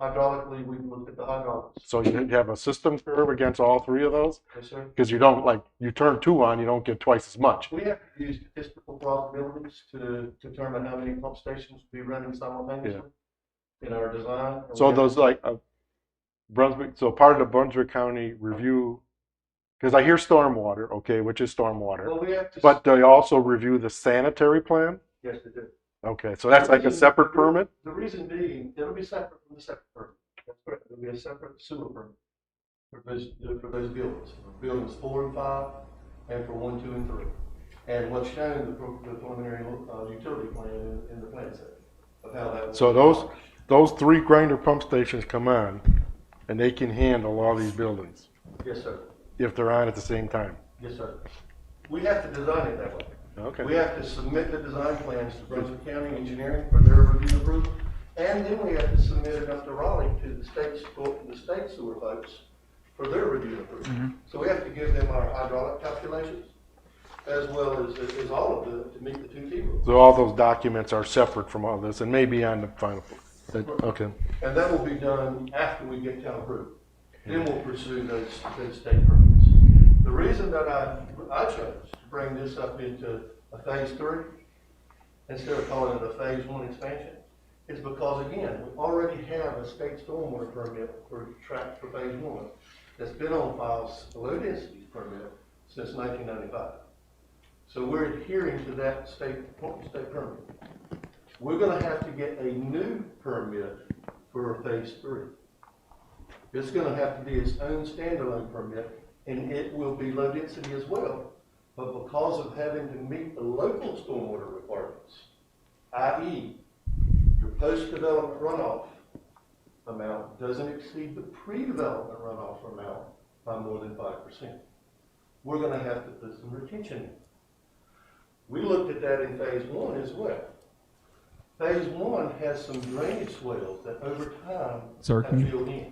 Hydraulically, we looked at the hydraulics. so you have a system curve against all 3 of those? Yes, sir. Because you don't, like, you turn 2 on, you don't get twice as much. We have to use statistical probabilities to determine how many pump stations will be running simultaneously in our design. And So we have those to- like Brunswick, so part of the Brunswick County review, because I hear stormwater, okay, which is stormwater, Well, we have to. but they also review the sanitary plan? Yes, they do. Okay, so that's like a separate permit? The reason being, it'll be separate from the second permit. That's correct. It'll be a separate sewer permit for those buildings, for buildings 4 and 5, and for 1, 2, and 3. And what's shown the preliminary utility plan in the plan set of how that. So those 3 grinder pump stations come on, and they can handle all these buildings Yes, sir. if they're on at the same time? Yes, sir. We have to design it that way. Okay. We have to submit the design plans to Brunswick County Engineering for their review approval. And then we have to submit it up to Raleigh to the state sewer folks for their review approval. So we have to give them our hydraulic calculations as well as all of them to meet the 2 T rules. So all those documents are separate from all this and may be on the final. Okay. And that will be done after we get town approval. Then we'll pursue those state permits. The reason that I chose to bring this up into a phase 3 instead of calling it a phase 1 expansion is because, again, we already have a state stormwater permit for phase 1 that's been on file, a low density permit, since 1995. So we're adhering to that state permit. We're gonna have to get a new permit for phase 3. It's gonna have to be its own standalone permit, and it will be low density as well. But because of having to meet the local stormwater requirements, i.e. your post-development runoff amount doesn't exceed the pre-development runoff amount by more than 5%. We're going to have to put some retention in. We looked at that in phase 1 as well. Phase 1 has some drainage swales that over time have filled in.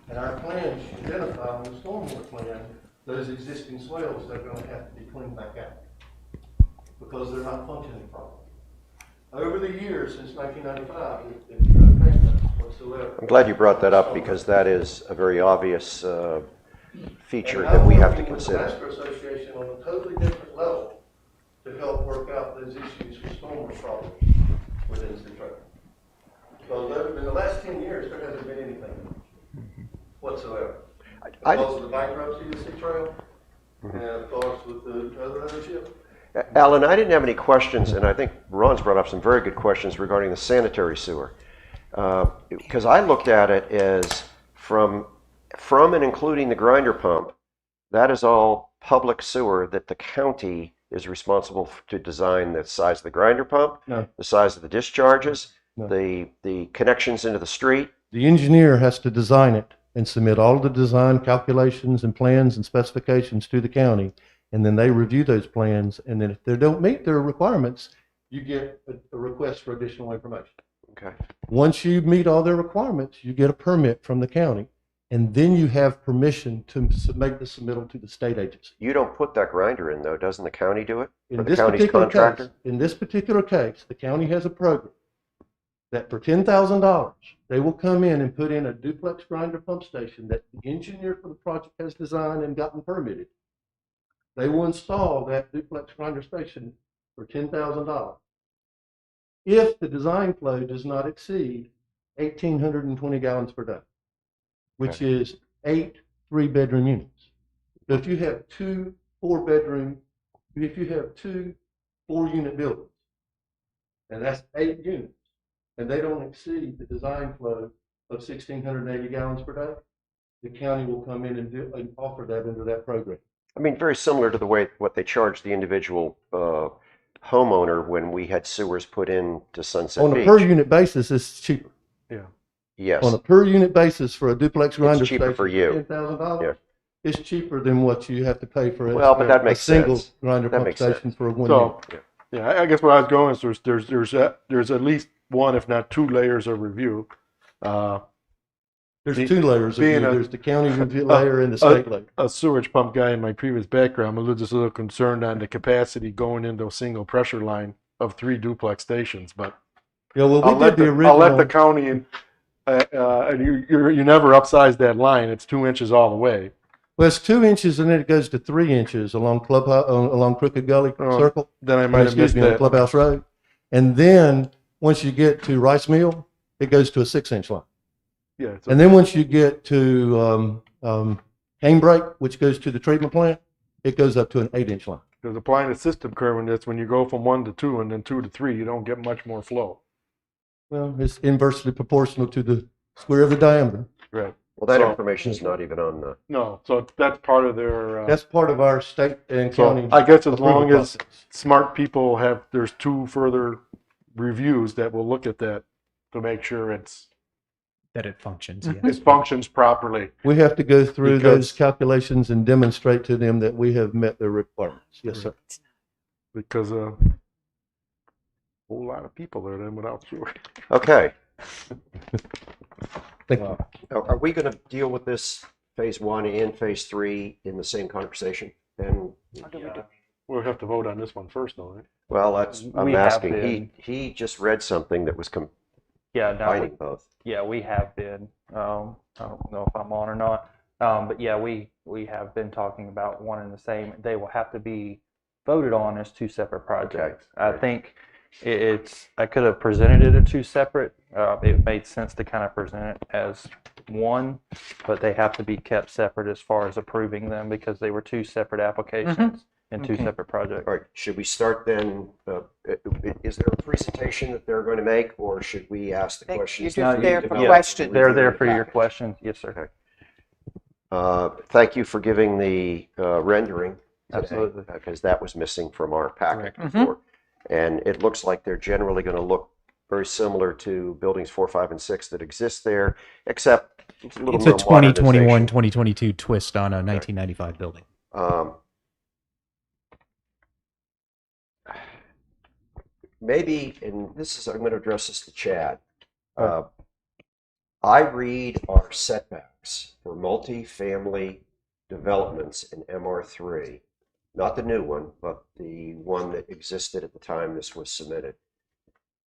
And our plan should identify on the stormwater plan those existing swales that are going to have to be cleaned back out because they're not functioning properly. Over the years, since 1995, there's no maintenance whatsoever. I'm glad you brought that up because that is a very obvious feature that we have to consider. And I'm working with the Master Association on a totally different level to help work out those issues with stormwater problems within Citro. Because in the last 10 years, there hasn't been anything whatsoever. Because of the bankruptcy of Citro and of course with the other ownership. Alan, I didn't have any questions, and I think Ron's brought up some very good questions regarding the sanitary sewer. Because I looked at it as from and including the grinder pump, that is all public sewer that the county is responsible to design the size of the grinder pump, No. the size of the discharges, No. the connections into the street. The engineer has to design it and submit all of the design calculations and plans and specifications to the county. And then they review those plans. And then if they don't meet their requirements, you get a request for additional information. Okay. Once you meet all their requirements, you get a permit from the county. And then you have permission to make the submittal to the state agency. You don't put that grinder in, though. Doesn't the county do it? Or In the this county's particular contractor? case, the county has a program that for $10,000, they will come in and put in a duplex grinder pump station that the engineer for the project has designed and gotten permitted. They will install that duplex grinder station for $10,000. If the design flow does not exceed 1,820 gallons per day, which is 8 3-bedroom units. So if you have two 4-unit buildings, and that's 8 units, and they don't exceed the design flow of 1,680 gallons per day, the county will come in and offer that into that program. I mean, very similar to the way what they charge the individual homeowner when we had sewers put in to Sunset On Beach. a per unit basis, it's cheaper. Yeah. Yes. On a per unit basis for a duplex grinder It's cheaper station, for you. $10,000. Yeah. It's cheaper than what you have to pay for Well, but that a makes single sense. grinder That pump makes station sense. for a 1 So, unit. yeah, I guess where I was going is there's at least one, if not 2 layers of review. There's 2 layers of being review. a- There's the county review layer and the state layer. A sewage pump guy in my previous background, I'm just a little concerned on the capacity going into a single pressure line of 3 duplex stations, but Yeah, well, I'll we let did the the, original. I'll let the county, and you never upsize that line. It's 2 inches all the way. Well, it's 2 inches and then it goes to 3 inches along along Crooked Gully Oh, Circle. Then I might have Excuse missed me, on that. Clubhouse Road. And then once you get to Rice Mill, it goes to a 6-inch line. Yeah, And then once you get to Canebrake, which goes to the treatment plant, it goes up to an 8-inch line. because applying the system curve, and that's when you go from 1 to 2 and then 2 to 3, you don't get much more flow. Well, it's inversely proportional to the square of the diameter. Right. Well, that So- information is not even on the. No, so that's part of their. That's part of our state and So county. I guess as approval long as process. smart people have, there's 2 further reviews that will look at that to make sure That it functions. Mm-hmm. Yes. it functions properly. We have to go through those Because- calculations and demonstrate to them that we have met their requirements. Yes, sir. Because a whole lot of people there then without sewer. Okay. Thank you. Are we going to deal with this phase 1 and phase 3 in the same conversation? And We'll have to vote on this one first, though, right? well, I'm We have asking. been. He just read something that was Yeah, no, combining both. yeah, we have been. I don't know if I'm on or not. But yeah, we have been talking about one and the same. They will have to be voted on as 2 separate projects. I think I could have presented it as 2 separate. It made sense to kind of present it as one, but they have to be kept separate as far as approving them because they were 2 separate applications. in two Okay. separate projects. All right, should we start then? Is there a presentation that they're going to make, or should we ask the Think questions? you're that just we there for develop questions. and They're review there the for your package? questions. Yes, sir. Thank you for giving the rendering today, Absolutely. because that was missing from our packet Correct. before. And it looks like they're generally going to look very similar to buildings 4, 5, and 6 that exist there, except a little It's more a 2021, modernization. 2022 twist on a 1995 building. Maybe, and this is, I'm going to address this to Chad. I read our setbacks for multifamily developments in MR3, not the new one, but the one that existed at the time this was submitted,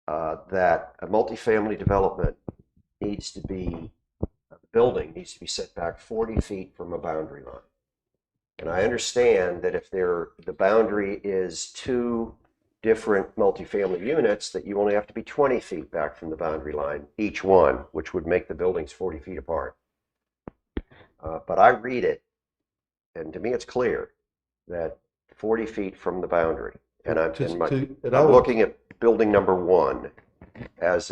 that a multifamily development needs to be, a building needs to be set back 40 feet from a boundary line. And I understand that if the boundary is two different multifamily units, that you only have to be 20 feet back from the boundary line, each one, which would make the buildings 40 feet apart. But I read it, and to me it's clear that 40 feet from the boundary, and I'm looking at building number 1 as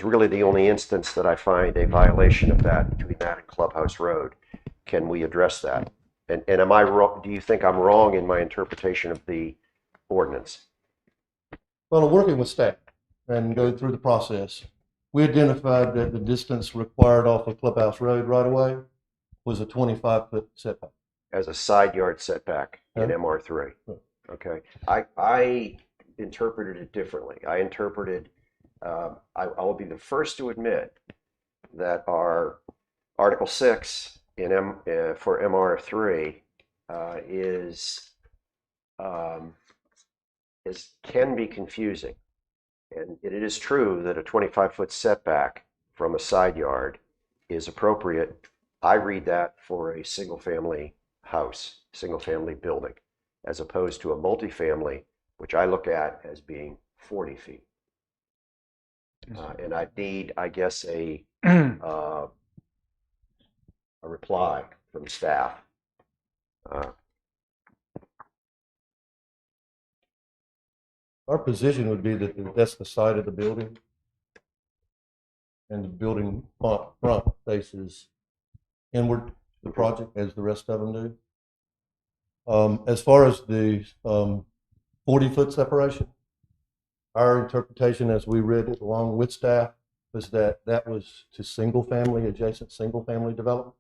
really the only instance that I find a violation of that between that and Clubhouse Road. Can we address that? And am I wrong? Do you think I'm wrong in my interpretation of the ordinance? Well, working with staff and going through the process, we identified that the distance required off of Clubhouse Road right away was a 25-foot setback. As a side yard setback in Yeah. MR3. Yeah. Okay. I interpreted it differently. I interpreted, I will be the first to admit that our Article 6 for MR3 can be confusing. And it is true that a 25-foot setback from a side yard is appropriate. I read that for a single-family house, single-family building, as opposed to a multifamily, which I look at as being 40 feet. And I need, I guess, a reply from staff. Our position would be that that's the side of the building, and the building front faces inward, the project, as the rest of them do. As far as the 40-foot separation, our interpretation as we read it along with staff was that that was to adjacent single-family developments.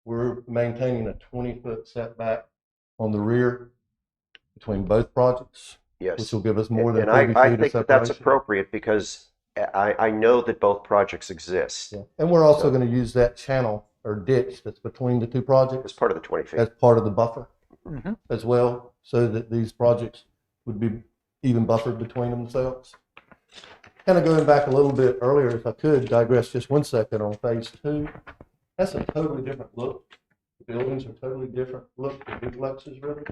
We're maintaining a 20-foot setback on the rear between both projects, Yes. which will give us more than And 30 feet I of think that that's separation. appropriate because I know that both projects exist Yeah. And we're also So- going to use that channel or ditch that's between the two projects as part of the 20 feet. as part of the buffer Mhm. as well, so that these projects would be even buffered between themselves. Kind of going back a little bit earlier, if I could digress just 1 second on phase 2, that's a totally different look. The buildings are totally different look, the duplexes really.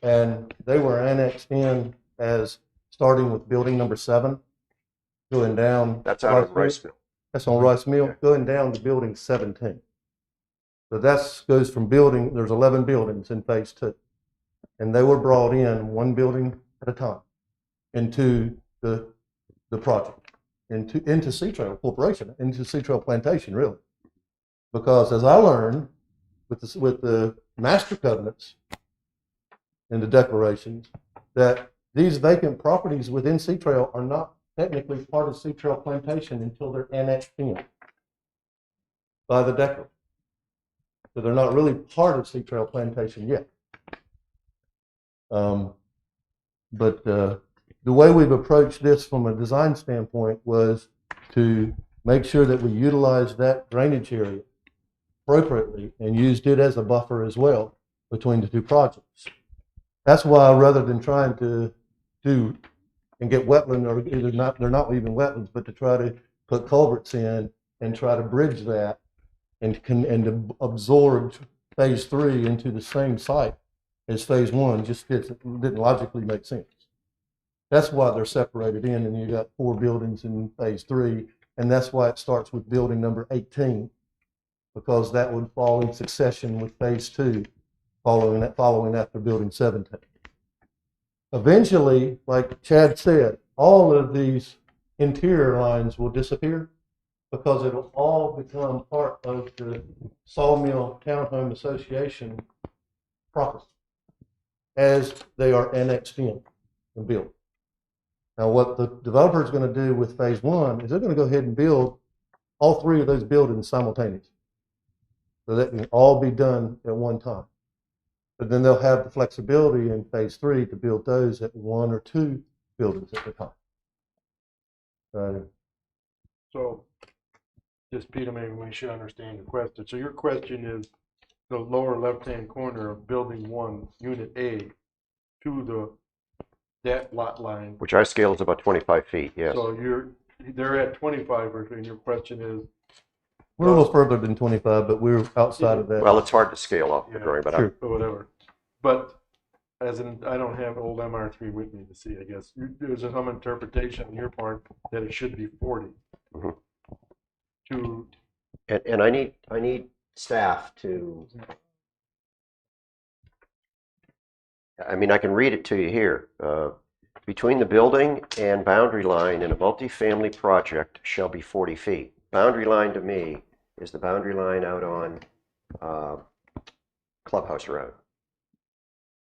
And they were annexed in as starting with building number 7, going down. That's out of Rice Mill. That's on Rice Mill, Okay. going down to building 17. So that goes from building, there's 11 buildings in phase 2. And they were brought in one building at a time into the project, into Sea-Trail Corporation, into Sea-Trail Plantation, really. Because as I learned with the master covenants and the declarations, that these vacant properties within Sea-Trail are not technically part of Sea-Trail Plantation until they're annexed in by the declarant. So they're not really part of Sea-Trail Plantation yet. But the way we've approached this from a design standpoint was to make sure that we utilize that drainage area appropriately and used it as a buffer as well between the two projects. That's why, rather than trying to do and get wetland, or they're not even wetlands, but to try to put culverts in and try to bridge that and to absorb phase 3 into the same site as phase 1 just didn't logically make sense. That's why they're separated in, and you got 4 buildings in phase 3, and that's why it starts with building number 18, because that would fall in succession with phase 2 following after building 17. Eventually, like Chad said, all of these interior lines will disappear because it'll all become part of the Sawmill Townhome Association property as they are annexed in and built. Now, what the developer is going to do with phase one is they're going to go ahead and build all three of those buildings simultaneously. So that can all be done at one time. But then they'll have the flexibility in phase three to build those at one or two buildings at a time. So, just Peter, maybe we should understand your question. So your question is the lower left-hand corner of building 1, unit A, to that lot line. Which I scale is about 25 feet, yes. So they're at 25, and your question is, We're a little further than 25, but we're outside of that. Well, it's hard to scale off the drawing, but Sure. or whatever. But as in, I don't have old MR3 with me to see, I guess. There's some interpretation on your part that it should be 40. Mhm. To, And I need staff to, I mean, I can read it to you here. Between the building and boundary line in a multifamily project shall be 40 feet. Boundary line to me is the boundary line out on Clubhouse Road.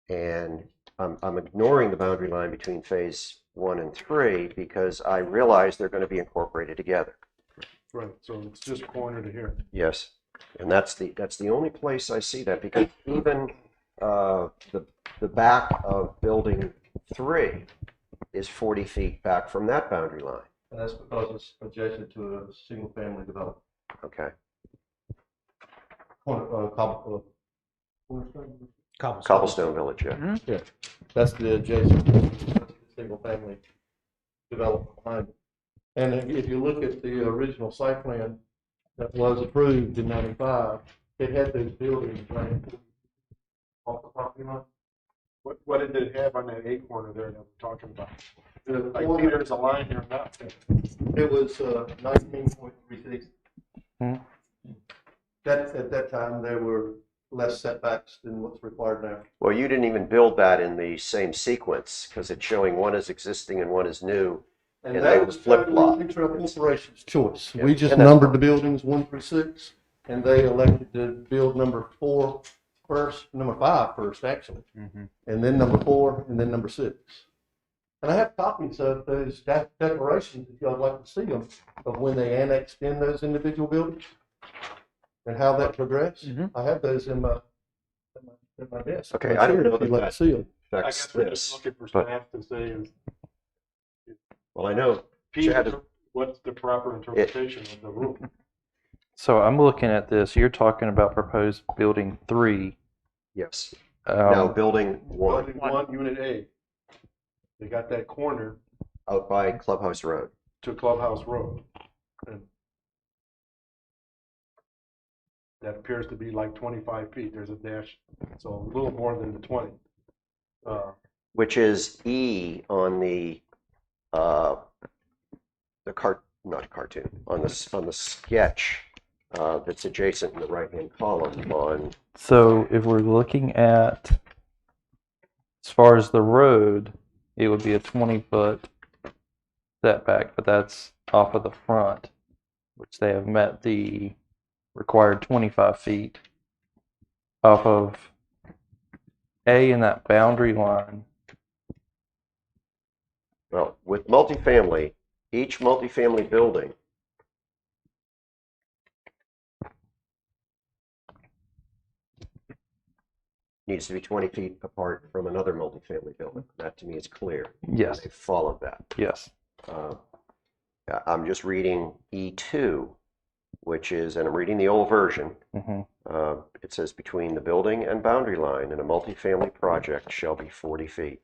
And I'm ignoring the boundary line between phase 1 and 3 because I realize they're going to be incorporated together. right, so it's just corner to here. Yes, and that's the only place I see that, because even the back of building 3 is 40 feet back from that boundary line. And that's because it's adjacent to a single-family development. Okay. Cobblestone Village, yeah. Yeah, that's the adjacent single-family development behind it. And if you look at the original site plan that was approved in 95, it had those buildings running off the property line. What did it have on that A corner there that we're talking about? I see there's a line here now. It was 19.36. At that time, there were less setbacks than what's required now. Well, you didn't even build that in the same sequence because it's showing one is existing and one is new. And they that was was flip-flop. New Trail Corporation's choice. Yeah. We just And that's numbered fine. the buildings 1 through 6, and they elected to build number 4 first, number 5 first, actually, and then number 4, and then number 6. And I have copies of those declarations, if y'all would like to see them, of when they annexed in those individual buildings and how that progressed. I have those in my desk. Okay, right I don't here, know if you'd that like to see them. I Affects guess we're just this. looking for but- staff to say is, Well, I know Pete, Chad, what's the proper interpretation of the rule? So I'm looking at this. You're talking about proposed building 3. yes. Now, building 1 Building 1, unit A. They got that corner out by Clubhouse Road. to Clubhouse Road. And that appears to be like 25 feet. There's a dash, so a little more than the 20. Which is E on the not cartoon, on the sketch that's adjacent in the right-hand column on, So if we're looking at, as far as the road, it would be a 20-foot setback, but that's off of the front, which they have met the required 25 feet off of A in that boundary line. well, with multifamily, each multifamily building needs to be 20 feet apart from another multifamily building. That to me is clear. Yes. They followed that. Yes. I'm just reading E2, which is, and I'm reading the old version. It says between the building and boundary line in a multifamily project shall be 40 feet.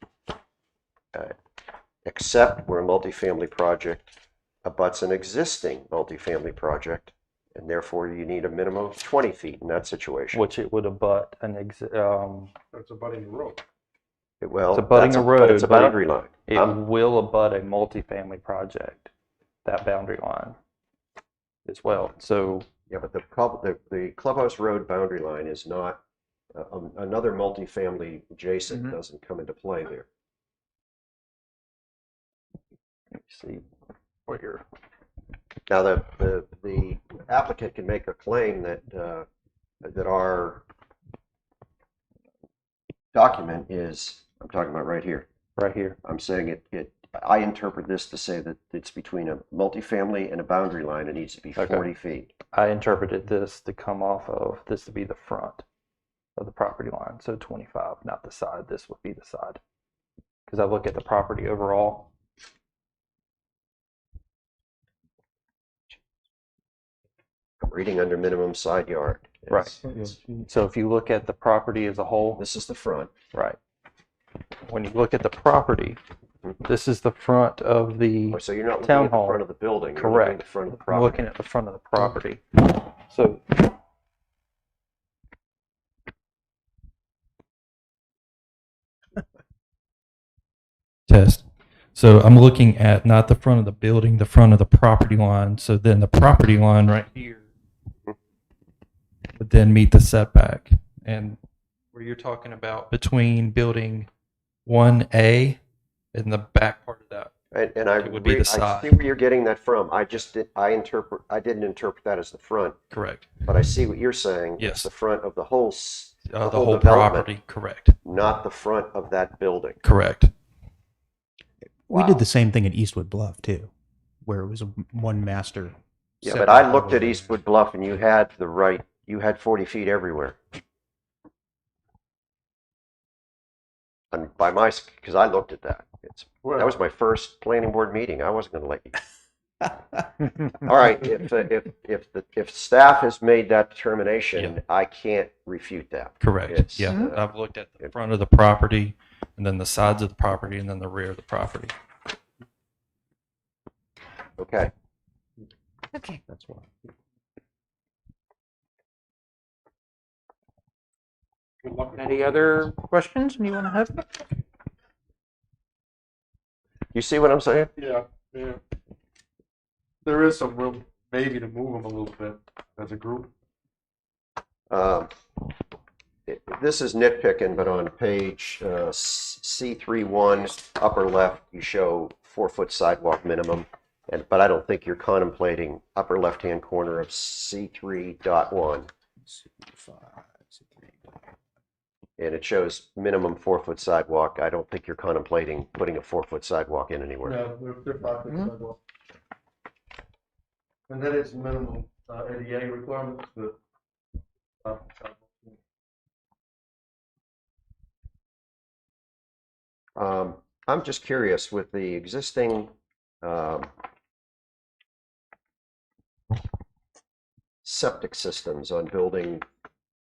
Except where a multifamily project abuts an existing multifamily project, and therefore you need a minimum of 20 feet in that situation. Which it would abut an That's abutting the road. Well, it's abutting a road. but it's a but boundary line. It will abut a multifamily project, that boundary line as well. So yeah, but the Clubhouse Road boundary line is not another multifamily adjacent Mhm. doesn't come into play there. Let me see where you're. Now, the applicant can make a claim that, that our document is, I'm talking about right here. Right here. I'm saying I interpret this to say that it's between a multifamily and a boundary line. It needs to be Okay. 40 feet. I interpreted this to come off of this to be the front of the property line, so 25, not the side. This would be the side. Because I look at the property overall. I'm reading under minimum side yard. Right. So if you look at the property as a whole, This is the front. right. When you look at the property, this is the front of the So you're not looking town at the hall. front of the building. You're looking at Correct. the front of the I'm property. looking at the front of the property. So test. So I'm looking at not the front of the building, the front of the property line. So then the property line right here would then meet the setback. And where you're talking about between building 1A and the back part of that. And I It would be the I side. see where you're getting that from. I didn't interpret that as the front, Correct. but I see what you're saying. Yes. It's the front of the whole, The whole development, property. Correct. not the front of that building. Correct. We Wow. did the same thing at Eastwood Bluff too, where it was one master. Yeah, setback but I looked over at the- Eastwood Bluff and you had 40 feet everywhere. And because I looked at that. That was my first planning board meeting. I wasn't going to let you. All right, if staff has made that determination, Yeah. I can't refute that. Correct. It's, Yeah. I've looked at the front of the property and then the sides of the property and then the rear of the property. Okay. Okay. That's why. Any other questions you want to have? You see what I'm saying? Yeah, yeah. There is some room maybe to move them a little bit as a group. This is nitpicking, but on page C31, upper left, you show 4-foot sidewalk minimum. But I don't think you're contemplating upper left-hand corner of C3.1. And it shows minimum 4-foot sidewalk. I don't think you're contemplating putting a 4-foot sidewalk in anywhere. No, they're 5 foot sidewalk. And that is minimum ADA requirements, but. I'm just curious with the existing septic systems on building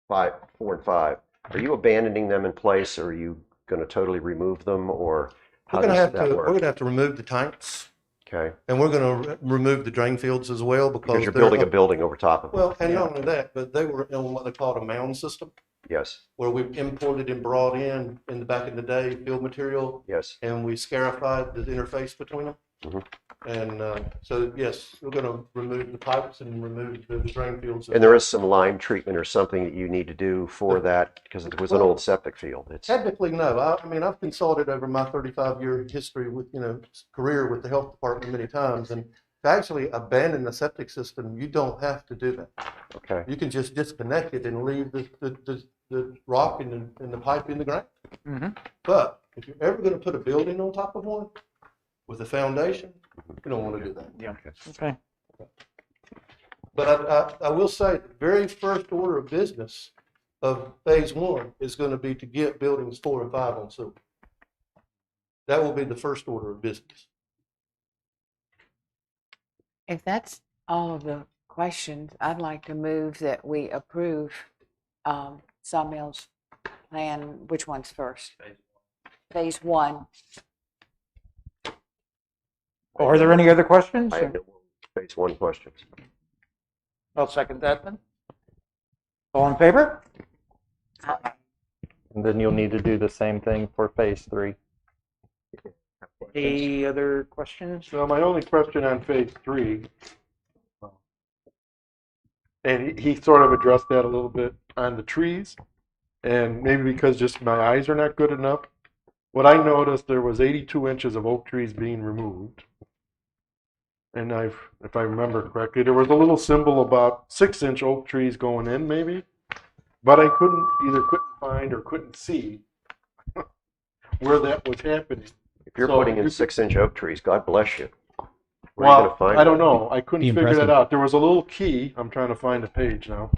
4 and 5. Are you abandoning them in place, or are you going to totally remove them, or how We're gonna does have that to, work? we're gonna have to remove the tanks, Okay, and we're gonna remove the drain fields as well because you're they're building a up- building over top of it. Well, and not only that, but they were on what they called a mound system, Yes, where we imported and brought in the back in the day, field material, yes. and we scarified the interface between them. Mhm. And so, yes, we're gonna remove the pipes and remove the drain fields. And there is some lime treatment or something that you need to do for that, because it was an Well, old septic field. It's, Technically, no. I mean, I've consulted over my 35-year history with, career with the health department many times. And to actually abandon the septic system, you don't have to do that. okay, You can just disconnect it and leave the rock and the pipe in the ground. Mhm. But if you're ever going to put a building on top of one with a foundation, you don't want to do that. Yeah. Okay. But I will say, the very first order of business of phase 1 is going to be to get buildings 4 and 5 on sewer. That will be the first order of business. If that's all of the questions, I'd like to move that we approve Sawmill's plan. Which one's first? Phase 1. Are there any other questions? I have no phase 1 questions. I'll second that then. All in favor? And then you'll need to do the same thing for phase 3. Any other questions? So my only question on phase 3, and he sort of addressed that a little bit on the trees, and maybe because just my eyes are not good enough, what I noticed, there was 82 inches of oak trees being removed. And if I remember correctly, there was a little symbol about 6-inch oak trees going in, maybe, but I couldn't find or couldn't see where that was happening. If you're So putting in you- 6-inch oak trees, God bless you. Where are you Well, gonna find I don't that? know. I couldn't Be figure that impressive. out. There was a little key. I'm trying to find the page now.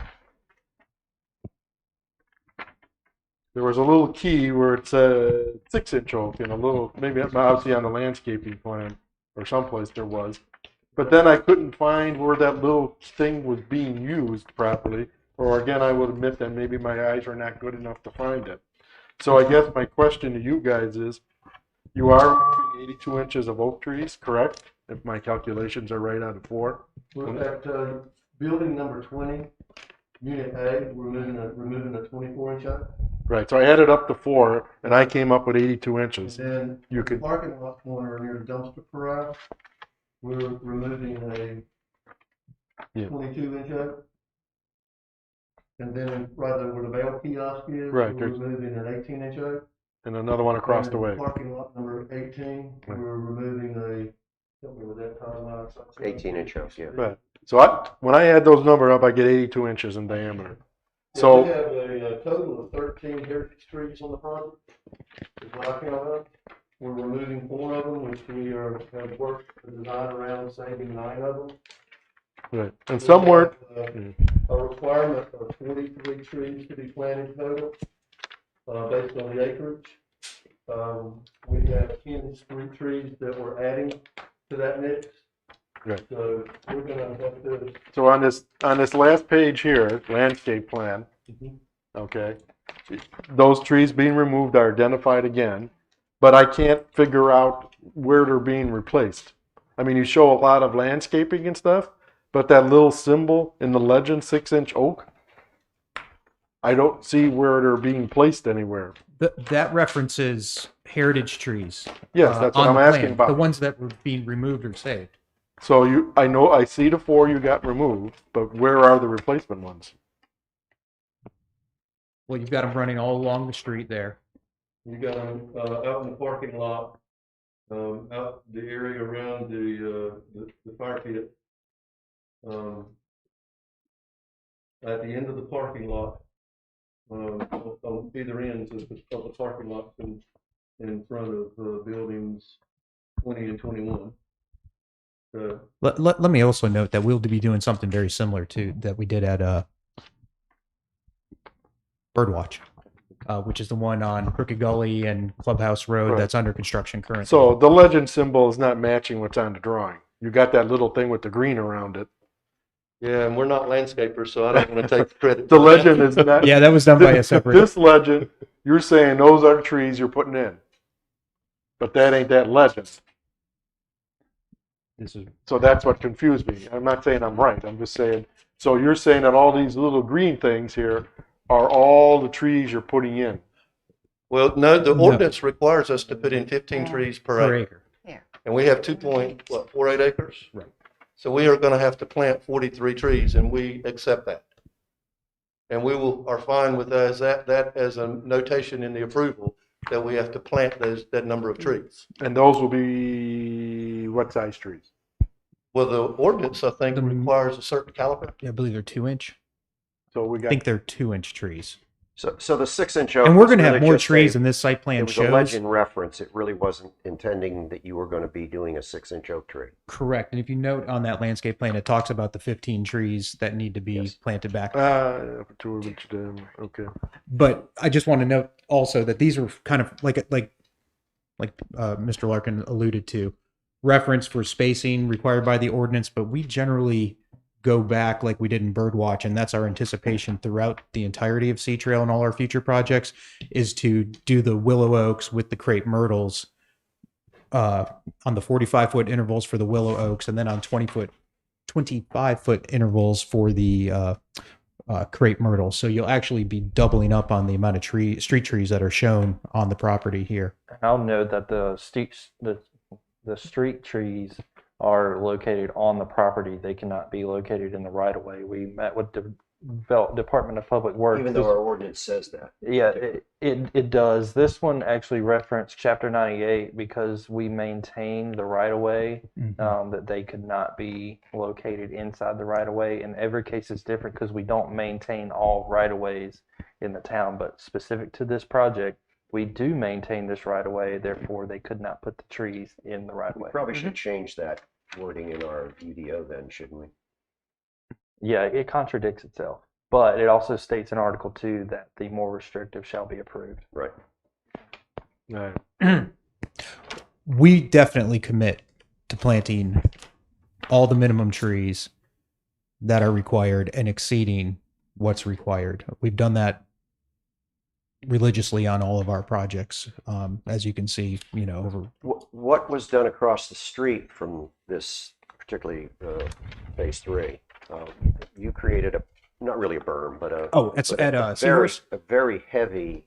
There was a little key where it said 6-inch oak and a little, maybe obviously on the landscaping plan or someplace there was. But then I couldn't find where that little thing was being used properly. Or again, I will admit that maybe my eyes are not good enough to find it. So I guess my question to you guys is, you are removing 82 inches of oak trees, correct? If my calculations are right out of 4. We're at, building number 20, unit A, we're removing a 24-inch oak. Right, so I added up to 4, and I came up with 82 inches. And then You the could, parking lot corner near the dumpster garage, we're removing a Yeah. 22-inch oak. And then right there where the Bell kiosk is, Right, we're there's- removing an 18-inch oak. and another one across And the in way. Parking lot number 18, Right. we're removing help me with that, Tom, 18-inch oak, yeah. Right. So when I add those numbers up, I get 82 inches in diameter. Yeah, So, we have a total of 13 heritage trees on the project, is what I count up. We're removing 4 of them, which we have worked to design around saving 9 of them. right, and some weren't. We have, a requirement of 43 trees to be planted total, based on the acreage. We have 10 street trees that we're adding to that mix. Right. So we're gonna have to. So on this last page here, landscape plan, okay, those trees being removed are identified again, but I can't figure out where they're being replaced. I mean, you show a lot of landscaping and stuff, but that little symbol in the legend, 6-inch oak, I don't see where they're being placed anywhere. That references heritage trees. Yes, that's what on I'm the asking plan, about. The ones that were being removed or saved. So I see the 4 you got removed, but where are the replacement ones? Well, you've got them running all along the street there. You got them, out in the parking lot, out the area around the fire pit. At the end of the parking lot, on either ends of the parking lot in front of, buildings 20 and 21. Let me also note that we'll be doing something very similar to that we did at Birdwatch, which is the one on Crooked Gully and Clubhouse Road Right. that's under construction currently. So the legend symbol is not matching what's on the drawing. You got that little thing with the green around it. Yeah, and we're not landscapers, so I don't want to take the credit. The legend is not. Yeah, that was done by a separate. This legend, you're saying those are the trees you're putting in, but that ain't that legend. This is So that's what confused me. I'm not saying I'm right. I'm just saying. So you're saying that all these little green things here are all the trees you're putting in. Well, no, the No. ordinance requires us to put in 15 trees per per acre. acre. And we have 2.48 acres? Right. So we are going to have to plant 43 trees, and we accept that. And we are fine with that as a notation in the approval, that we have to plant that number of trees. And those will be what size trees? Well, the ordinance, I think, requires a certain caliber. I believe they're 2-inch. So we I got. think they're 2-inch trees. So the 6-inch oak. And we're was going to have really more just trees a- than this site plan It was a shows. legend reference. It really wasn't intending that you were going to be doing a 6-inch oak tree. Correct. And if you note on that landscape plan, it talks about the 15 trees that need to be Yes. planted back. Okay. But I just want to note also that these are kind of like Mr. Larkin alluded to, reference for spacing required by the ordinance, but we generally go back like we did in Birdwatch, and that's our anticipation throughout the entirety of Sea Trail and all our future projects, is to do the willow oaks with the crepe myrtles on the 45-foot intervals for the willow oaks, and then on 25-foot intervals for the crepe myrtles. So you'll actually be doubling up on the amount of street trees that are shown on the property here. I'll note that the street trees are located on the property. They cannot be located in the right of way. We met with the Department of Public Works. Even though our ordinance says that. Yeah, it does. This one actually referenced Chapter 98 because we maintain the right-of-way, that they could not be located inside the right-of-way. And every case is different because we don't maintain all right-of-ways in the town. But specific to this project, we do maintain this right-of-way, therefore they could not put the trees in the right-of-way. Probably should change that wording in our UDO then, shouldn't we? Yeah, it contradicts itself. But it also states in Article 2 that the more restrictive shall be approved. Right. We definitely commit to planting all the minimum trees that are required and exceeding what's required. We've done that religiously on all of our projects. As you can see, over What was done across the street from this, particularly phase 3? You created not really a berm, but it's but at a Seahorse? very heavy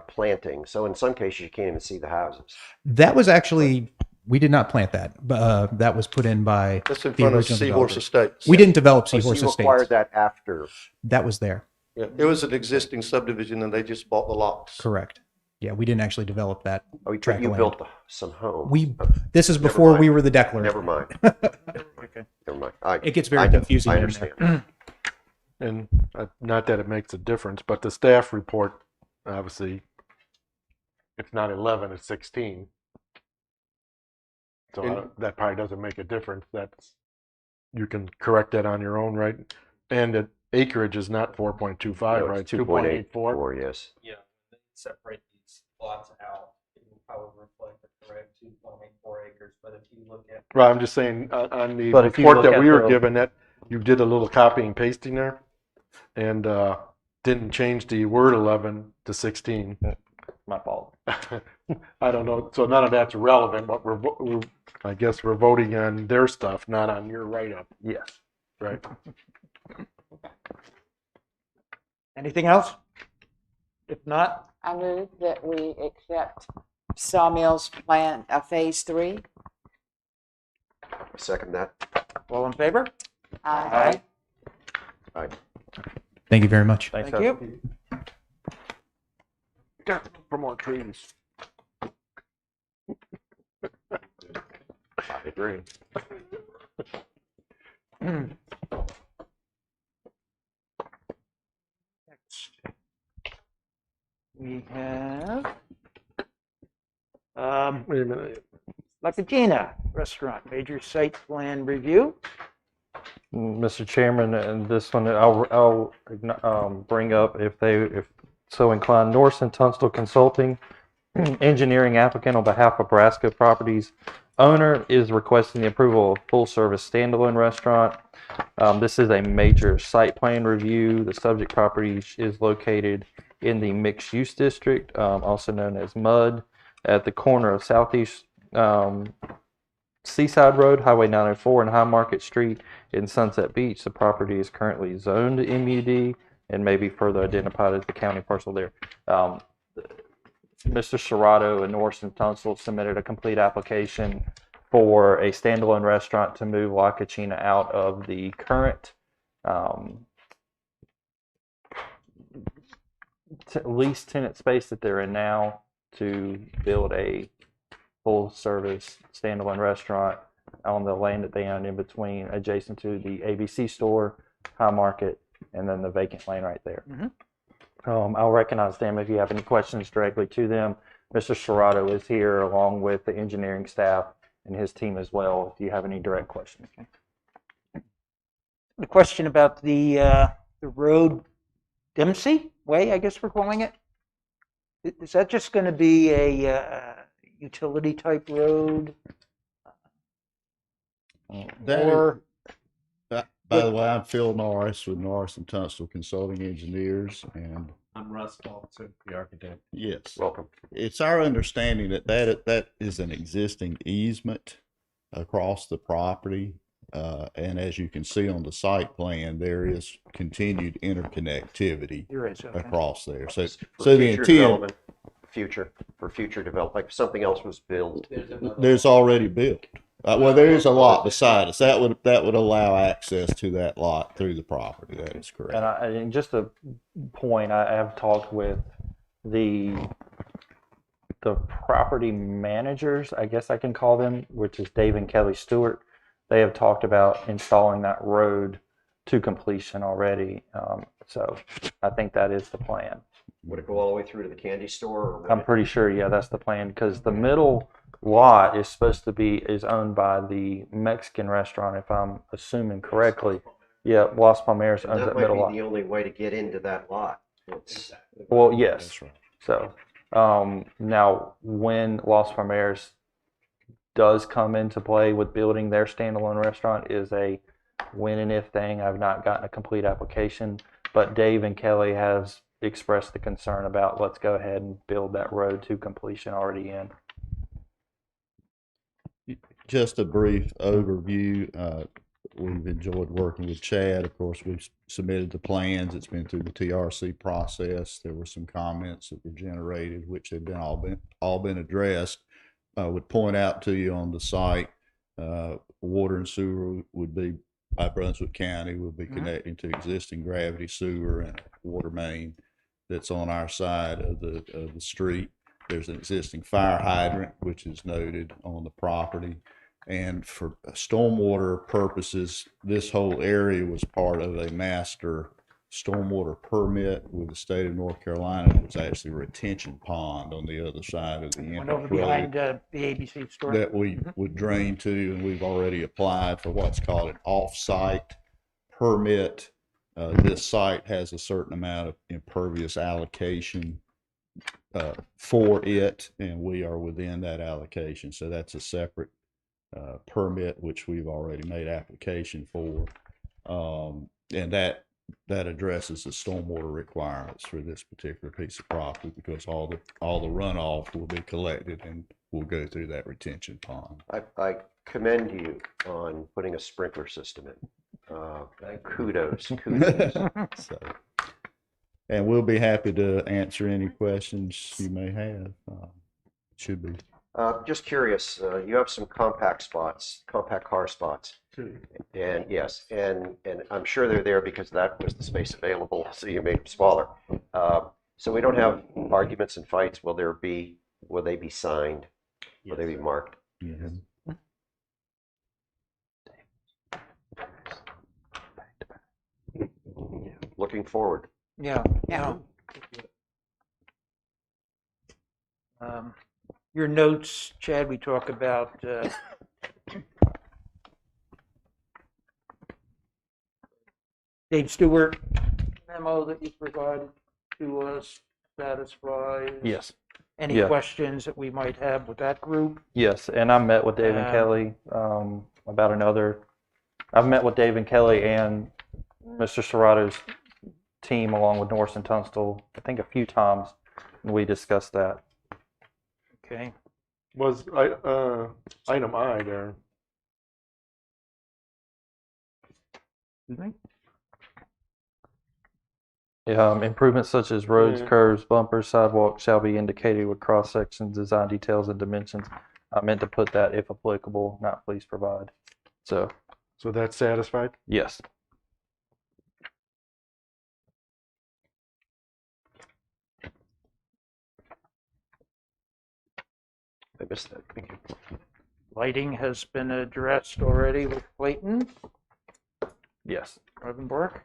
planting. So in some cases you can't even see the houses. that was actually, we did not plant that, but that was put in by That's in the front of original Seahorse developer. Estates. We didn't develop Oh, so Seahorse you Estates. acquired that after. That was there. Yeah, it was an existing subdivision and they just bought the lots. Correct. Yeah, we didn't actually develop that. Oh, tract you of built land. some homes. This is Never before mind. we were the Declan. Never mind. Okay. Never mind. It gets very I know. confusing I in understand. there. And not that it makes a difference, but the staff report, obviously, it's not 11, it's 16. So that probably doesn't make a difference. You can correct that on your own, right? And the acreage is not 4.25, No, right? it's 2.84, yes. Yeah, separate these lots out, it will probably reflect the correct 2.84 acres. But if you look at Right, I'm just saying, on the But if you report look that at we were the- given, that you did a little copy and pasting there, and didn't change the word 11 to 16. my fault. I don't know, so none of that's relevant, but I guess we're voting on their stuff, not on your write-up, Yes. right? Anything else? If not, I move that we accept Sawmill's plan of phase 3. Second that. all in favor? Aye. Aye. Thank you very much. Thanks, Thank guys. you. For more trees. I agree. Next, we have Wait a minute. La Cucina Restaurant, major site plan review. Mr. Chairman, and this one I'll bring up if so inclined. Norson Tunstall Consulting, engineering applicant on behalf of Brasco Properties. Owner is requesting the approval of full-service standalone restaurant. This is a major site plan review. The subject property is located in the mixed-use district, also known as MUD, at the corner of Southeast Seaside Road, Highway 904, and High Market Street in Sunset Beach. The property is currently zoned MUD and may be further identified as the county parcel there. Mr. Serrato and Norson Tunstall submitted a complete application for a standalone restaurant to move La Cucina out of the current lease tenant space that they're in now to build a full-service standalone restaurant on the land that they own in between, adjacent to the ABC store, High Market, and then the vacant land right there. I'll recognize them if you have any questions directly to them. Mr. Serrato is here along with the engineering staff and his team as well, if you have any direct questions. The question about the road, Dempsey Way, I guess we're calling it. Is that just going to be a utility type road? Or By the way, I'm Phil Norris with Norris and Tunstall Consulting Engineers, and I'm Russ Fulton, the architect. yes, Welcome. it's our understanding that is an existing easement across the property, and as you can see on the site plan, there is continued interconnectivity there is, okay. across there. So, For so the future intent, development, for future development, like if something else was built. there's already built. Well, there is a lot beside us. That would allow access to that lot through the property. That is correct. And just a point, I have talked with the property managers, I guess I can call them, which is Dave and Kelly Stewart. They have talked about installing that road to completion already. So I think that is the plan. Would it go all the way through to the candy store? Or would I'm pretty sure, yeah, that's the plan, because the middle lot is supposed to is owned by the Mexican restaurant, if I'm assuming correctly. Yeah, Los Palmeros owns that that middle might lot. be the only way to get into that lot. Well, yes. So now, when Los Palmeros does come into play with building their standalone restaurant is a when and if thing. I've not gotten a complete application, but Dave and Kelly has expressed the concern about let's go ahead and build that road to completion already in. Just a brief overview. We've enjoyed working with Chad. Of course, we've submitted the plans. It's been through the TRC process. There were some comments that were generated, which have been all been addressed. I would point out to you on the site, water and sewer would be by Brunswick County, would be connecting to existing gravity sewer and water main that's on our side of the street. There's an existing fire hydrant, which is noted on the property. And for stormwater purposes, this whole area was part of a master stormwater permit with the state of North Carolina. It was actually a retention pond on the other side of the Went over entrance behind road the ABC store. that we would drain to, and we've already applied for what's called an off-site permit. This site has a certain amount of impervious allocation for it, and we are within that allocation. So that's a separate permit, which we've already made application for. And that addresses the stormwater requirements for this particular piece of property, because all the runoff will be collected and will go through that retention pond. I commend you on putting a sprinkler system in. Kudos. So, and we'll be happy to answer any questions you may have. Should be. Just curious, you have some compact car spots. And yes, and I'm sure they're there because that was the space available, so you made them smaller. So we don't have arguments and fights. Will they be signed? Will they be marked? Yes. Looking forward. Yeah. Your notes, Chad, we talk about Dave Stewart memo that you provided to us satisfies. Yes. Any questions that we might have with that group? Yes, and I met with Dave and Kelly about another. I've met with Dave and Kelly and Mr. Serrato's team along with Norris and Tunstall, I think a few times, and we discussed that. Okay. Was item I there? Improvements such as roads, Yeah. curves, bumpers, sidewalks shall be indicated with cross sections, design details, and dimensions. I meant to put that if applicable, not please provide. So that's satisfied? yes. I missed that. Thank you. Lighting has been addressed already with Clayton, Yes. Rosenborg.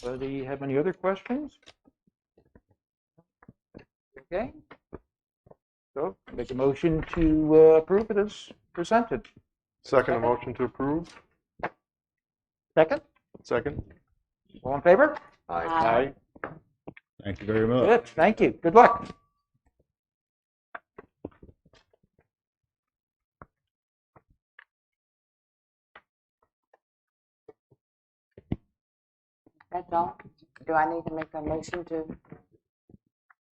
Do you have any other questions? Okay. So make a motion to approve it as presented. Second motion to approve? Second? Second. All in favor? Aye. Thank you very much. Good, thank you. Good luck. That's all? Do I need to make a motion to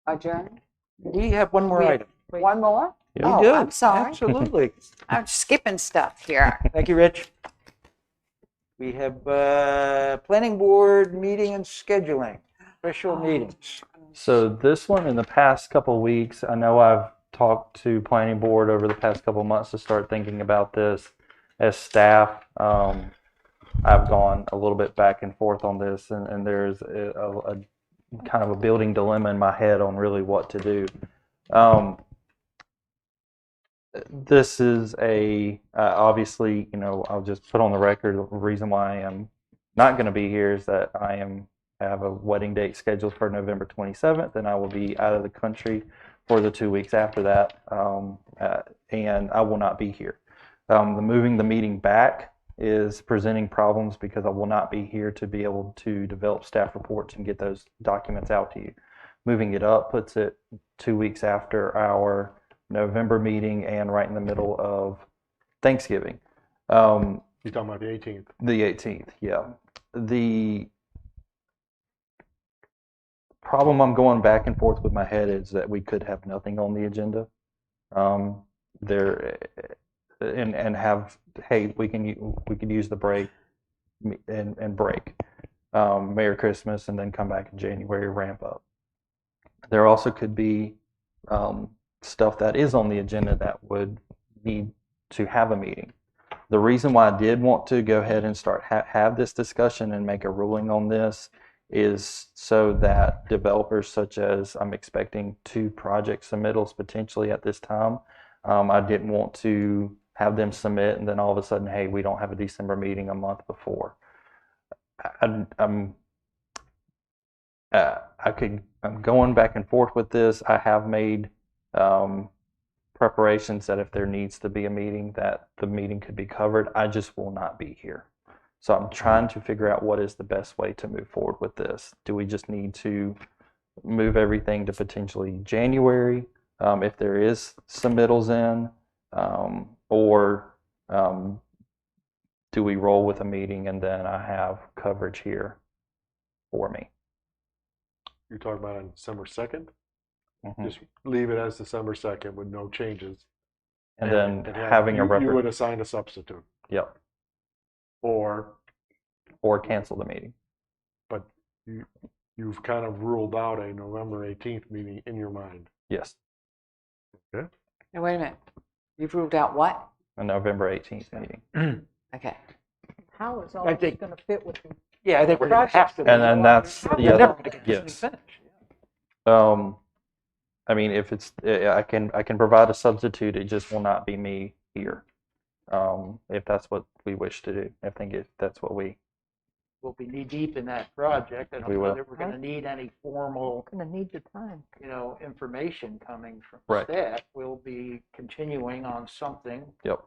adjourn? We have one more item. One more? We Oh, do. I'm sorry. Absolutely. I'm skipping stuff here. Thank you, Rich. We have planning board meeting and scheduling. Official meetings. So this one in the past couple of weeks, I know I've talked to planning board over the past couple of months to start thinking about this as staff. I've gone a little bit back and forth on this, and there's a kind of a building dilemma in my head on really what to do. This is obviously, I'll just put on the record the reason why I am not going to be here is that I have a wedding date scheduled for November 27th, and I will be out of the country for the 2 weeks after that, and I will not be here. Moving the meeting back is presenting problems because I will not be here to be able to develop staff reports and get those documents out to you. Moving it up puts it 2 weeks after our November meeting and right in the middle of Thanksgiving. You're talking about the 18th? The 18th, yeah. The problem I'm going back and forth with my head is that we could have nothing on the agenda. And have, hey, we could use the break and break. Merry Christmas and then come back in January, ramp up. There also could be stuff that is on the agenda that would need to have a meeting. The reason why I did want to go ahead and start have this discussion and make a ruling on this is so that developers such as I'm expecting 2 project submittals potentially at this time. I didn't want to have them submit and then all of a sudden, hey, we don't have a December meeting a month before. I'm going back and forth with this. I have made preparations that if there needs to be a meeting, that the meeting could be covered. I just will not be here. So I'm trying to figure out what is the best way to move forward with this. Do we just need to move everything to potentially January if there is submittals in, or do we roll with a meeting and then I have coverage here for me? You're talking about on December 2nd? Mm-hmm. Just leave it as December 2nd with no changes. And then having you would assign a substitute. Yep. Or cancel the meeting. But you've kind of ruled out a November 18th meeting in your mind. Yes. Okay. Now, wait a minute. You've ruled out what? A November 18th meeting. Okay. How is all this going to fit with the? Yeah, I think we're going to have to. And then that's the other. Yes. I mean, if it's, I can provide a substitute. It just will not be me here. If that's what we wish to do. I think if that's what we will be knee deep in that project. I don't know that we're going to need any formal. Going to need the time. Information coming from Right. staff. We'll be continuing on something. Yep.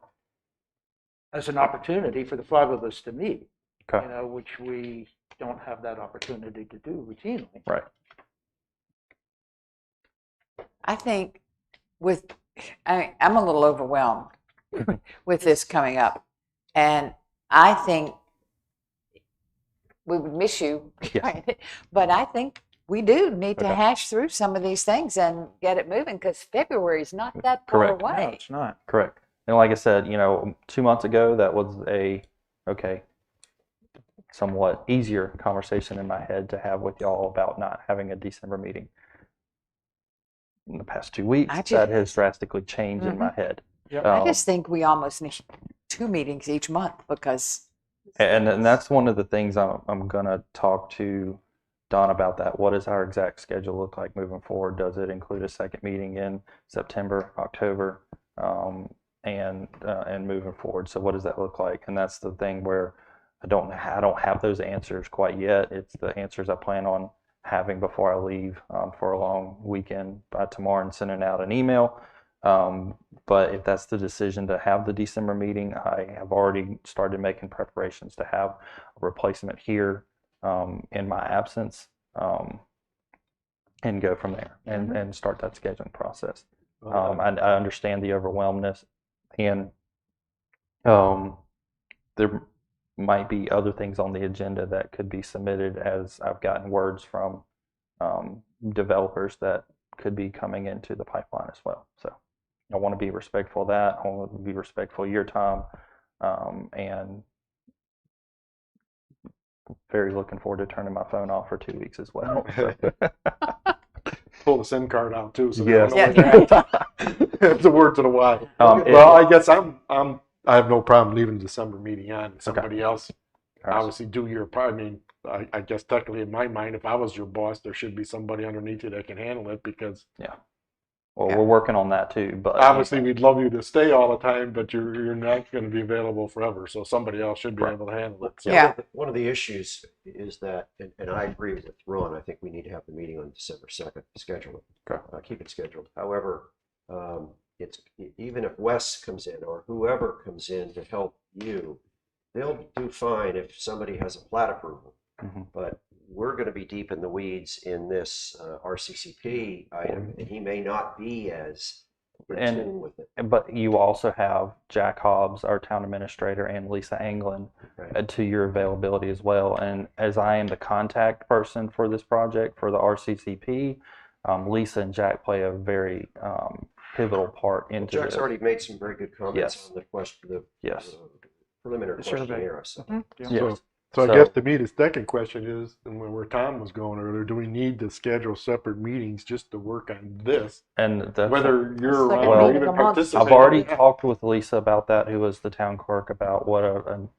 As an opportunity for the 5 of us to meet. Okay. Which we don't have that opportunity to do routinely. Right. I think I'm a little overwhelmed with this coming up. And I think we would miss you, yes. But I think we do need to Okay. hash through some of these things and get it moving because February is not that far Correct. away. No, it's not. Correct. And like I said, 2 months ago, that was somewhat easier conversation in my head to have with y'all about not having a December meeting. In the past 2 weeks, that has drastically changed in my head. Yep. I just think we almost need 2 meetings each month because. And that's one of the things I'm going to talk to Don about that. What does our exact schedule look like moving forward? Does it include a second meeting in September, October, and moving forward? So what does that look like? And that's the thing where I don't have those answers quite yet. It's the answers I plan on having before I leave for a long weekend by tomorrow and sending out an email. But if that's the decision to have the December meeting, I have already started making preparations to have a replacement here in my absence and go from there and start that scheduling process. I understand the overwhelmness, and there might be other things on the agenda that could be submitted, as I've gotten words from developers that could be coming into the pipeline as well. So I want to be respectful of that. I want to be respectful of your time, and very looking forward to turning my phone off for 2 weeks as well. So. Pull the SIM card out too, so Yes. they don't know what happened. It's a word to the wise. It- Well, I guess I have no problem leaving the December meeting on. Somebody else obviously do your part. I mean, I guess technically in my mind, if I was your boss, there should be somebody underneath you that can handle it because Well, we're working on that too, but obviously we'd love you to stay all the time, but you're not going to be available forever. So somebody else should be able to handle it. So. Yeah. One of the issues is that, and I agree with Ron, I think we need to have the meeting on December 2nd, schedule it, keep it scheduled. However, it's even if Wes comes in or whoever comes in to help you, they'll do fine if somebody has a plat approval. But we're going to be deep in the weeds in this RCCP item, and he may not be as in tune with it. But you also have Jack Hobbs, our town administrator, and Lisa Anglin to your availability as well. And as I am the contact person for this project for the RCCP, Lisa and Jack play a very pivotal part into Jack's this. already made some very good comments on the question, the preliminary survey. questionnaire. So. So I guess to me, the second question is, and where Tom was going earlier, do we need to schedule separate meetings just to work on this? And that's, whether you're around well, or even participate. I've already talked with Lisa about that, who was the town clerk, about what an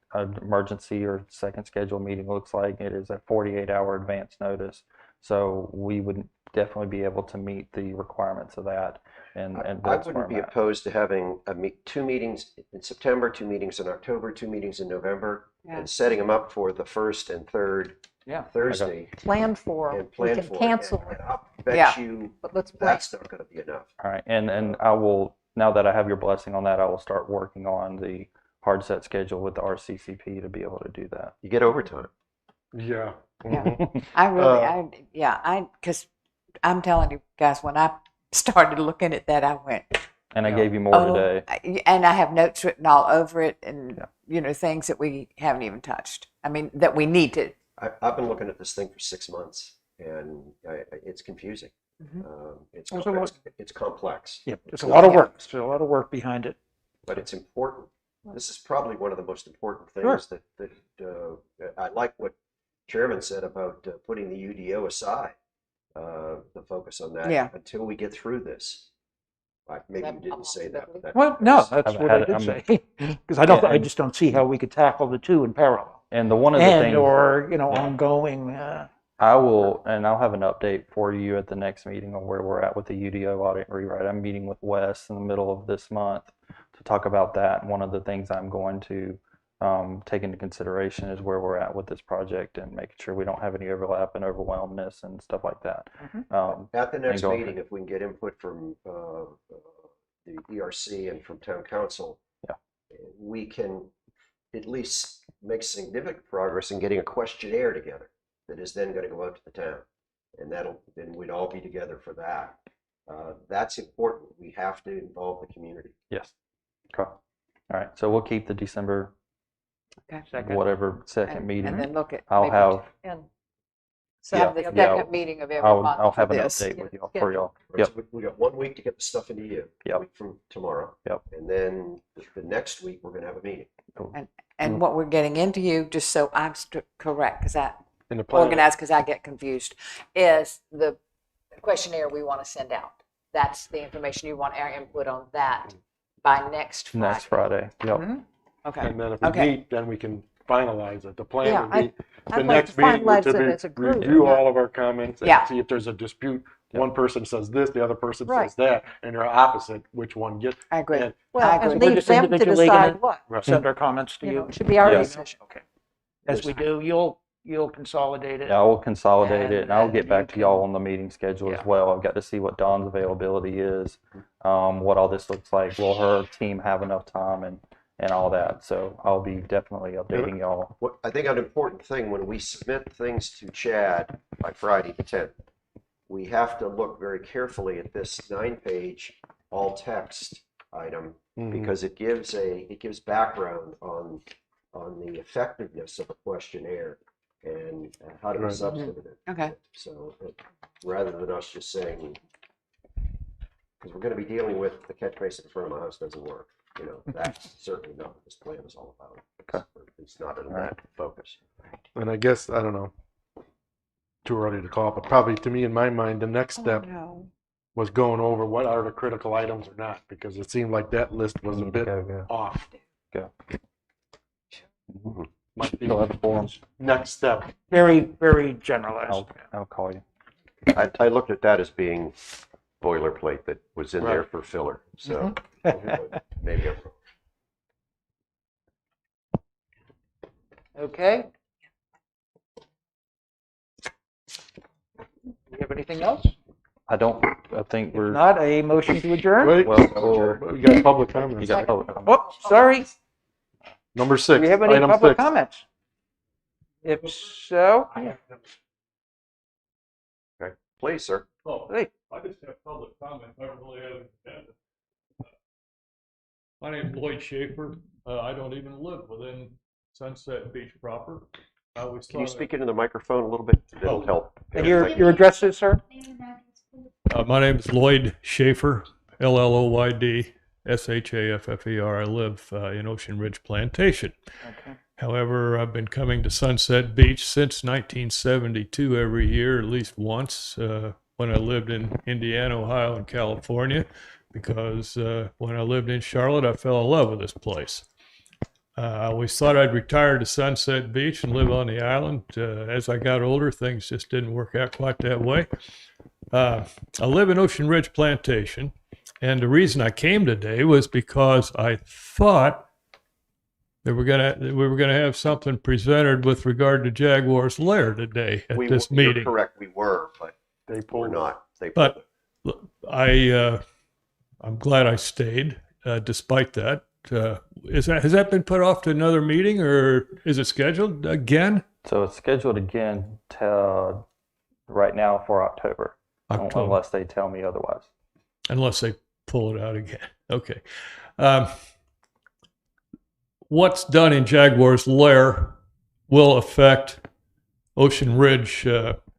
emergency or second scheduled meeting looks like. It is a 48-hour advance notice, so we would definitely be able to meet the requirements of that. And I wouldn't be opposed to having two meetings in September, 2 meetings in October, 2 meetings in November, and setting them up for the 1st and 3rd Thursday. Plan for, and plan we can for cancel. And I'll bet you but let's that's not going to be enough. All right, and I will, now that I have your blessing on that, I will start working on the hard set schedule with the RCCP to be able to do that. You get overtime. Yeah. I really, because I'm telling you guys, when I started looking at that, I went. And I gave you more today. And I have notes written all over it, and things that we haven't even touched. I mean, that we need to. I've been looking at this thing for 6 months, and it's confusing. It's complex. Yep, there's a lot of work. There's a lot of work behind it. But it's important. This is probably one of the most important things that I like what Chairman said about putting the UDO aside, the focus on that until we get through this. Maybe you didn't say that. But Well, no, that's what I did say. Because I just don't see how we could tackle the two in parallel. And one of the things, or ongoing. I'll have an update for you at the next meeting on where we're at with the UDO audit and rewrite. I'm meeting with Wes in the middle of this month to talk about that. And one of the things I'm going to take into consideration is where we're at with this project and making sure we don't have any overlap and overwhelmness and stuff like that. At the next meeting, if we can get input from the ERC and from Town Council, we can at least make significant progress in getting a questionnaire together that is then going to go out to the town, and then we'd all be together for that. That's important. We have to involve the community. Yes. Okay. All right. So we'll keep the December second meeting. And then look at. I'll have. Have the second meeting of every month. I'll have an this. update with y'all for y'all. Right, so we got 1 week to get the stuff into you. Yep. A week from tomorrow. Yep. And then the next week we're going to have a meeting. And what we're getting into you, just so I'm correct, because I In the plan. organized, because I get confused, is the questionnaire we want to send out. That's the information you want our input on that by next Friday. Next Friday. Yep. Okay. And then if we meet, then we can finalize it. The plan Yeah, would be the I'd like next to meeting would finalize it to as a group. review all of our comments and Yeah. see if there's a dispute. One person says this, the other person Right. says that, and they're opposite, which one gets. I agree. And, Well, I agree. and We're leave just them to individually gonna decide what. Send our comments to You you. know, it should be our Yes. decision. Okay. As we do, you'll consolidate it. Yeah, I will consolidate it, and I'll And get you back to can- y'all on the meeting schedule as well. I've got to see what Dawn's availability is, what all this looks like. Will her team have enough time and all that? So I'll be definitely updating y'all. What I think an important thing when we submit things to Chad by Friday the 10th, we have to look very carefully at this 9-page all text item because it gives background on the effectiveness of a questionnaire and how to be substantive. Okay. So rather than us just saying, because we're going to be dealing with the catch basin in front of my house doesn't work. you know, that's certainly not what this plan is all about. Okay. It's not in that focus. And I guess, I don't know, too early to call, but probably to me, in my mind, the next step was going over what are the critical items or not, because it seemed like that list was a bit off. Go. Might be You'll have a forum. next step. Very, very generalized. I'll call you. I looked at that as being boilerplate that was in there Right. for filler, so maybe I'm wrong. Okay. Do you have anything else? I think we're. Not a motion to adjourn? Wait, Well, we got public comments. You got public comment. Oh, sorry. Number 6, Do you have any item public 6. comments? If so, Okay, please, sir. Oh, hey, I just have public comment. I don't really have an agenda. My name's Lloyd Schaefer. I don't even live within Sunset Beach proper. I always Can you thought speak into the microphone a little bit? It'll help. and your address is, sir? my name is Lloyd Schaefer, LLOYD-SHAFFER. I live in Ocean Ridge Plantation. Okay. However, I've been coming to Sunset Beach since 1972 every year, at least once, when I lived in Indiana, Ohio, and California, because when I lived in Charlotte, I fell in love with this place. I always thought I'd retire to Sunset Beach and live on the island. As I got older, things just didn't work out quite that way. I live in Ocean Ridge Plantation, and the reason I came today was because I thought that we were gonna have something presented with regard to Jaguar's Lair today at this You're meeting. correct, we were, but They we're pulled. not. They But I'm glad I stayed despite that. Has that been put off to another meeting, or is it scheduled again? So it's scheduled again till right now for October, October. unless they tell me otherwise. Unless they pull it out again. Okay. What's done in Jaguar's Lair will affect Ocean Ridge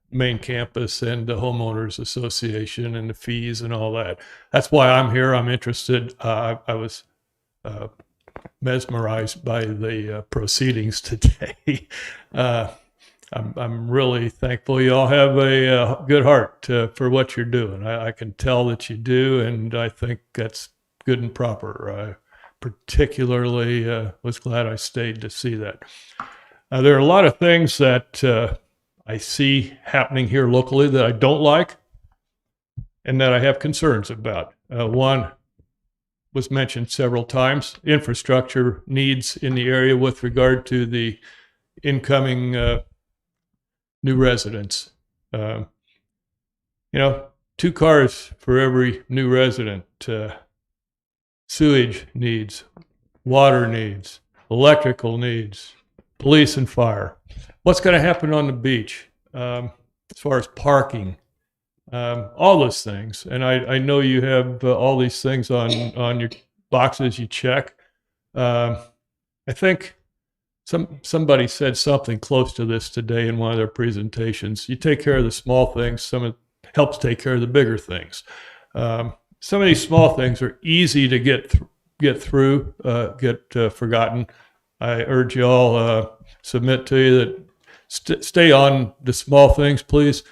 main campus and the homeowners association and the fees and all that. That's why I'm here. I'm interested. I was mesmerized by the proceedings today. I'm really thankful you all have a good heart for what you're doing. I can tell that you do, and I think that's good and proper. I particularly was glad I stayed to see that. There are a lot of things that I see happening here locally that I don't like and that I have concerns about. One was mentioned several times, infrastructure needs in the area with regard to the incoming new residents. 2 cars for every new resident. Sewage needs, water needs, electrical needs, police and fire. What's going to happen on the beach as far as parking? All those things. And I know you have all these things on your boxes you check. I think somebody said something close to this today in one of their presentations. You take care of the small things, helps take care of the bigger things. Some of these small things are easy to get through, get forgotten. I urge you all submit to you that stay on the small things, please.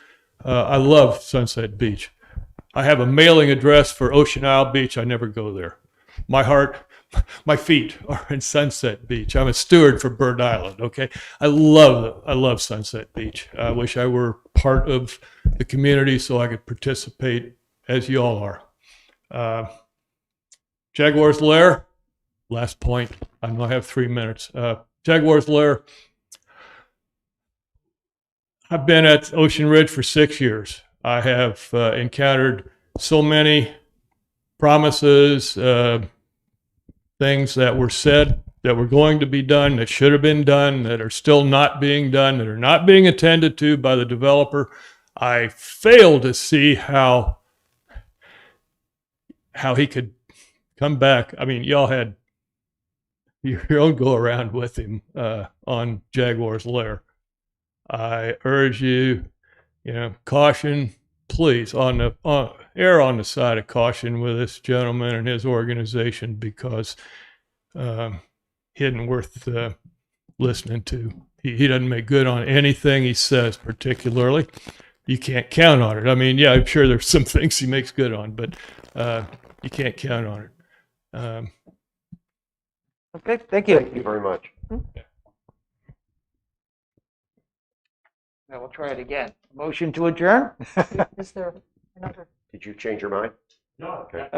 I love Sunset Beach. I have a mailing address for Ocean Isle Beach. I never go there. My heart, my feet are in Sunset Beach. I'm a steward for Bird Island. Okay, I love Sunset Beach. I wish I were part of the community so I could participate as you all are. Jaguar's Lair. Last point. I know I have 3 minutes. Jaguar's Lair. I've been at Ocean Ridge for 6 years. I have encountered so many promises, things that were said that were going to be done, that should have been done, that are still not being done, that are not being attended to by the developer. I fail to see how he could come back. I mean, y'all had your own go around with him on Jaguar's Lair. I urge you, caution, please, err on the side of caution with this gentleman and his organization, because he isn't worth listening to. He doesn't make good on anything he says, particularly. You can't count on it. I mean, yeah, I'm sure there's some things he makes good on, but you can't count on it. Okay, thank you. Thank you very much. Now we'll try it again. Motion to adjourn? Is there another? Did you change your mind? No. Okay.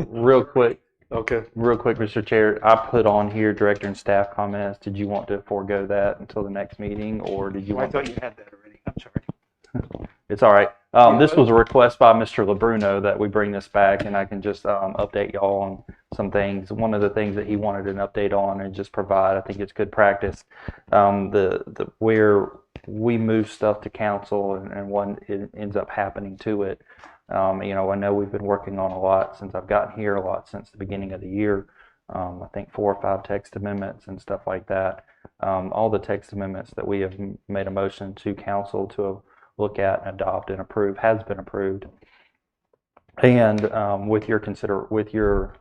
Real quick, Okay. Mr. Chair, I put on here director and staff comments. Did you want to forego that until the next meeting, or did you Oh, I want? thought you had that already. I'm sorry. It's all right. This was a request by Mr. LeBruno that we bring this back, and I can just update y'all on some things. One of the things that he wanted an update on and just provide, I think it's good practice, where we move stuff to council and when it ends up happening to it. I know we've been working on a lot since I've gotten here, a lot since the beginning of the year. I think 4 or 5 text amendments and stuff like that. All the text amendments that we have made a motion to council to look at and adopt and approve has been approved. And with your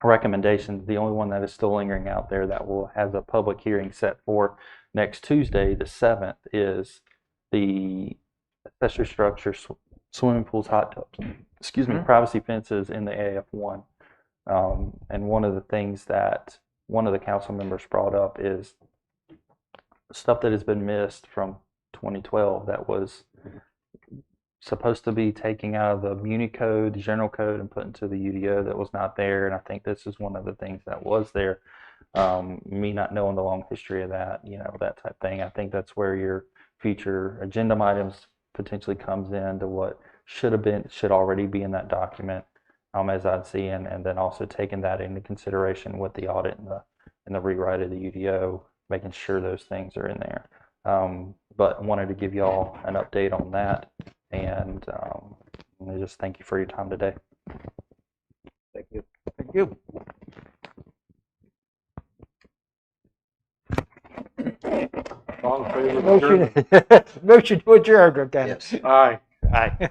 recommendations, the only one that is still lingering out there that will have a public hearing set for next Tuesday, the 7th, is the accessory structure, swimming pools, hot tubs, privacy fences in the AF1. And one of the things that one of the council members brought up is stuff that has been missed from 2012 that was supposed to be taken out of the Muni Code, the General Code, and put into the UDO that was not there. And I think this is one of the things that was there. Me not knowing the long history of that, that type of thing. I think that's where your future agenda items potentially comes into what should already be in that document, as I'd see, and then also taking that into consideration with the audit and the rewrite of the UDO, making sure those things are in there. But I wanted to give you all an update on that, and I just thank you for your time today. Thank you. Thank you. All in favor of adjournment? Motion to adjourn, Dennis. Yes. Aye. Aye.